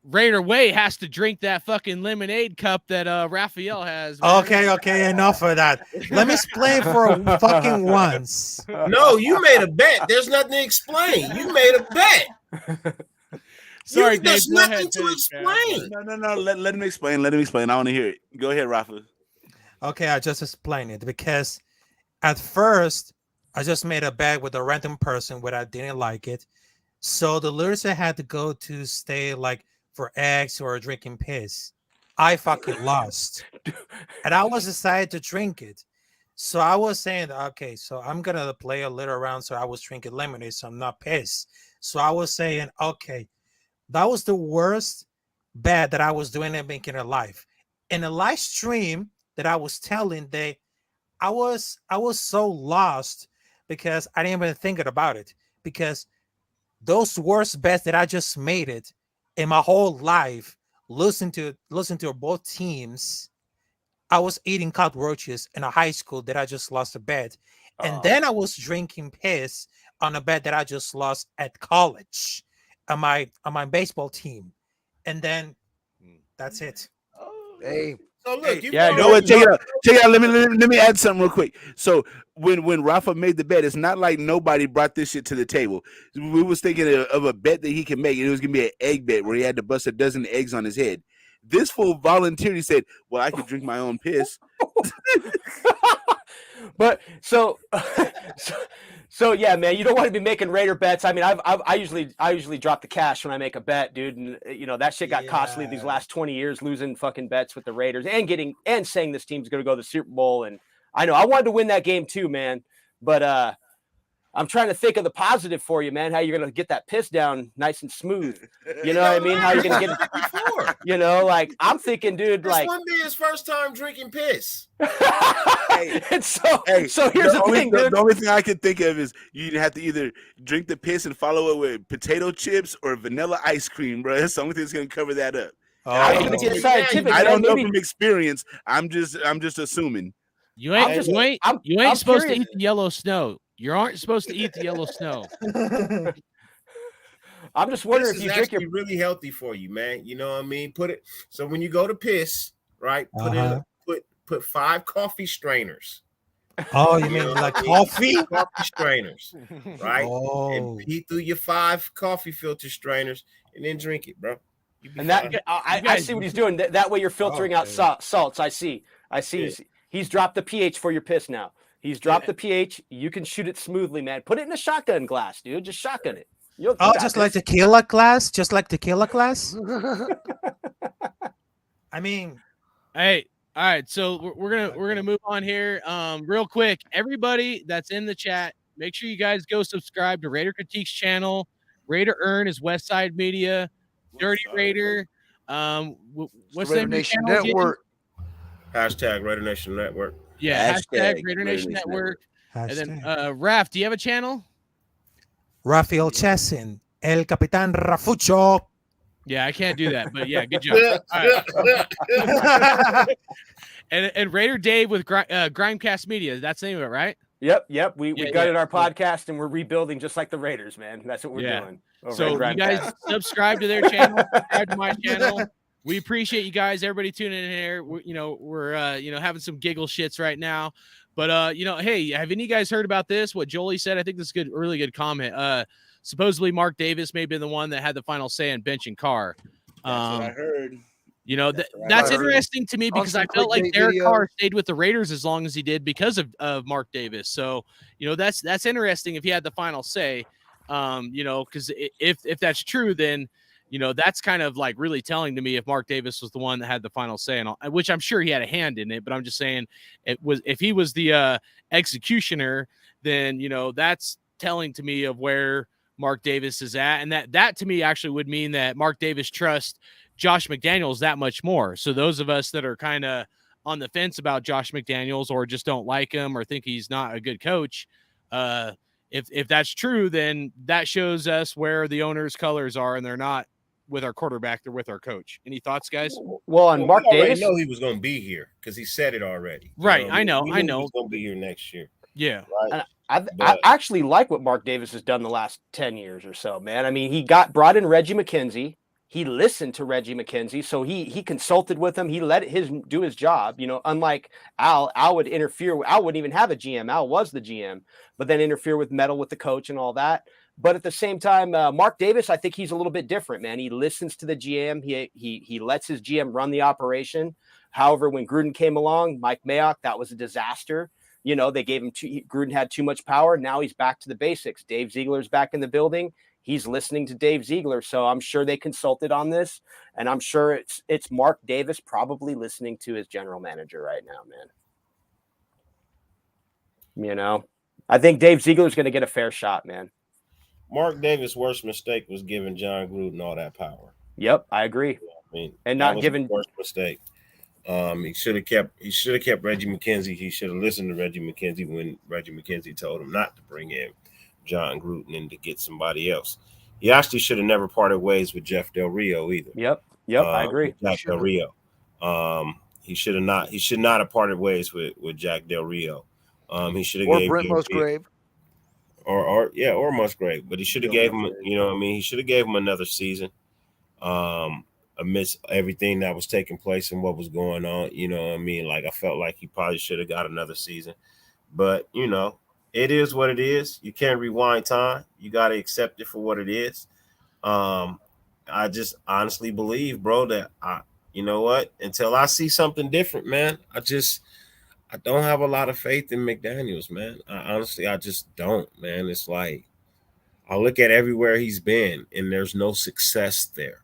Speaker 10: Raider Way has to drink that fucking lemonade cup that Raphael has. Man.
Speaker 19: Okay, enough of that. Let me explain for a fucking once.
Speaker 14: No, you made a bet. There's nothing to explain. You made a bet.
Speaker 10: Sorry,
Speaker 14: there's
Speaker 10: Dave, go
Speaker 14: nothing
Speaker 10: ahead,
Speaker 14: to
Speaker 10: finish,
Speaker 14: explain.
Speaker 16: No. Let him explain. Let him explain. I want to hear it. Go ahead, Rafa.
Speaker 19: Okay, I just explained it because at first I just made a bet with a random person where I didn't like it. So the loser had to go to stay like for eggs or drinking piss. I fucking lost. And I was decided to drink it. So I was saying, okay, so I'm going to play a little around. So I was drinking lemonade, so I'm not pissed. So I was saying, okay, that was the worst bet that I was doing and making a life. In a live stream that I was telling, I was so lost because I didn't even think about it. Because those worst bets that I just made it in my whole life, listen to both teams. I was eating cockroaches in a high school that I just lost a bet. And then I was drinking piss on a bet that I just lost at college on my baseball team. And then that's it.
Speaker 12: Hey.
Speaker 14: So look,
Speaker 16: you know what? Check it out. Let me add something real quick. So when Rafa made the bet, it's not like nobody brought this shit to the table. We was thinking of a bet that he can make, and it was gonna be an egg bet where he had to bust a dozen eggs on his head. This fool voluntarily said, "Well, I could drink my own piss."
Speaker 11: But so yeah, man, you don't want to be making Raider bets. I mean, I usually drop the cash when I make a bet, dude, and you know that shit got costly these last 20 years, losing fucking bets with the Raiders and saying this team's gonna go to the Super Bowl. And I know I wanted to win that game too, man, but I'm trying to think of the positive for you, man. How you're gonna get that piss down nice and smooth. You know what I mean? How you're gonna get it before? You know, like I'm thinking, dude.
Speaker 14: This
Speaker 11: Like
Speaker 14: wouldn't be his first time drinking piss.
Speaker 11: so here's the thing, dude.
Speaker 16: The only thing I can think of is you'd have to either drink the piss and follow it with potato chips or vanilla ice cream, bro. That's the only thing that's gonna cover that up.
Speaker 11: I
Speaker 16: don't know from experience. I'm just assuming.
Speaker 10: You ain't supposed
Speaker 11: curious.
Speaker 10: to eat the yellow snow. You aren't supposed to eat the yellow snow.
Speaker 11: I'm just wondering
Speaker 14: This
Speaker 11: if
Speaker 14: is
Speaker 11: you drink
Speaker 14: actually really healthy for you, man. You know what I mean? Put it so when you go to piss, right? Put 5 coffee strainers.
Speaker 19: Oh, you mean like coffee?
Speaker 14: Coffee strainers, right?
Speaker 19: Oh.
Speaker 14: And pee through your 5 coffee filter strainers and then drink it, bro.
Speaker 11: And that I see what he's doing. That way you're filtering out salts. I see. Yeah. He's dropped the pH for your piss now. He's dropped the pH. You can shoot it smoothly, man. Put it in a shotgun glass, dude. Just shotgun it.
Speaker 19: Just like tequila glass? Just like tequila glass? I mean,
Speaker 10: hey, all right. So we're gonna move on here. Real quick, everybody that's in the chat, make sure you guys go subscribe to Raider Critique's channel. Raider Earn is Westside Media. Dirty Raider. What's the name of the
Speaker 12: Nation
Speaker 10: channel
Speaker 12: Network.
Speaker 14: Hashtag Raider Nation Network.
Speaker 10: Yeah, hashtag Raider Nation Network. And then Raph, do you have a channel?
Speaker 19: Rafael Chessin, El Capitan Rafucho.
Speaker 10: Yeah, I can't do that, but yeah, good job. All right. and Raider Dave with Grimecast Media. That's the name of it, right?
Speaker 11: Yep. We gutted our podcast and we're rebuilding just like the Raiders, man. That's what we're doing.
Speaker 10: So you guys subscribe to their channel, subscribe to my channel. We appreciate you guys, everybody tuning in here. We're having some giggle shits right now. But hey, have any of you guys heard about this? What Jolie said? I think this is good, really good comment. Supposedly Mark Davis may have been the one that had the final say on benching Carr.
Speaker 16: That's what I heard.
Speaker 10: That's interesting to me because I felt like Derek Carr stayed with the Raiders as long as he did because of Mark Davis. So, that's interesting if he had the final say. Because if that's true, then that's kind of like really telling to me if Mark Davis was the one that had the final say, and which I'm sure he had a hand in it. But I'm just saying, if he was the executioner, then that's telling to me of where Mark Davis is at, and that to me actually would mean that Mark Davis trusts Josh McDaniels that much more. So those of us that are kind of on the fence about Josh McDaniels or just don't like him or think he's not a good coach, if that's true, then that shows us where the owner's colors are, and they're not with our quarterback, they're with our coach. Any thoughts, guys?
Speaker 11: Well, on Mark Davis,
Speaker 14: I know he was going to be here because he said it already.
Speaker 10: Right, I know.
Speaker 14: He was going to be here next year.
Speaker 10: Yeah.
Speaker 14: Right.
Speaker 11: I actually like what Mark Davis has done the last 10 years or so, man. I mean, he brought in Reggie McKenzie, he listened to Reggie McKenzie. So he consulted with him. He let him do his job, you know, unlike Al would interfere. Al wouldn't even have a GM. Al was the GM, but then interfere with meddle with the coach and all that. But at the same time, Mark Davis, I think he's a little bit different, man. He listens to the GM. He lets his GM run the operation. However, when Gruden came along, Mike Mayock, that was a disaster. You know, they gave him Gruden had too much power. Now he's back to the basics. Dave Ziegler's back in the building. He's listening to Dave Ziegler. So I'm sure they consulted on this, and I'm sure it's Mark Davis probably listening to his general manager right now, man. You know, I think Dave Ziegler's going to get a fair shot, man.
Speaker 14: Mark Davis' worst mistake was giving John Gruden all that power.
Speaker 11: Yep, I agree.
Speaker 14: I mean,
Speaker 11: and not giving
Speaker 14: worst mistake. He should have kept Reggie McKenzie. He should have listened to Reggie McKenzie when Reggie McKenzie told him not to bring in John Gruden and to get somebody else. He actually should have never parted ways with Jeff Del Rio either.
Speaker 11: Yep, I agree.
Speaker 14: Jack Del Rio. He should not have parted ways with Jack Del Rio. He should have gave
Speaker 12: Brent Musgrave.
Speaker 14: Or Musgrave, but he should have gave him, you know what I mean? He should have gave him another season. Amidst everything that was taking place and what was going on, you know what I mean? Like, I felt like he probably should have got another season. But, you know, it is what it is. You can't rewind time. You got to accept it for what it is. I just honestly believe, bro, that you know what? Until I see something different, man, I don't have a lot of faith in McDaniels, man. I just don't, man. It's like I look at everywhere he's been, and there's no success there.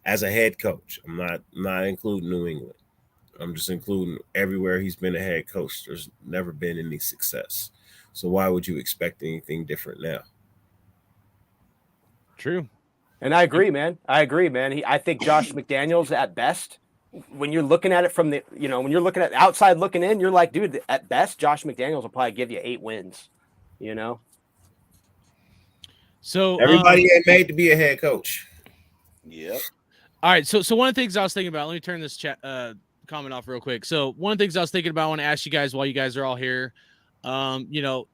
Speaker 14: As a head coach, I'm not including New England. I'm just including everywhere he's been a head coach. There's never been any success. So why would you expect anything different now?
Speaker 10: True.
Speaker 11: And I agree, man. I think Josh McDaniels at best, when you're looking at it from the, you know, when you're looking at outside looking in, you're like, dude, at best, Josh McDaniels will probably give you 8 wins, you know?
Speaker 10: So
Speaker 14: everybody ain't made to be a head coach.
Speaker 16: Yep.
Speaker 10: All right. So one of the things I was thinking about, let me turn this chat comment off real quick. So one of the things I was thinking about, I want to ask you guys while you guys are all here, you know,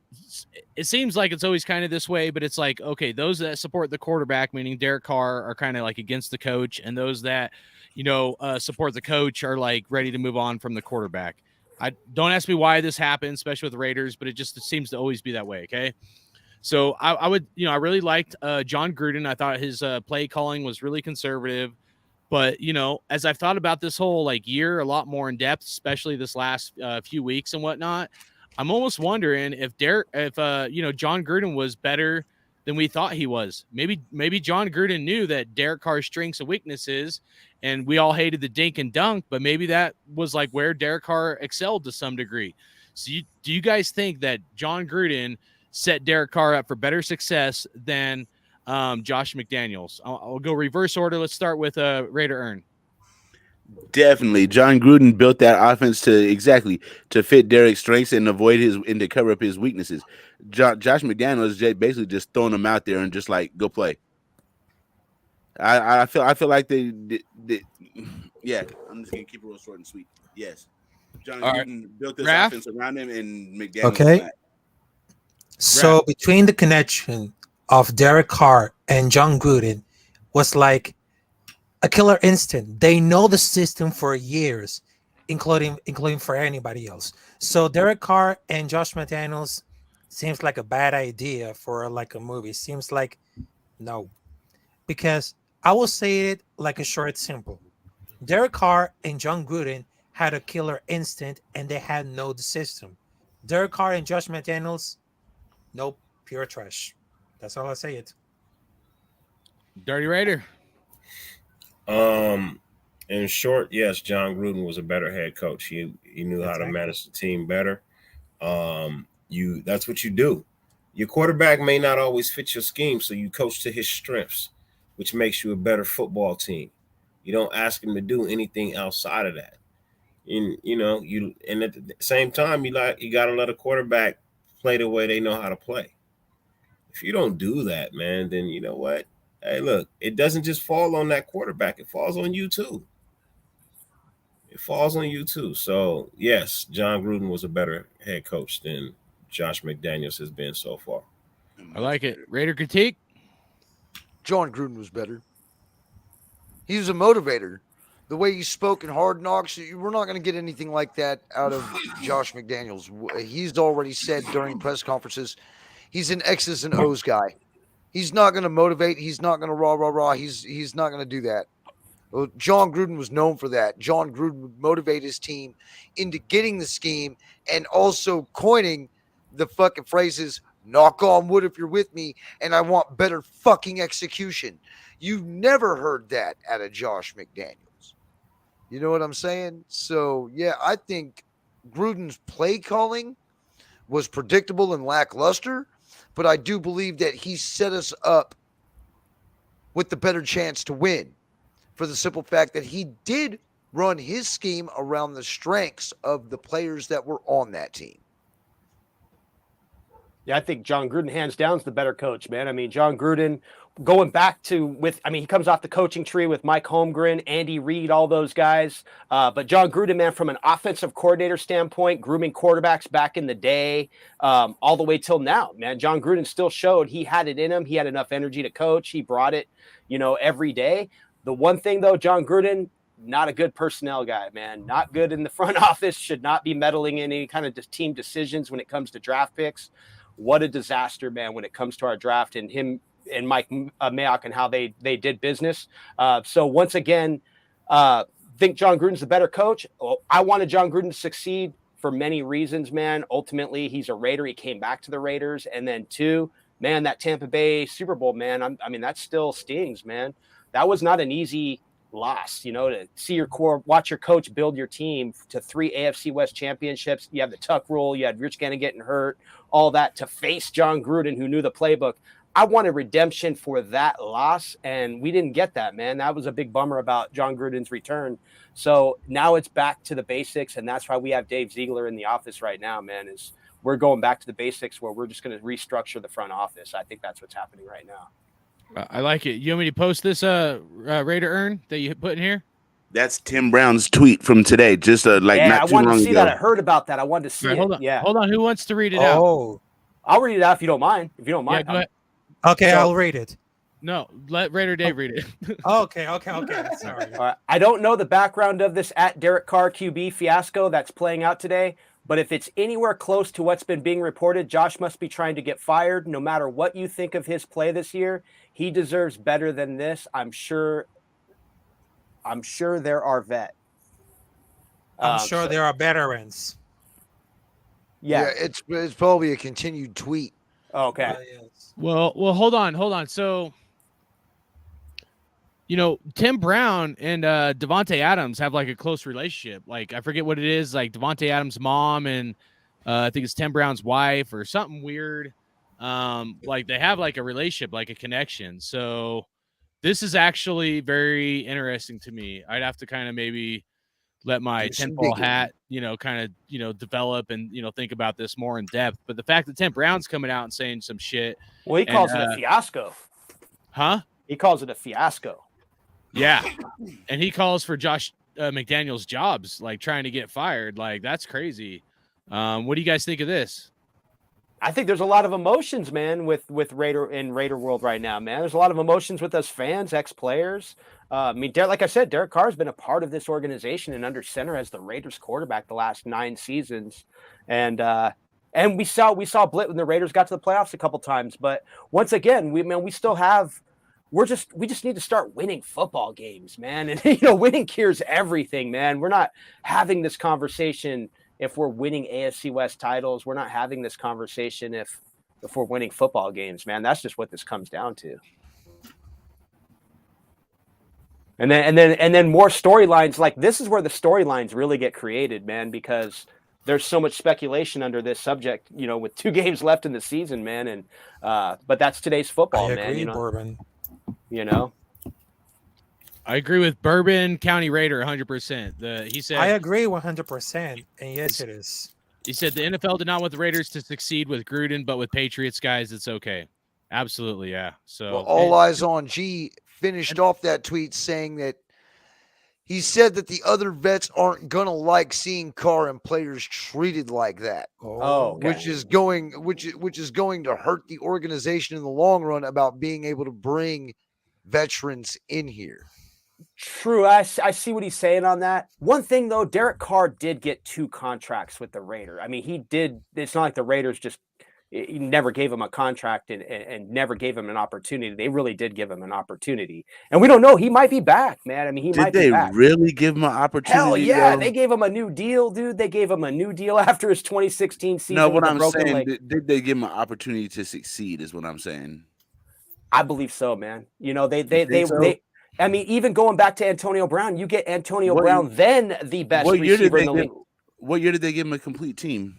Speaker 10: it seems like it's always kind of this way, but it's like, okay, those that support the quarterback, meaning Derek Carr, are kind of like against the coach, and those that, you know, support the coach are like ready to move on from the quarterback. I don't ask me why this happens, especially with the Raiders, but it seems to always be that way. Okay. So I would, you know, I really liked John Gruden. I thought his play calling was really conservative. But, you know, as I've thought about this whole like year a lot more in depth, especially this last few weeks and whatnot, I'm almost wondering if you know, John Gruden was better than we thought he was. Maybe John Gruden knew that Derek Carr's strengths and weaknesses, and we all hated the dink and dunk, but maybe that was like where Derek Carr excelled to some degree. So do you guys think that John Gruden set Derek Carr up for better success than Josh McDaniels? I'll go reverse order. Let's start with Raider Earn.
Speaker 16: Definitely. John Gruden built that offense to fit Derek's strengths and to cover up his weaknesses. Josh McDaniels basically just throwing him out there and just like, go play. I feel like they yeah, I'm just gonna keep it real short and sweet. Yes. John Gruden built this offense around him, and McDaniels.
Speaker 19: Okay. So between the connection of Derek Carr and John Gruden was like a killer instinct. They know the system for years, including for anybody else. So Derek Carr and Josh McDaniels seems like a bad idea for like a movie. Seems like no, because I will say it like a short, simple. Derek Carr and John Gruden had a killer instinct, and they had no system. Derek Carr and Josh McDaniels, nope, pure trash. That's all I say it.
Speaker 10: Dirty Raider.
Speaker 14: In short, yes, John Gruden was a better head coach. He knew how to manage the team better. That's what you do. Your quarterback may not always fit your scheme, so you coach to his strengths, which makes you a better football team. You don't ask him to do anything outside of that. And at the same time, you got to let a quarterback play the way they know how to play. If you don't do that, man, then you know what? Hey, look, it doesn't just fall on that quarterback. It falls on you too. So, yes, John Gruden was a better head coach than Josh McDaniels has been so far.
Speaker 10: I like it. Raider critique?
Speaker 12: John Gruden was better. He's a motivator. The way he spoke in Hard Knocks, we're not going to get anything like that out of Josh McDaniels. He's already said during press conferences, he's an X's and O's guy. He's not going to motivate. He's not going to rah. He's not going to do that. Well, John Gruden was known for that. John Gruden would motivate his team into getting the scheme and also coining the fucking phrases, knock on wood if you're with me, and I want better fucking execution. You never heard that out of Josh McDaniels. You know what I'm saying? So, yeah, I think Gruden's play calling was predictable and lackluster, but I do believe that he set us up with the better chance to win for the simple fact that he did run his scheme around the strengths of the players that were on that team.
Speaker 11: Yeah, I think John Gruden hands down is the better coach, man. I mean, John Gruden going back to he comes off the coaching tree with Mike Holmgren, Andy Reid, all those guys. But John Gruden, man, from an offensive coordinator standpoint, grooming quarterbacks back in the day, all the way till now, man, John Gruden still showed he had it in him. He had enough energy to coach. He brought it, every day. The one thing, though, John Gruden, not a good personnel guy, man. Not good in the front office, should not be meddling in any kind of team decisions when it comes to draft picks. What a disaster, man, when it comes to our draft and him and Mike Mayock and how they did business. So once again, think John Gruden's the better coach. I wanted John Gruden to succeed for many reasons, man. Ultimately, he's a Raider. He came back to the Raiders. And then two, man, that Tampa Bay Super Bowl, man, I mean, that still stings, man. That was not an easy loss, to see your core, watch your coach build your team to 3 AFC West championships. You have the Tuck rule. You had Rich Gannon getting hurt, all that to face John Gruden, who knew the playbook. I wanted redemption for that loss, and we didn't get that, man. That was a big bummer about John Gruden's return. So now it's back to the basics, and that's why we have Dave Ziegler in the office right now, man, is we're going back to the basics where we're just going to restructure the front office. I think that's what's happening right now.
Speaker 10: I like it. You want me to post this Raider urn that you put in here?
Speaker 16: That's Tim Brown's tweet from today. Just not too long ago.
Speaker 11: I wanted to see that. I heard about that. I wanted to see it.
Speaker 10: Hold on.
Speaker 11: Yeah.
Speaker 10: Hold on. Who wants to read it out?
Speaker 11: I'll read it out if you don't mind. If you don't mind.
Speaker 10: Yeah, go ahead.
Speaker 19: Okay, I'll read it.
Speaker 10: No, let Raider Dave read it.
Speaker 19: Okay. Sorry.
Speaker 11: All right. I don't know the background of this at Derek Carr QB fiasco that's playing out today, but if it's anywhere close to what's been being reported, Josh must be trying to get fired. No matter what you think of his play this year, he deserves better than this. I'm sure there are vet.
Speaker 19: I'm sure there are veterans.
Speaker 12: Yeah, it's probably a continued tweet.
Speaker 11: Okay.
Speaker 19: Yes.
Speaker 10: Well, hold on. So, Tim Brown and Devontae Adams have like a close relationship. Like, I forget what it is. Like Devontae Adams' mom and I think it's Tim Brown's wife or something weird. Like they have like a relationship, like a connection. So this is actually very interesting to me. I'd have to kind of maybe let my tinfoil hat, kind of, develop and, think about this more in depth. But the fact that Tim Brown's coming out and saying some shit.
Speaker 11: Well, he calls it a fiasco.
Speaker 10: Huh?
Speaker 11: He calls it a fiasco.
Speaker 10: Yeah. And he calls for Josh McDaniels' jobs, like trying to get fired. Like, that's crazy. What do you guys think of this?
Speaker 11: I think there's a lot of emotions, man, with Raider in Raider world right now, man. There's a lot of emotions with us fans, ex-players. Like I said, Derek Carr has been a part of this organization and under center as the Raiders quarterback the last 9 seasons. And we saw a blip when the Raiders got to the playoffs a couple times. But once again, we just need to start winning football games, man. And, winning cures everything, man. We're not having this conversation if we're winning AFC West titles. We're not having this conversation if we're winning football games, man. That's just what this comes down to. And then more storylines. Like, this is where the storylines really get created, man, because there's so much speculation under this subject, with 2 games left in the season, man. And but that's today's football,
Speaker 19: I
Speaker 11: man.
Speaker 19: agree, Bourbon.
Speaker 10: I agree with Bourbon County Raider 100%. He said
Speaker 19: I agree 100%, and yes, it is.
Speaker 10: He said the NFL did not want the Raiders to succeed with Gruden, but with Patriots guys, it's okay. Absolutely, yeah. So
Speaker 12: All Eyes on G finished off that tweet saying that he said that the other vets aren't gonna like seeing Carr and players treated like that.
Speaker 11: Okay.
Speaker 12: Which is going to hurt the organization in the long run about being able to bring veterans in here.
Speaker 11: True. I see what he's saying on that. One thing, though, Derek Carr did get 2 contracts with the Raiders. I mean, he did. It's not like the Raiders just he never gave him a contract and never gave him an opportunity. They really did give him an opportunity. And we don't know. He might be back, man. I mean, he might be back.
Speaker 16: Did they really give him an opportunity?
Speaker 11: Hell yeah.
Speaker 16: Yo?
Speaker 11: They gave him a new deal, dude. They gave him a new deal after his 2016 season.
Speaker 16: No, what I'm saying, did they give him an opportunity to succeed is what I'm saying.
Speaker 11: I believe so, man. You know, they I mean, even going back to Antonio Brown, you get Antonio Brown, then the best receiver in the league.
Speaker 16: What year did they give him a complete team?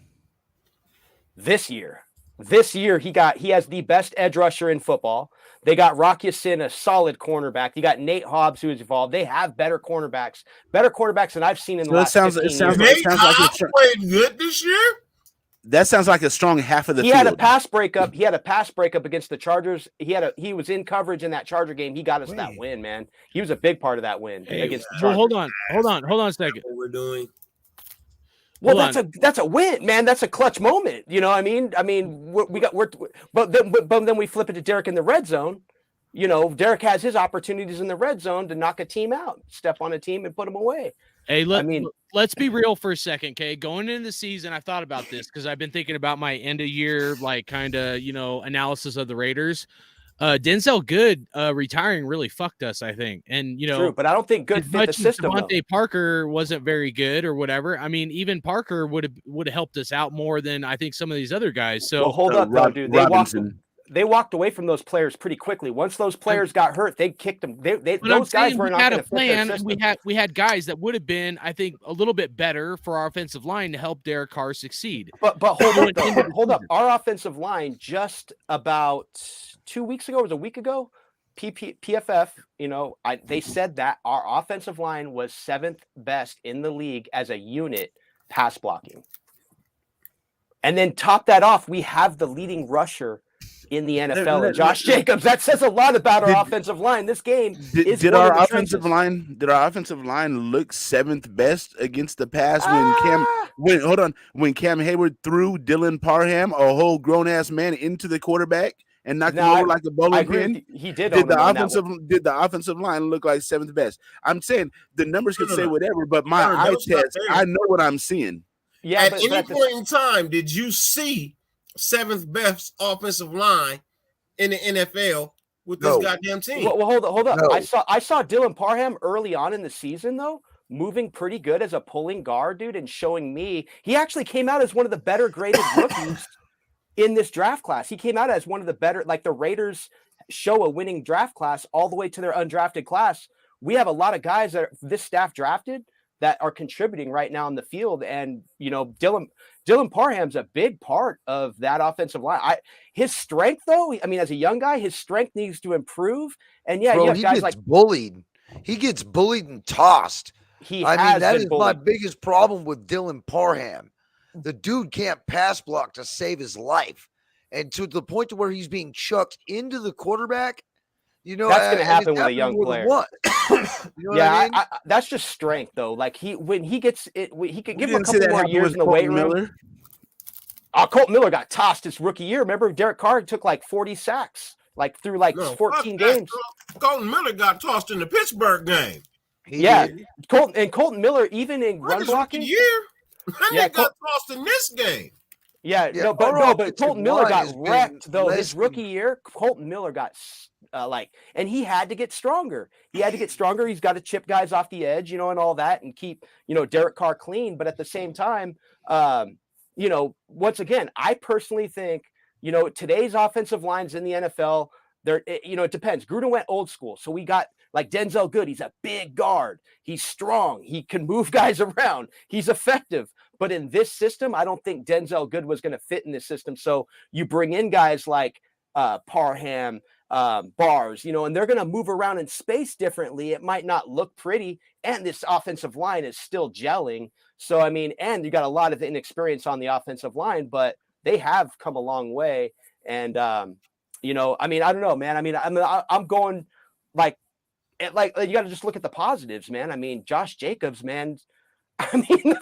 Speaker 11: This year he has the best edge rusher in football. They got Rock Ya-Sin, a solid cornerback. You got Nate Hobbs, who is evolved. They have better cornerbacks than I've seen in the last 15 years.
Speaker 14: Nate Hobbs played good this year.
Speaker 16: That sounds like a strong half of the field.
Speaker 11: He had a pass breakup against the Chargers. He was in coverage in that Charger game. He got us that win, man. He was a big part of that win against the Chargers.
Speaker 10: Well, hold on a second.
Speaker 14: What we're doing.
Speaker 11: Well, that's a win, man. That's a clutch moment. You know what I mean? But then we flip it to Derek in the red zone. You know, Derek has his opportunities in the red zone to knock a team out, step on a team and put them away.
Speaker 10: Hey, let's be real for a second, okay? Going into the season, I thought about this because I've been thinking about my end of year, like kind of, analysis of the Raiders. Denzel Good retiring really fucked us, I think. And
Speaker 11: True, but I don't think Good fit the system.
Speaker 10: Devontae Parker wasn't very good or whatever. I mean, even Parker would have helped us out more than I think some of these other guys. So
Speaker 11: hold up, though, dude. They walked away from those players pretty quickly. Once those players got hurt, they kicked them. Those guys were not going to fit their system.
Speaker 10: We had guys that would have been, I think, a little bit better for our offensive line to help Derek Carr succeed.
Speaker 11: But hold up. Our offensive line just about 2 weeks ago, it was a week ago, PFF, they said that our offensive line was 7th best in the league as a unit pass blocking. And then top that off, we have the leading rusher in the NFL, Josh Jacobs. That says a lot about our offensive line. This game
Speaker 16: did our offensive line look 7th best against the pass when Cam Hayward threw Dylan Parham, a whole grown ass man, into the quarterback and knocked him over like a bowling pin?
Speaker 11: He did.
Speaker 16: Did the offensive line look like 7th best? I'm saying the numbers could say whatever, but my eye test, I know what I'm seeing.
Speaker 14: Yeah. At any point in time, did you see 7th best offensive line in the NFL with this goddamn team?
Speaker 11: Well, hold up.
Speaker 14: No.
Speaker 11: I saw Dylan Parham early on in the season, though, moving pretty good as a pulling guard, dude, and showing me he actually came out as one of the better graded rookies in this draft class. He came out as one of the better, like the Raiders show a winning draft class all the way to their undrafted class. We have a lot of guys that this staff drafted that are contributing right now in the field. And, Dylan Parham's a big part of that offensive line. His strength, though, I mean, as a young guy, his strength needs to improve. And yeah,
Speaker 12: Bro,
Speaker 11: you have guys
Speaker 12: gets bullied. He gets bullied and tossed. That is my biggest problem with Dylan Parham. The dude can't pass block to save his life. And to the point to where he's being chucked into the quarterback,
Speaker 11: that's going to happen with a young player.
Speaker 12: I mean?
Speaker 11: That's just strength, though. Like when he gets it, he could give him a couple more years in the weight room. Colton Miller got tossed his rookie year. Remember, Derek Carr took like 40 sacks, through 14 games.
Speaker 14: Colton Miller got tossed in the Pittsburgh game.
Speaker 11: Colton Miller, even in run blocking
Speaker 14: year, got tossed in this game.
Speaker 11: But Colton Miller got wrecked though. His rookie year, Colton Miller got and he had to get stronger. He's got to chip guys off the edge, and all that, and keep, Derek Carr clean. But at the same time, once again, I personally think, today's offensive lines in the NFL, it depends. Gruden went old school. So we got like Denzel Good. He's a big guard. He's strong. He can move guys around. He's effective. But in this system, I don't think Denzel Good was going to fit in this system. So you bring in guys like Parham, Bars, and they're going to move around in space differently. It might not look pretty. And this offensive line is still gelling. So, I mean, and you got a lot of inexperience on the offensive line, but they have come a long way. And, I mean, I don't know, man. I mean, I'm going like you got to just look at the positives, man. I mean, Josh Jacobs, man. I mean,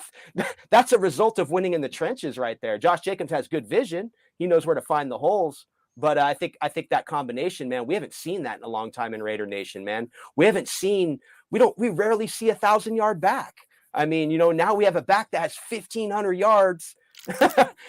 Speaker 11: that's a result of winning in the trenches right there. Josh Jacobs has good vision. He knows where to find the holes. But I think that combination, man, we haven't seen that in a long time in Raider Nation, man. We haven't seen we rarely see 1,000-yard back. I mean, now we have a back that has 1,500 yards.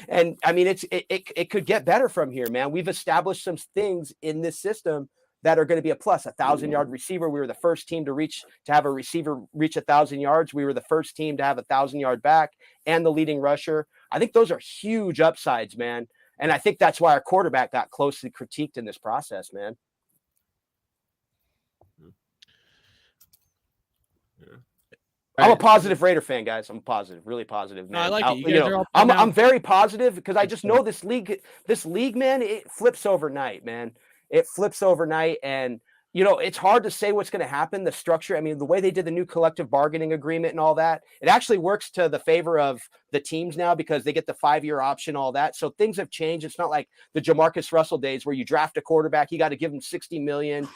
Speaker 11: And I mean, it could get better from here, man. We've established some things in this system that are going to be a plus. 1,000-yard receiver. We were the first team to have a receiver reach 1,000 yards. We were the first team to have 1,000-yard back and the leading rusher. I think those are huge upsides, man. And I think that's why our quarterback got closely critiqued in this process, man. I'm a positive Raider fan, guys. I'm positive, really positive, man.
Speaker 10: No, I like it. You guys are all
Speaker 11: I'm very positive because I just know this league, man, it flips overnight, man. It flips overnight. And, it's hard to say what's going to happen. The structure, I mean, the way they did the new collective bargaining agreement and all that, it actually works to the favor of the teams now because they get the 5-year option, all that. So things have changed. It's not like the Jamarcus Russell days where you draft a quarterback, you got to give him $60 million.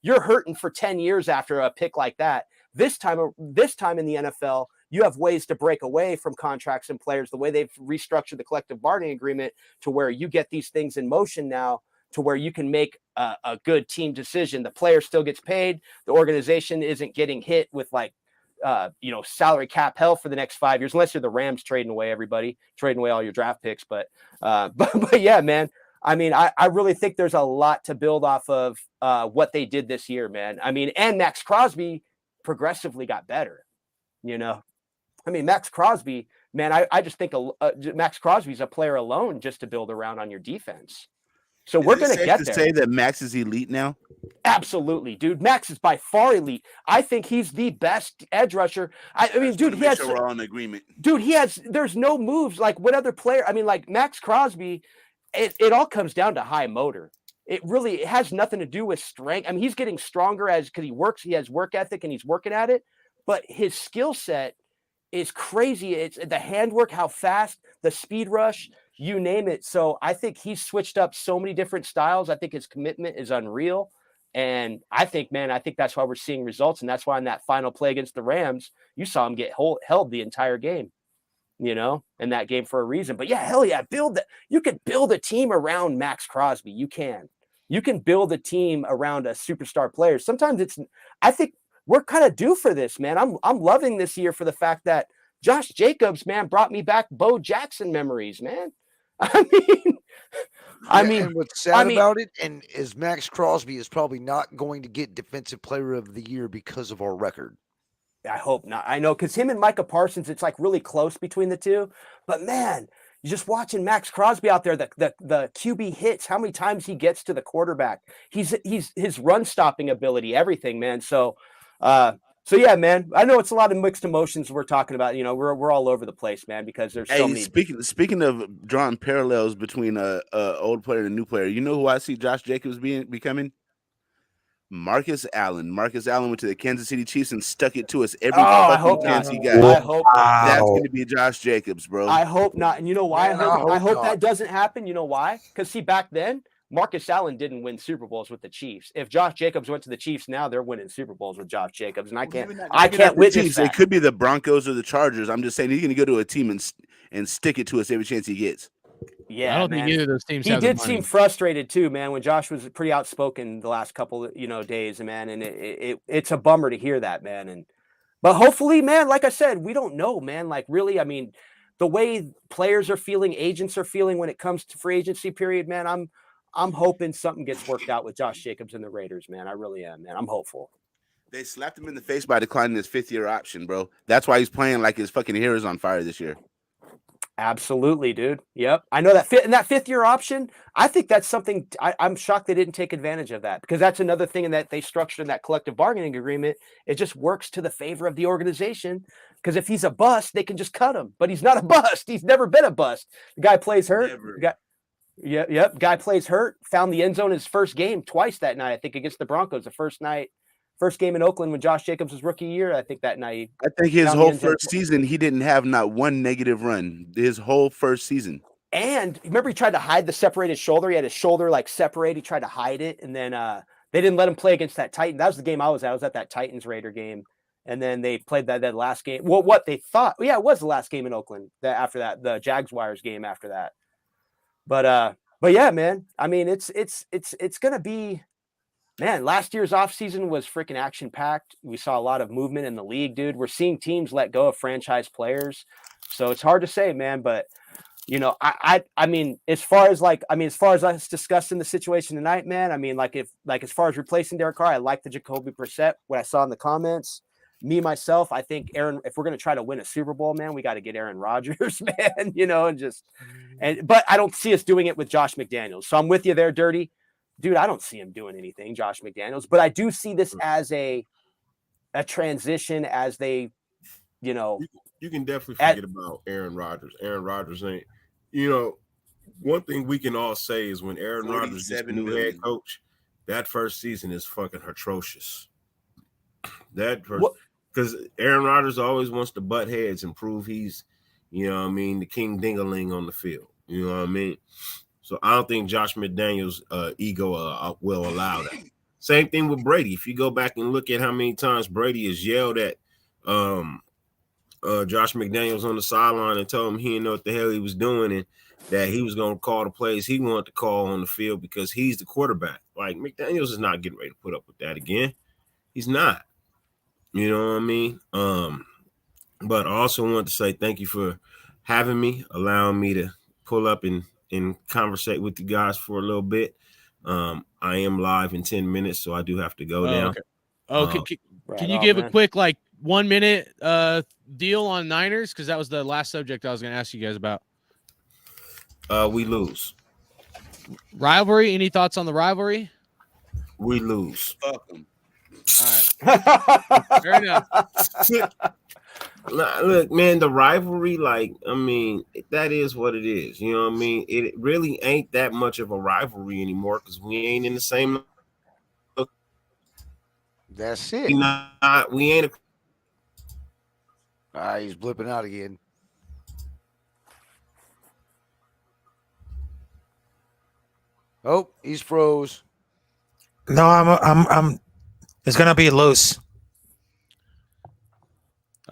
Speaker 11: You're hurting for 10 years after a pick like that. This time in the NFL, you have ways to break away from contracts and players, the way they've restructured the collective bargaining agreement to where you get these things in motion now to where you can make a good team decision. The player still gets paid. The organization isn't getting hit with salary cap hell for the next 5 years, unless you're the Rams trading away all your draft picks. But yeah, man. I mean, I really think there's a lot to build off of what they did this year, man. I mean, and Max Crosby progressively got better, I mean, Max Crosby, man, I just think Max Crosby's a player alone just to build around on your defense. So we're going to get there.
Speaker 16: Say that Max is elite now?
Speaker 11: Absolutely, dude. Max is by far elite. I think he's the best edge rusher. I mean, dude, he has.
Speaker 16: Sure we're all in agreement.
Speaker 11: Dude, there's no moves like what other player. I mean, like Max Crosby, it all comes down to high motor. It has nothing to do with strength. I mean, he's getting stronger because he has work ethic and he's working at it, but his skill set is crazy. It's the handwork, how fast, the speed rush, you name it. So I think he's switched up so many different styles. I think his commitment is unreal. And I think that's why we're seeing results. And that's why in that final play against the Rams, you saw him get held the entire game, in that game for a reason. But yeah, hell yeah, you could build a team around Max Crosby. You can build a team around a superstar player. Sometimes I think we're kind of due for this, man. I'm loving this year for the fact that Josh Jacobs, man, brought me back Bo Jackson memories, man. I mean,
Speaker 12: and what's sad about it, and is Max Crosby is probably not going to get Defensive Player of the Year because of our record.
Speaker 11: I hope not. I know, because him and Micah Parsons, it's like really close between the two. But man, you're just watching Max Crosby out there, the QB hits, how many times he gets to the quarterback. He's his run stopping ability, everything, man. So yeah, man. I know it's a lot of mixed emotions we're talking about. We're all over the place, man, because there's so many.
Speaker 16: Speaking of drawing parallels between a old player and a new player, you know who I see Josh Jacobs becoming? Marcus Allen. Marcus Allen went to the Kansas City Chiefs and stuck it to us every fucking chance he got.
Speaker 11: I hope not.
Speaker 16: That's going to be Josh Jacobs, bro.
Speaker 11: I hope not. And you know why? I hope that doesn't happen. You know why? Because see, back then, Marcus Allen didn't win Super Bowls with the Chiefs. If Josh Jacobs went to the Chiefs now, they're winning Super Bowls with Josh Jacobs, and I can't witness that.
Speaker 16: It could be the Broncos or the Chargers. I'm just saying he's going to go to a team and stick it to us every chance he gets.
Speaker 11: Yeah,
Speaker 10: I don't think either of those teams.
Speaker 11: He did seem frustrated too, man. When Josh was pretty outspoken the last couple, days, man, and it's a bummer to hear that, man. But hopefully, man, like I said, we don't know, man. Like really, I mean, the way players are feeling, agents are feeling when it comes to free agency period, man. I'm hoping something gets worked out with Josh Jacobs and the Raiders, man. I really am, man. I'm hopeful.
Speaker 16: They slapped him in the face by declining his 5th-year option, bro. That's why he's playing like his fucking hair is on fire this year.
Speaker 11: Absolutely, dude. Yep. I know that that 5th-year option. I think that's something I'm shocked they didn't take advantage of that, because that's another thing in that they structured in that collective bargaining agreement. It just works to the favor of the organization, because if he's a bust, they can just cut him. But he's not a bust. He's never been a bust. The guy plays hurt. Guy plays hurt. Found the end zone his first game twice that night, I think, against the Broncos. The first game in Oakland when Josh Jacobs' was rookie year, I think that night.
Speaker 16: I think his whole first season, he didn't have not one negative run. His whole first season.
Speaker 11: And remember, he tried to hide the separated shoulder. He had his shoulder like separated. He tried to hide it, and then they didn't let him play against that Titan. That was the game I was at. I was at that Titans Raider game, and then they played that last game. Well, what they thought, yeah, it was the last game in Oakland. After that, the Jaguars game after that. But yeah, man. I mean, it's gonna be. man, last year's offseason was freaking action-packed. We saw a lot of movement in the league, dude. We're seeing teams let go of franchise players. So it's hard to say, man, but I mean, as far as us discussing the situation tonight, man, I mean, as far as replacing Derek Carr, I like the Jacoby Brissett, what I saw in the comments. Me, myself, I think Aaron, if we're going to try to win a Super Bowl, man, we got to get Aaron Rodgers, man, but I don't see us doing it with Josh McDaniels. So I'm with you there, Dirty. Dude, I don't see him doing anything, Josh McDaniels, but I do see this as a transition as they,
Speaker 14: You can definitely forget about Aaron Rodgers. Aaron Rodgers ain't, one thing we can all say is when Aaron Rodgers gets the new head coach, that first season is fucking atrocious. Because Aaron Rodgers always wants to butt heads and prove he's, the king dingaling on the field. You know what I mean? So I don't think Josh McDaniels' ego will allow that. Same thing with Brady. If you go back and look at how many times Brady has yelled at Josh McDaniels on the sideline and told him he didn't know what the hell he was doing and that he was going to call the plays he wanted to call on the field because he's the quarterback. Like, McDaniels is not getting ready to put up with that again. He's not. You know what I mean? But I also want to say thank you for having me, allowing me to pull up and conversate with you guys for a little bit. I am live in 10 minutes, so I do have to go now.
Speaker 10: Okay. Can you give a quick 1 minute deal on Niners? Because that was the last subject I was going to ask you guys about.
Speaker 14: We lose.
Speaker 10: Rivalry? Any thoughts on the rivalry?
Speaker 14: We lose.
Speaker 16: Fuck them.
Speaker 10: All right. Fair enough.
Speaker 14: Look, man, the rivalry, that is what it is. You know what I mean? It really ain't that much of a rivalry anymore because we ain't in the same.
Speaker 12: That's it.
Speaker 14: We ain't.
Speaker 12: He's blipping out again. Oh, he's froze.
Speaker 19: No, I'm. It's gonna be loose.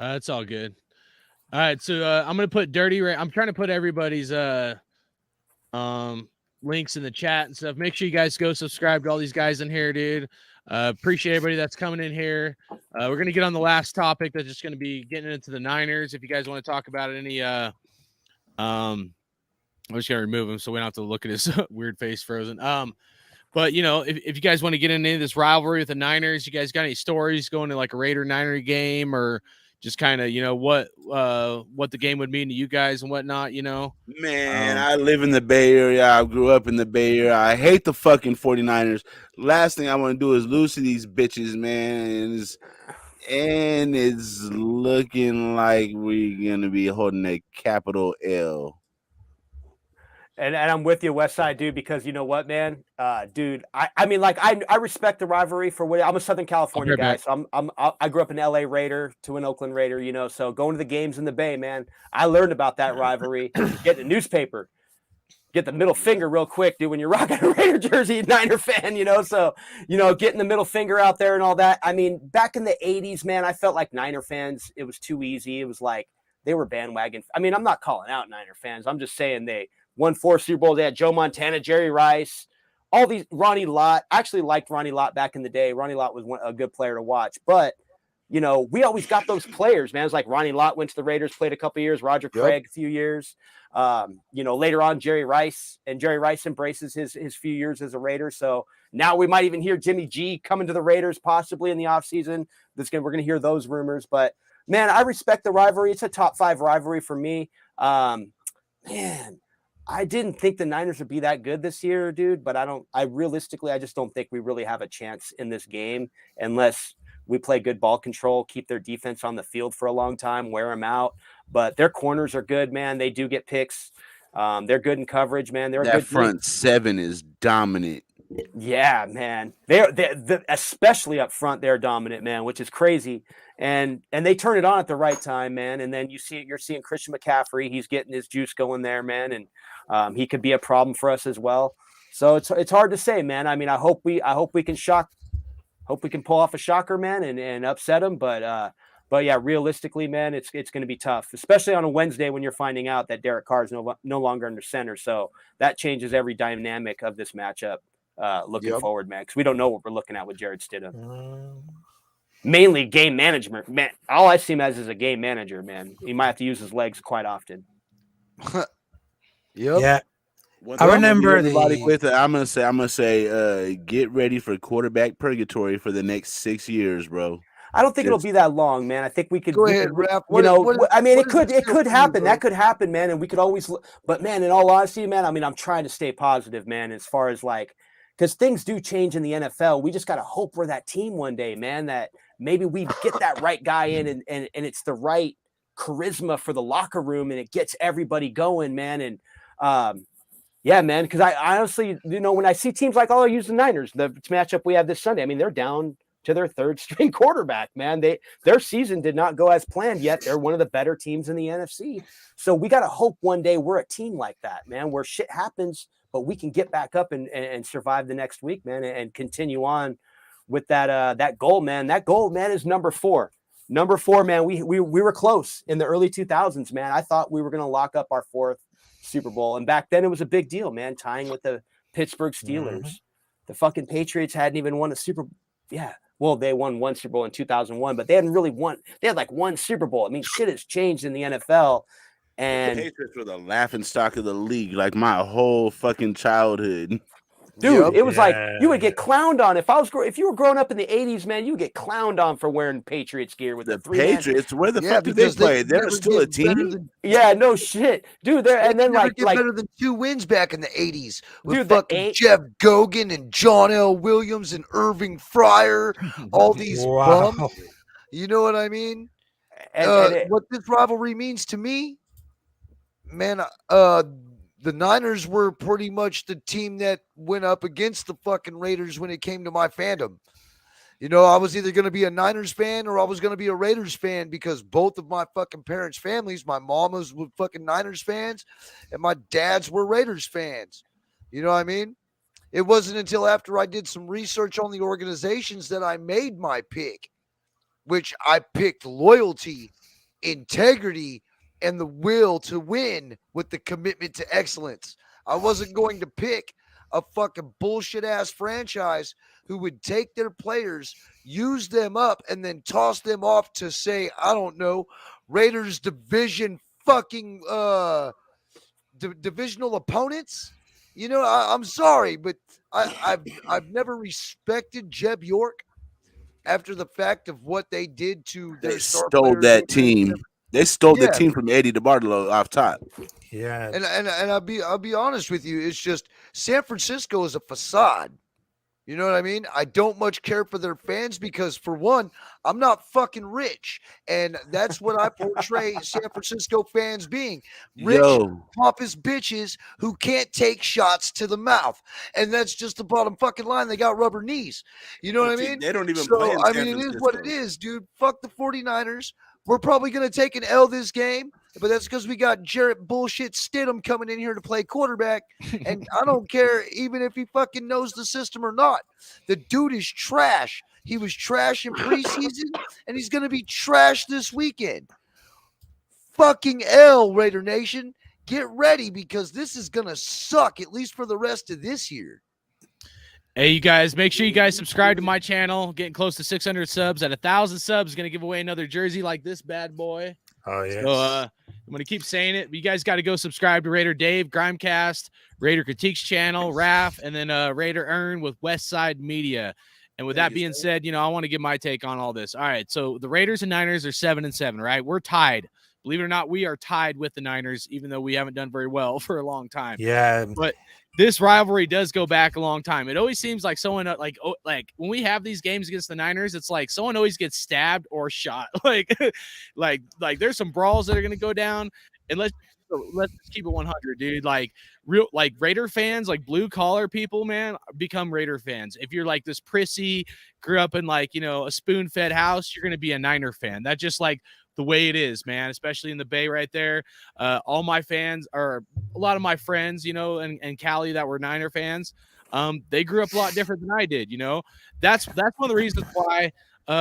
Speaker 10: It's all good. All right, so I'm gonna put Dirty. I'm trying to put everybody's links in the chat and stuff. Make sure you guys go subscribe to all these guys in here, dude. Appreciate everybody that's coming in here. We're gonna get on the last topic. That's just gonna be getting into the Niners. If you guys want to talk about any, I'm just gonna remove him so we don't have to look at his weird face frozen. But if you guys want to get into this rivalry with the Niners, you guys got any stories going to like a Raider Niner game or just kind of what the game would mean to you guys and whatnot,
Speaker 16: Man, I live in the Bay Area. I grew up in the Bay Area. I hate the fucking 49ers. Last thing I want to do is lose to these bitches, man. And it's looking like we're gonna be holding a capital L.
Speaker 11: And I'm with you, Westside, dude, because you know what, man, dude, I respect the rivalry for what I'm a Southern California guy, so I grew up an LA Raider to an Oakland Raider, so going to the games in the Bay, man, I learned about that rivalry. Get a newspaper, get the middle finger real quick, dude, when you're rocking a Raider jersey, Niner fan, so getting the middle finger out there and all that. I mean, back in the 80s, man, I felt like Niner fans, it was too easy. It was like they were bandwagon. I mean, I'm not calling out Niner fans. I'm just saying they won 4 Super Bowls. They had Joe Montana, Jerry Rice, all these. Ronnie Lott. I actually liked Ronnie Lott back in the day. Ronnie Lott was a good player to watch. But, we always got those players, man. It's like Ronnie Lott went to the Raiders, played a couple years. Roger Craig, a few years. Later on, Jerry Rice. And Jerry Rice embraces his few years as a Raider. So now we might even hear Jimmy G coming to the Raiders possibly in the offseason. We're going to hear those rumors. But, man, I respect the rivalry. It's a top 5 rivalry for me. Man, I didn't think the Niners would be that good this year, dude, but I just don't think we really have a chance in this game unless we play good ball control, keep their defense on the field for a long time, wear them out. But their corners are good, man. They do get picks. They're good in coverage, man. They're
Speaker 16: that
Speaker 11: a good
Speaker 16: front 7 is dominant.
Speaker 11: Yeah, man. They're especially up front, they're dominant, man, which is crazy. And they turn it on at the right time, man. And then you're seeing Christian McCaffrey. He's getting his juice going there, man. And he could be a problem for us as well. So it's hard to say, man. I mean, I hope we can pull off a shocker, man, and upset them. But yeah, realistically, man, it's going to be tough, especially on a Wednesday when you're finding out that Derek Carr is no longer under center. So that changes every dynamic of this matchup. looking forward, man, because we don't know what we're looking at with Jared Stidham. Mainly game management, man. All I see him as is a game manager, man. He might have to use his legs quite often.
Speaker 19: Yeah.
Speaker 16: One
Speaker 19: I
Speaker 16: thing I'm gonna
Speaker 19: remember
Speaker 16: leave everybody
Speaker 19: the
Speaker 16: with. I'm gonna say, get ready for quarterback purgatory for the next 6 years, bro.
Speaker 11: I don't think it'll be that long, man. I think we could.
Speaker 12: Go ahead, Raph.
Speaker 11: I mean, it could
Speaker 12: for you,
Speaker 11: happen.
Speaker 12: bro?
Speaker 11: That could happen, man. And we could always. But man, in all honesty, man, I mean, I'm trying to stay positive, man. As far as like, because things do change in the NFL. We just gotta hope we're that team one day, man. That maybe we get that right guy in, and it's the right charisma for the locker room, and it gets everybody going, man. And yeah, man, because I honestly, when I see teams like, I use the Niners, the matchup we have this Sunday. I mean, they're down to their third string quarterback, man. Their season did not go as planned yet. They're one of the better teams in the NFC. So we got to hope one day we're a team like that, man, where shit happens, but we can get back up and survive the next week, man, and continue on with that goal, man. That goal, man, is number 4. Number 4, man, we were close in the early 2000s, man. I thought we were going to lock up our 4th Super Bowl. And back then it was a big deal, man, tying with the Pittsburgh Steelers. The fucking Patriots hadn't even won a Super Bowl. Yeah. Well, they won one Super Bowl in 2001, but they hadn't really won. They had like one Super Bowl. I mean, shit has changed in the NFL. And
Speaker 16: the Patriots were the laughing stock of the league, like my whole fucking childhood.
Speaker 11: Dude, it was like you would get clowned on if you were growing up in the 80s, man. You would get clowned on for wearing Patriots gear with the
Speaker 16: Patriots. Where the fuck did they play? They're still a team.
Speaker 11: Yeah, no shit, dude. And then like
Speaker 12: better than 2 wins back in the 80s with fucking Jeff Gogan and John L. Williams and Irving Fryer, all these bums. You know what I mean? What this rivalry means to me, man. The Niners were pretty much the team that went up against the fucking Raiders when it came to my fandom. I was either going to be a Niners fan or I was going to be a Raiders fan because both of my fucking parents' families, my mama's were fucking Niners fans and my dad's were Raiders fans. You know what I mean? It wasn't until after I did some research on the organizations that I made my pick, which I picked loyalty, integrity, and the will to win with the commitment to excellence. I wasn't going to pick a fucking bullshit ass franchise who would take their players, use them up, and then toss them off to say, I don't know, Raiders division fucking divisional opponents. I'm sorry, but I've never respected Jeb York after the fact of what they did to their star
Speaker 16: Stole
Speaker 12: players.
Speaker 16: that team. They stole the team from Eddie DeBartolo off top.
Speaker 19: Yeah.
Speaker 12: And I'll be honest with you. It's just San Francisco is a facade. You know what I mean? I don't much care for their fans because, for one, I'm not fucking rich. And that's what I portray San Francisco fans being. Rich, pompous bitches who can't take shots to the mouth. And that's just the bottom fucking line. They got rubber knees. You know what I mean?
Speaker 16: They don't even play in San
Speaker 12: it is what it is, dude. Fuck the 49ers. We're probably going to take an L this game, but that's because we got Jarrett bullshit Stidham coming in here to play quarterback, and I don't care even if he fucking knows the system or not. The dude is trash. He was trash in preseason, and he's going to be trash this weekend. Fucking L, Raider Nation. Get ready because this is going to suck, at least for the rest of this year.
Speaker 10: Hey, you guys, make sure you guys subscribe to my channel. Getting close to 600 subs. At 1,000 subs, going to give away another jersey like this bad boy.
Speaker 19: Oh, yeah.
Speaker 10: So I'm going to keep saying it. But you guys got to go subscribe to Raider Dave, Grimecast, Raider Critiques channel, Raph, and then Raider Earn with Westside Media. And with that being said, I want to give my take on all this. All right, so the Raiders and Niners are 7-7, right? We're tied. Believe it or not, we are tied with the Niners, even though we haven't done very well for a long time.
Speaker 19: Yeah.
Speaker 10: But this rivalry does go back a long time. It always seems like someone like when we have these games against the Niners, it's like someone always gets stabbed or shot. like there's some brawls that are going to go down. And let's just keep it 100, dude. Like Raider fans, like blue collar people, man, become Raider fans. If you're like this prissy, grew up in a spoon fed house, you're going to be a Niner fan. That's just like the way it is, man, especially in the Bay right there. All my fans are a lot of my friends, and Cali that were Niner fans. They grew up a lot different than I did, That's one of the reasons why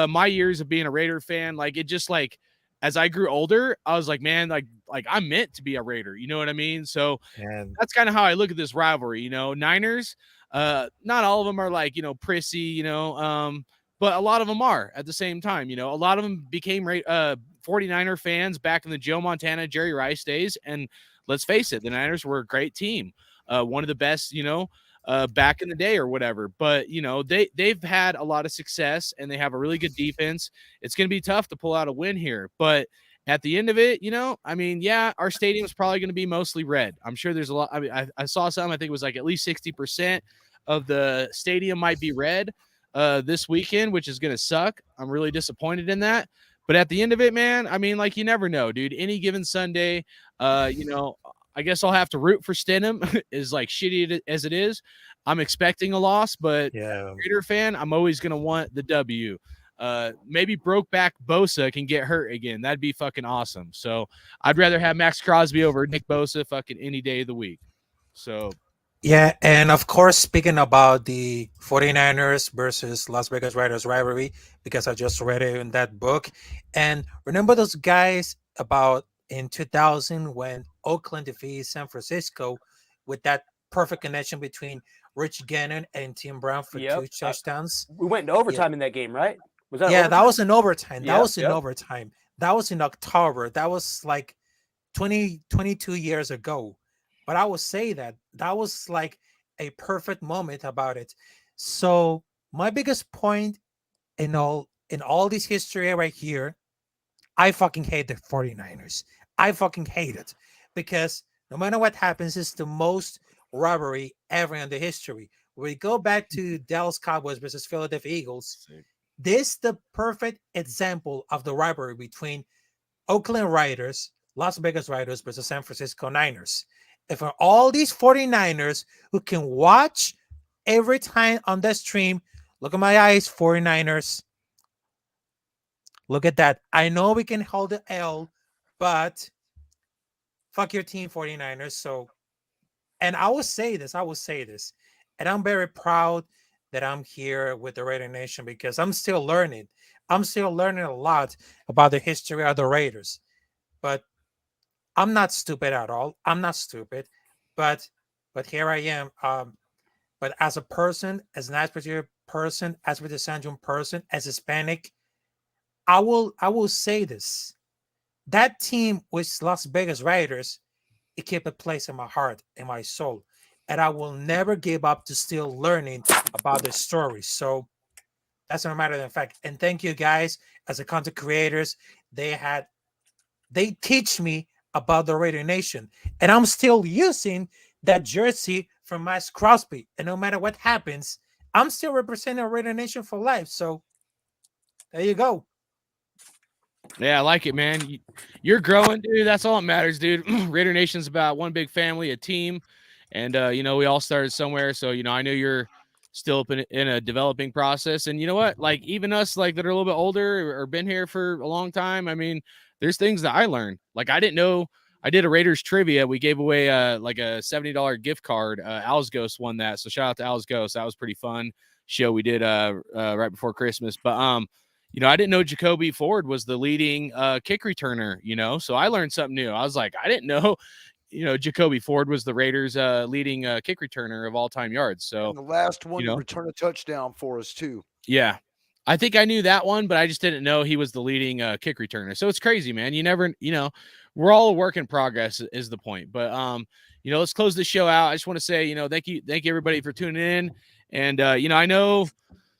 Speaker 10: my years of being a Raider fan, like it just like as I grew older, I was like, man, like I'm meant to be a Raider. You know what I mean? So
Speaker 19: And
Speaker 10: that's kind of how I look at this rivalry. Niners, not all of them are like, prissy, but a lot of them are at the same time. A lot of them became 49er fans back in the Joe Montana, Jerry Rice days. And let's face it, the Niners were a great team. One of the best, back in the day or whatever. But, they've had a lot of success and they have a really good defense. It's going to be tough to pull out a win here. But at the end of it, yeah, our stadium is probably going to be mostly red. I'm sure there's a lot. I mean, I saw some, I think it was like at least 60% of the stadium might be red this weekend, which is going to suck. I'm really disappointed in that. But at the end of it, man, I mean, like, you never know, dude. Any given Sunday, I guess I'll have to root for Stenham, as like shitty as it is. I'm expecting a loss, but Raider fan, I'm always going to want the W. Maybe Brokeback Bosa can get hurt again. That'd be fucking awesome. So I'd rather have Max Crosby over Nick Bosa fucking any day of the week. So
Speaker 19: yeah, and of course, speaking about the 49ers versus Las Vegas Raiders rivalry, because I just read it in that book. And remember those guys about in 2000 when Oakland defeated San Francisco with that perfect connection between Rich Gannon and Tim Brown for 2 touchdowns?
Speaker 11: We went into overtime in that game, right? Was that
Speaker 19: that was in overtime. That
Speaker 11: Yep,
Speaker 19: was in
Speaker 11: yep.
Speaker 19: overtime. That was in October. That was like 22 years ago. But I would say that was like a perfect moment about it. So my biggest point in all this history right here, I fucking hate the 49ers. I fucking hate it because no matter what happens, it's the most rivalry ever in the history. We go back to Dallas Cowboys versus Philadelphia Eagles. This is the perfect example of the rivalry between Oakland Raiders, Las Vegas Raiders versus San Francisco Niners. If for all these 49ers who can watch every time on the stream, look at my eyes, 49ers. Look at that. I know we can hold the L, but fuck your team, 49ers. So, and I will say this, and I'm very proud that I'm here with the Raider Nation because I'm still learning. I'm still learning a lot about the history of the Raiders. But I'm not stupid at all. I'm not stupid, but here I am. But as a person, as an Asperger person, as a syndrome person, as Hispanic, I will say this: that team with Las Vegas Raiders, it kept a place in my heart, in my soul, and I will never give up to still learning about the stories. So that's no matter than fact. And thank you guys as a content creators. They teach me about the Raider Nation, and I'm still using that jersey from Max Crosby. And no matter what happens, I'm still representing Raider Nation for life. So there you go.
Speaker 10: Yeah, I like it, man. You're growing, dude. That's all that matters, dude. Raider Nation's about one big family, a team, and we all started somewhere. So I know you're still up in a developing process, and you know what? Like even us, like that are a little bit older or been here for a long time. I mean, there's things that I learned. Like I didn't know. I did a Raiders trivia. We gave away like a $70 gift card. Al's Ghost won that. So shout out to Al's Ghost. That was pretty fun show we did right before Christmas. But I didn't know Jacoby Ford was the leading kick returner, so I learned something new. I was like, I didn't know, Jacoby Ford was the Raiders leading kick returner of all-time yards. So
Speaker 12: and the last one to return a touchdown for us too.
Speaker 10: Yeah. I think I knew that one, but I just didn't know he was the leading kick returner. So it's crazy, man. You never, we're all a work in progress is the point. But, let's close the show out. I just want to say, thank you everybody for tuning in. And, I know,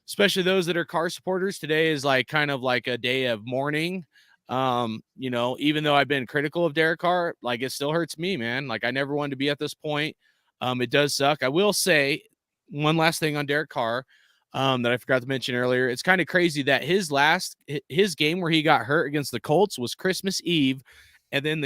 Speaker 10: especially those that are Carr supporters, today is like kind of like a day of mourning. Even though I've been critical of Derek Carr, like it still hurts me, man. Like I never wanted to be at this point. It does suck. I will say one last thing on Derek Carr. That I forgot to mention earlier. It's kind of crazy that his game where he got hurt against the Colts was Christmas Eve. And then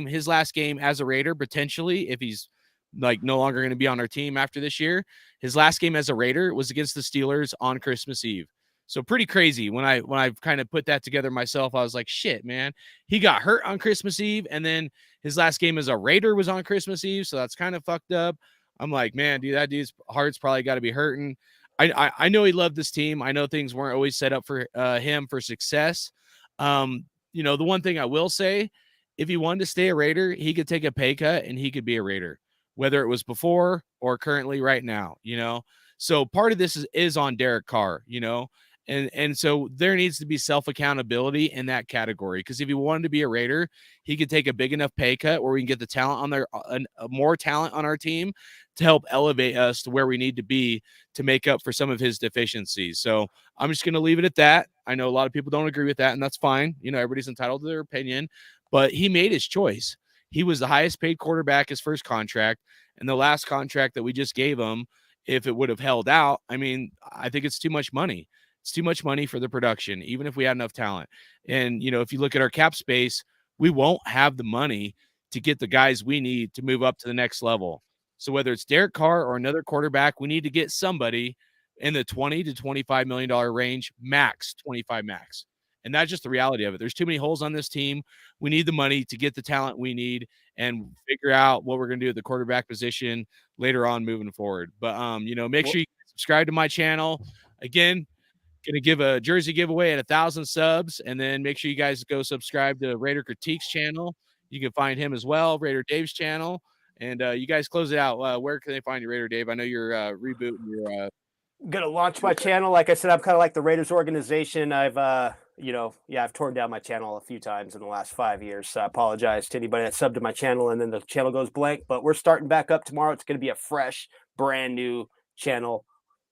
Speaker 10: his last game as a Raider, potentially, if he's like no longer going to be on our team after this year, his last game as a Raider was against the Steelers on Christmas Eve. So pretty crazy. When I kind of put that together myself, I was like, shit, man, he got hurt on Christmas Eve. And then his last game as a Raider was on Christmas Eve. So that's kind of fucked up. I'm like, man, dude, that dude's heart's probably got to be hurting. I know he loved this team. I know things weren't always set up for him for success. the one thing I will say, if he wanted to stay a Raider, he could take a pay cut and he could be a Raider, whether it was before or currently right now, So part of this is on Derek Carr, and so there needs to be self-accountability in that category, because if he wanted to be a Raider, he could take a big enough pay cut where we can get the talent on there, more talent on our team to help elevate us to where we need to be to make up for some of his deficiencies. So I'm just going to leave it at that. I know a lot of people don't agree with that, and that's fine. Everybody's entitled to their opinion, but he made his choice. He was the highest paid quarterback his first contract, and the last contract that we just gave him, if it would have held out, I think it's too much money. It's too much money for the production, even if we had enough talent. And, if you look at our cap space, we won't have the money to get the guys we need to move up to the next level. So whether it's Derek Carr or another quarterback, we need to get somebody in the $20 to $25 million range, max 25 max. And that's just the reality of it. There's too many holes on this team. We need the money to get the talent we need and figure out what we're going to do at the quarterback position later on moving forward. But, make sure you subscribe to my channel. Again, going to give a jersey giveaway at 1,000 subs, and then make sure you guys go subscribe to Raider Critique's channel. You can find him as well, Raider Dave's channel. And you guys close it out. Where can they find you, Raider Dave? I know you're rebooting your
Speaker 11: Gonna launch my channel. Like I said, I'm kind of like the Raiders organization. I've I've torn down my channel a few times in the last 5 years. So I apologize to anybody that subbed to my channel and then the channel goes blank. But we're starting back up tomorrow. It's gonna be a fresh, brand new channel.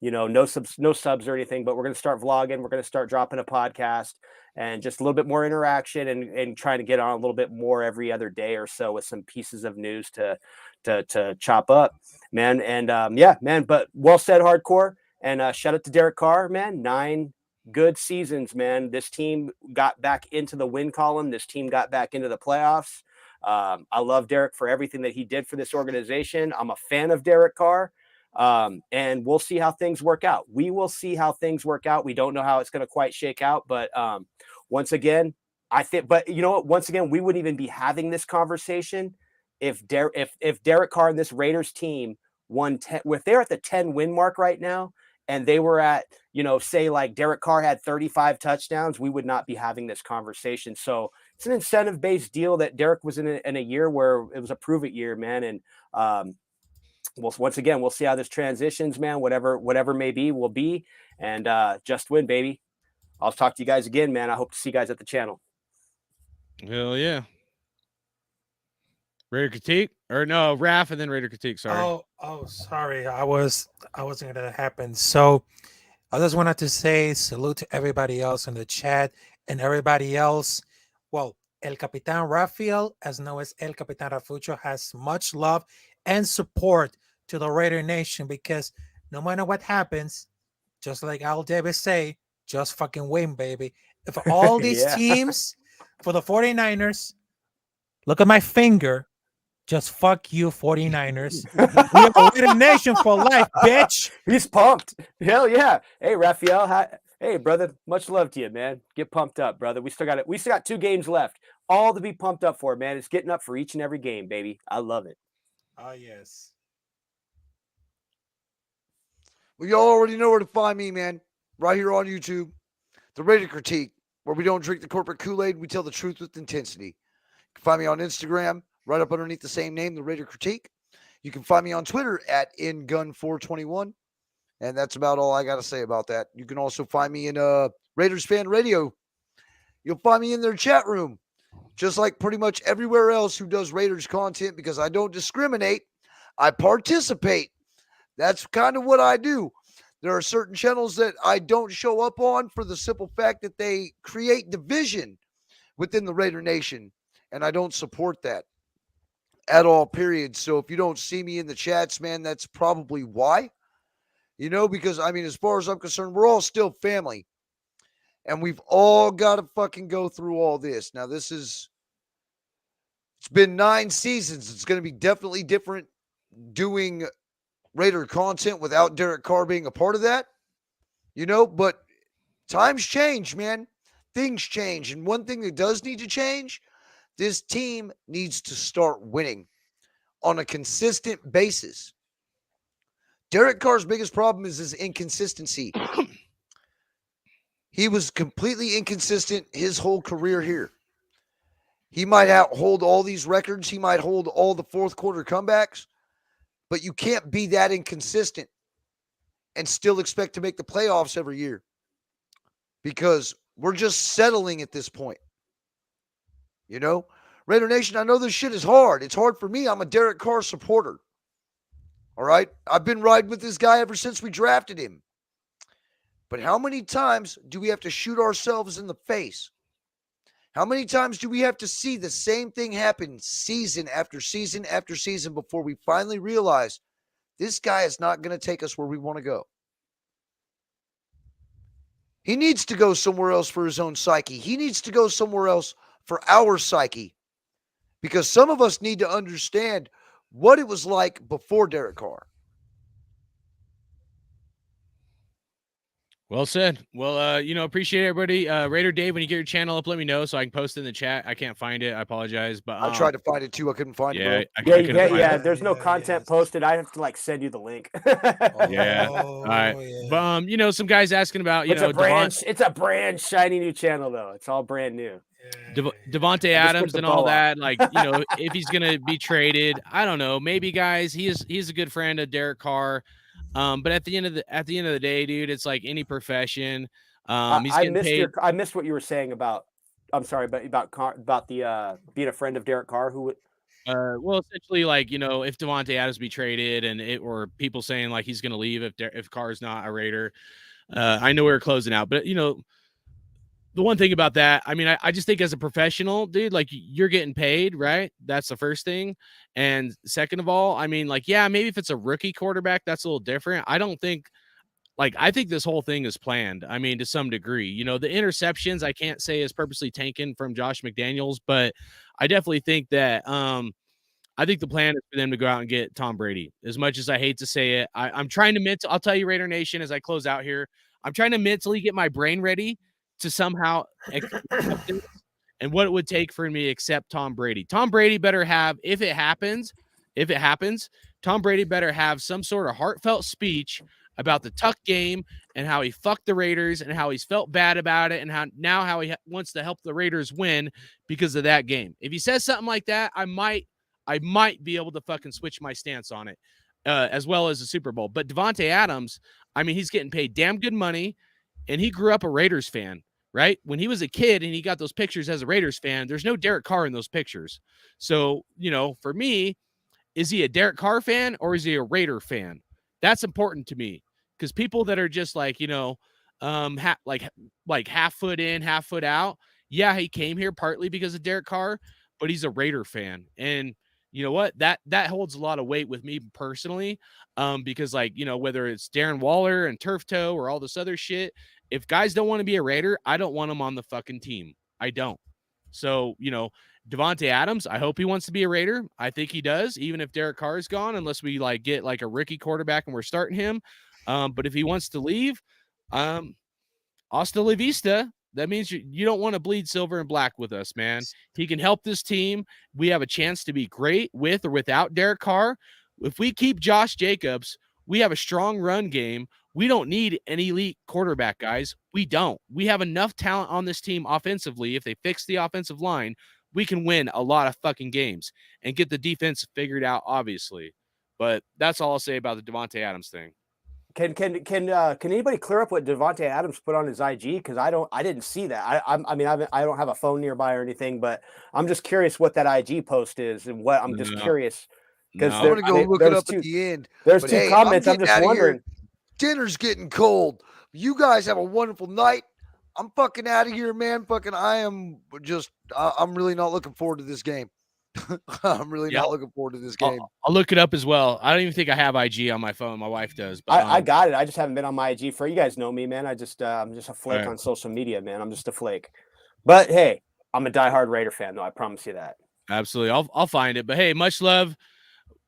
Speaker 11: No subs or anything, but we're gonna start vlogging. We're gonna start dropping a podcast and just a little bit more interaction and trying to get on a little bit more every other day or so with some pieces of news to chop up, man. And man. But well said, Hardcore. And shout out to Derek Carr, man. 9 good seasons, man. This team got back into the win column. This team got back into the playoffs. I love Derek for everything that he did for this organization. I'm a fan of Derek Carr. And we'll see how things work out. We will see how things work out. We don't know how it's going to quite shake out. But once again, I think, but you know what? Once again, we wouldn't even be having this conversation if Derek Carr and this Raiders team won 10, if they're at the 10 win mark right now, and they were at, say like Derek Carr had 35 touchdowns, we would not be having this conversation. So it's an incentive-based deal that Derek was in a year where it was a prove-it year, man. And once again, we'll see how this transitions, man. Whatever may be, will be. And just win, baby. I'll talk to you guys again, man. I hope to see you guys at the channel.
Speaker 10: Hell yeah. Raider Critique? Or no, Raph and then Raider Critique, sorry.
Speaker 19: Oh, sorry. I wasn't gonna happen. So I just wanted to say salute to everybody else in the chat and everybody else. Well, El Capitan Rafael, as known as El Capitan Rafucho, has much love and support to the Raider Nation, because no matter what happens, just like Al Davis say, just fucking win, baby. If all these teams for the 49ers, look at my finger, just fuck you, 49ers. We have a Raider Nation for life, bitch.
Speaker 11: He's pumped. Hell yeah. Hey, Raphael. Hey, brother. Much love to you, man. Get pumped up, brother. We still got 2 games left. All to be pumped up for, man. It's getting up for each and every game, baby. I love it.
Speaker 19: Oh, yes.
Speaker 12: Well, y'all already know where to find me, man. Right here on YouTube. The Raider Critique, where we don't drink the corporate Kool-Aid. We tell the truth with intensity. You can find me on Instagram, right up underneath the same name, The Raider Critique. You can find me on Twitter at InGun421. And that's about all I got to say about that. You can also find me in Raiders Fan Radio. You'll find me in their chat room, just like pretty much everywhere else who does Raiders content, because I don't discriminate. I participate. That's kind of what I do. There are certain channels that I don't show up on for the simple fact that they create division within the Raider Nation, and I don't support that at all, period. So if you don't see me in the chats, man, that's probably why. Because, as far as I'm concerned, we're all still family. And we've all got to fucking go through all this. Now, it's been 9 seasons. It's going to be definitely different doing Raider content without Derek Carr being a part of that. But times change, man. Things change. And one thing that does need to change, this team needs to start winning on a consistent basis. Derek Carr's biggest problem is his inconsistency. He was completely inconsistent his whole career here. He might hold all these records. He might hold all the fourth quarter comebacks, but you can't be that inconsistent and still expect to make the playoffs every year because we're just settling at this point. You know, Raider Nation, I know this shit is hard. It's hard for me. I'm a Derek Carr supporter. All right. I've been riding with this guy ever since we drafted him. But how many times do we have to shoot ourselves in the face? How many times do we have to see the same thing happen season after season after season before we finally realize this guy is not going to take us where we want to go? He needs to go somewhere else for his own psyche. He needs to go somewhere else for our psyche, because some of us need to understand what it was like before Derek Carr.
Speaker 10: Well said. Well, appreciate everybody. Raider Dave, when you get your channel up, let me know so I can post it in the chat. I can't find it. I apologize, but
Speaker 12: I tried to find it too. I couldn't find it.
Speaker 10: Yeah,
Speaker 11: there's no content posted. I have to send you the link.
Speaker 10: Yeah. All right. But some guys asking about
Speaker 11: it's a brand shiny new channel though. It's all brand new.
Speaker 10: Devontae Adams and all that, if he's gonna be traded, I don't know. Maybe guys, he's a good friend of Derek Carr. But at the end of the day, dude, it's like any profession. He's getting paid.
Speaker 11: I missed what you were saying about. I'm sorry, but about the being a friend of Derek Carr. Who would?
Speaker 10: Well, essentially, if Devontae Adams be traded, or people saying like he's going to leave if Carr's not a Raider. I know we're closing out, but the one thing about that, I mean, I just think as a professional, dude, like you're getting paid, right? That's the first thing. And second of all, I mean, maybe if it's a rookie quarterback, that's a little different. I think this whole thing is planned. I mean, to some degree, the interceptions, I can't say is purposely taken from Josh McDaniels, but I definitely think that, I think the plan is for them to go out and get Tom Brady. As much as I hate to say it, I'm trying to I'll tell you, Raider Nation, as I close out here, I'm trying to mentally get my brain ready to somehow accept this and what it would take for me to accept Tom Brady. Tom Brady better have, if it happens, Tom Brady better have some sort of heartfelt speech about the Tuck game and how he fucked the Raiders and how he's felt bad about it and how he wants to help the Raiders win because of that game. If he says something like that, I might be able to fucking switch my stance on it, as well as the Super Bowl. But Devontae Adams, I mean, he's getting paid damn good money, and he grew up a Raiders fan, right? When he was a kid and he got those pictures as a Raiders fan, there's no Derek Carr in those pictures. So, for me, is he a Derek Carr fan or is he a Raider fan? That's important to me, because people that are just like, half foot in, half foot out. Yeah, he came here partly because of Derek Carr, but he's a Raider fan. And you know what? That holds a lot of weight with me personally, because whether it's Darren Waller and Turf Toe or all this other shit, if guys don't want to be a Raider, I don't want them on the fucking team. I don't. So, Devontae Adams, I hope he wants to be a Raider. I think he does, even if Derek Carr is gone, unless we get a rookie quarterback and we're starting him. But if he wants to leave, hasta la vista. That means you don't want to bleed silver and black with us, man. He can help this team. We have a chance to be great with or without Derek Carr. If we keep Josh Jacobs, we have a strong run game. We don't need an elite quarterback, guys. We don't. We have enough talent on this team offensively. If they fix the offensive line, we can win a lot of fucking games and get the defense figured out, obviously. But that's all I'll say about the Devontae Adams thing.
Speaker 11: Can anybody clear up what Devontae Adams put on his IG? Because I didn't see that. I don't have a phone nearby or anything, but I'm just curious what that IG post is and what I'm just curious. Because
Speaker 12: I'm gonna go look it up at the end.
Speaker 11: There's two comments. I'm just wondering.
Speaker 12: Dinner's getting cold. You guys have a wonderful night. I'm fucking out of here, man. I'm really not looking forward to this game. I'm really not looking forward to this game.
Speaker 10: I'll look it up as well. I don't even think I have IG on my phone. My wife does. But
Speaker 11: I got it. I just haven't been on my IG for you guys know me, man. I'm just a flake on social media, man. I'm just a flake. But hey, I'm a diehard Raider fan, though. I promise you that.
Speaker 10: Absolutely. I'll find it. But hey, much love.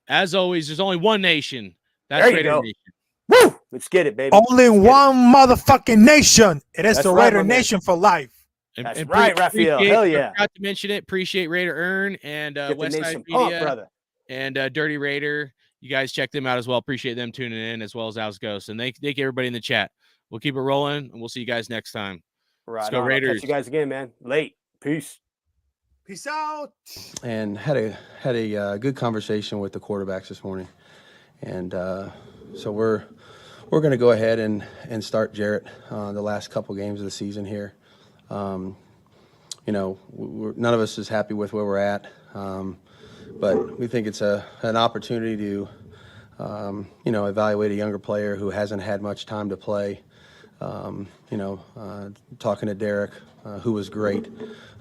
Speaker 10: As always, there's only one nation. That's
Speaker 11: there you
Speaker 10: Raider
Speaker 11: go.
Speaker 10: Nation.
Speaker 11: Woo! Let's get it, baby.
Speaker 19: Only one motherfucking nation. It is the Raider Nation for life.
Speaker 11: That's right, Raphael. Hell yeah.
Speaker 10: I forgot to mention it. Appreciate Raider Earn and Westside Media and Dirty Raider. You guys check them out as well. Appreciate them tuning in as well as Al's Ghost. And thank everybody in the chat. We'll keep it rolling and we'll see you guys next time.
Speaker 11: Right.
Speaker 10: Let's go Raiders.
Speaker 11: Catch you guys again, man. Late. Peace.
Speaker 14: Peace out.
Speaker 7: And had a good conversation with the quarterbacks this morning, and so we're going to go ahead and start Jarrett the last couple games of the season here. You know, none of us is happy with where we're at, but we think it's an opportunity to you know, evaluate a younger player who hasn't had much time to play. You know, talking to Derek, who was great.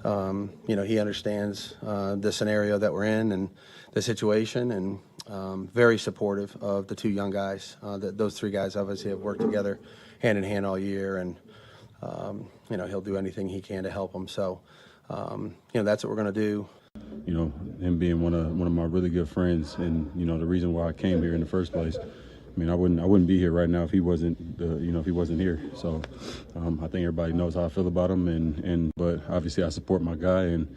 Speaker 7: You know, he understands the scenario that we're in and the situation, and very supportive of the two young guys. Those three guys obviously have worked together hand in hand all year, and you know, he'll do anything he can to help them. So, you know, that's what we're going to do.
Speaker 8: You know, him being one of my really good friends, and you know, the reason why I came here in the first place. I mean, I wouldn't be here right now if he wasn't if he wasn't here. So I think everybody knows how I feel about him, but obviously I support my guy, and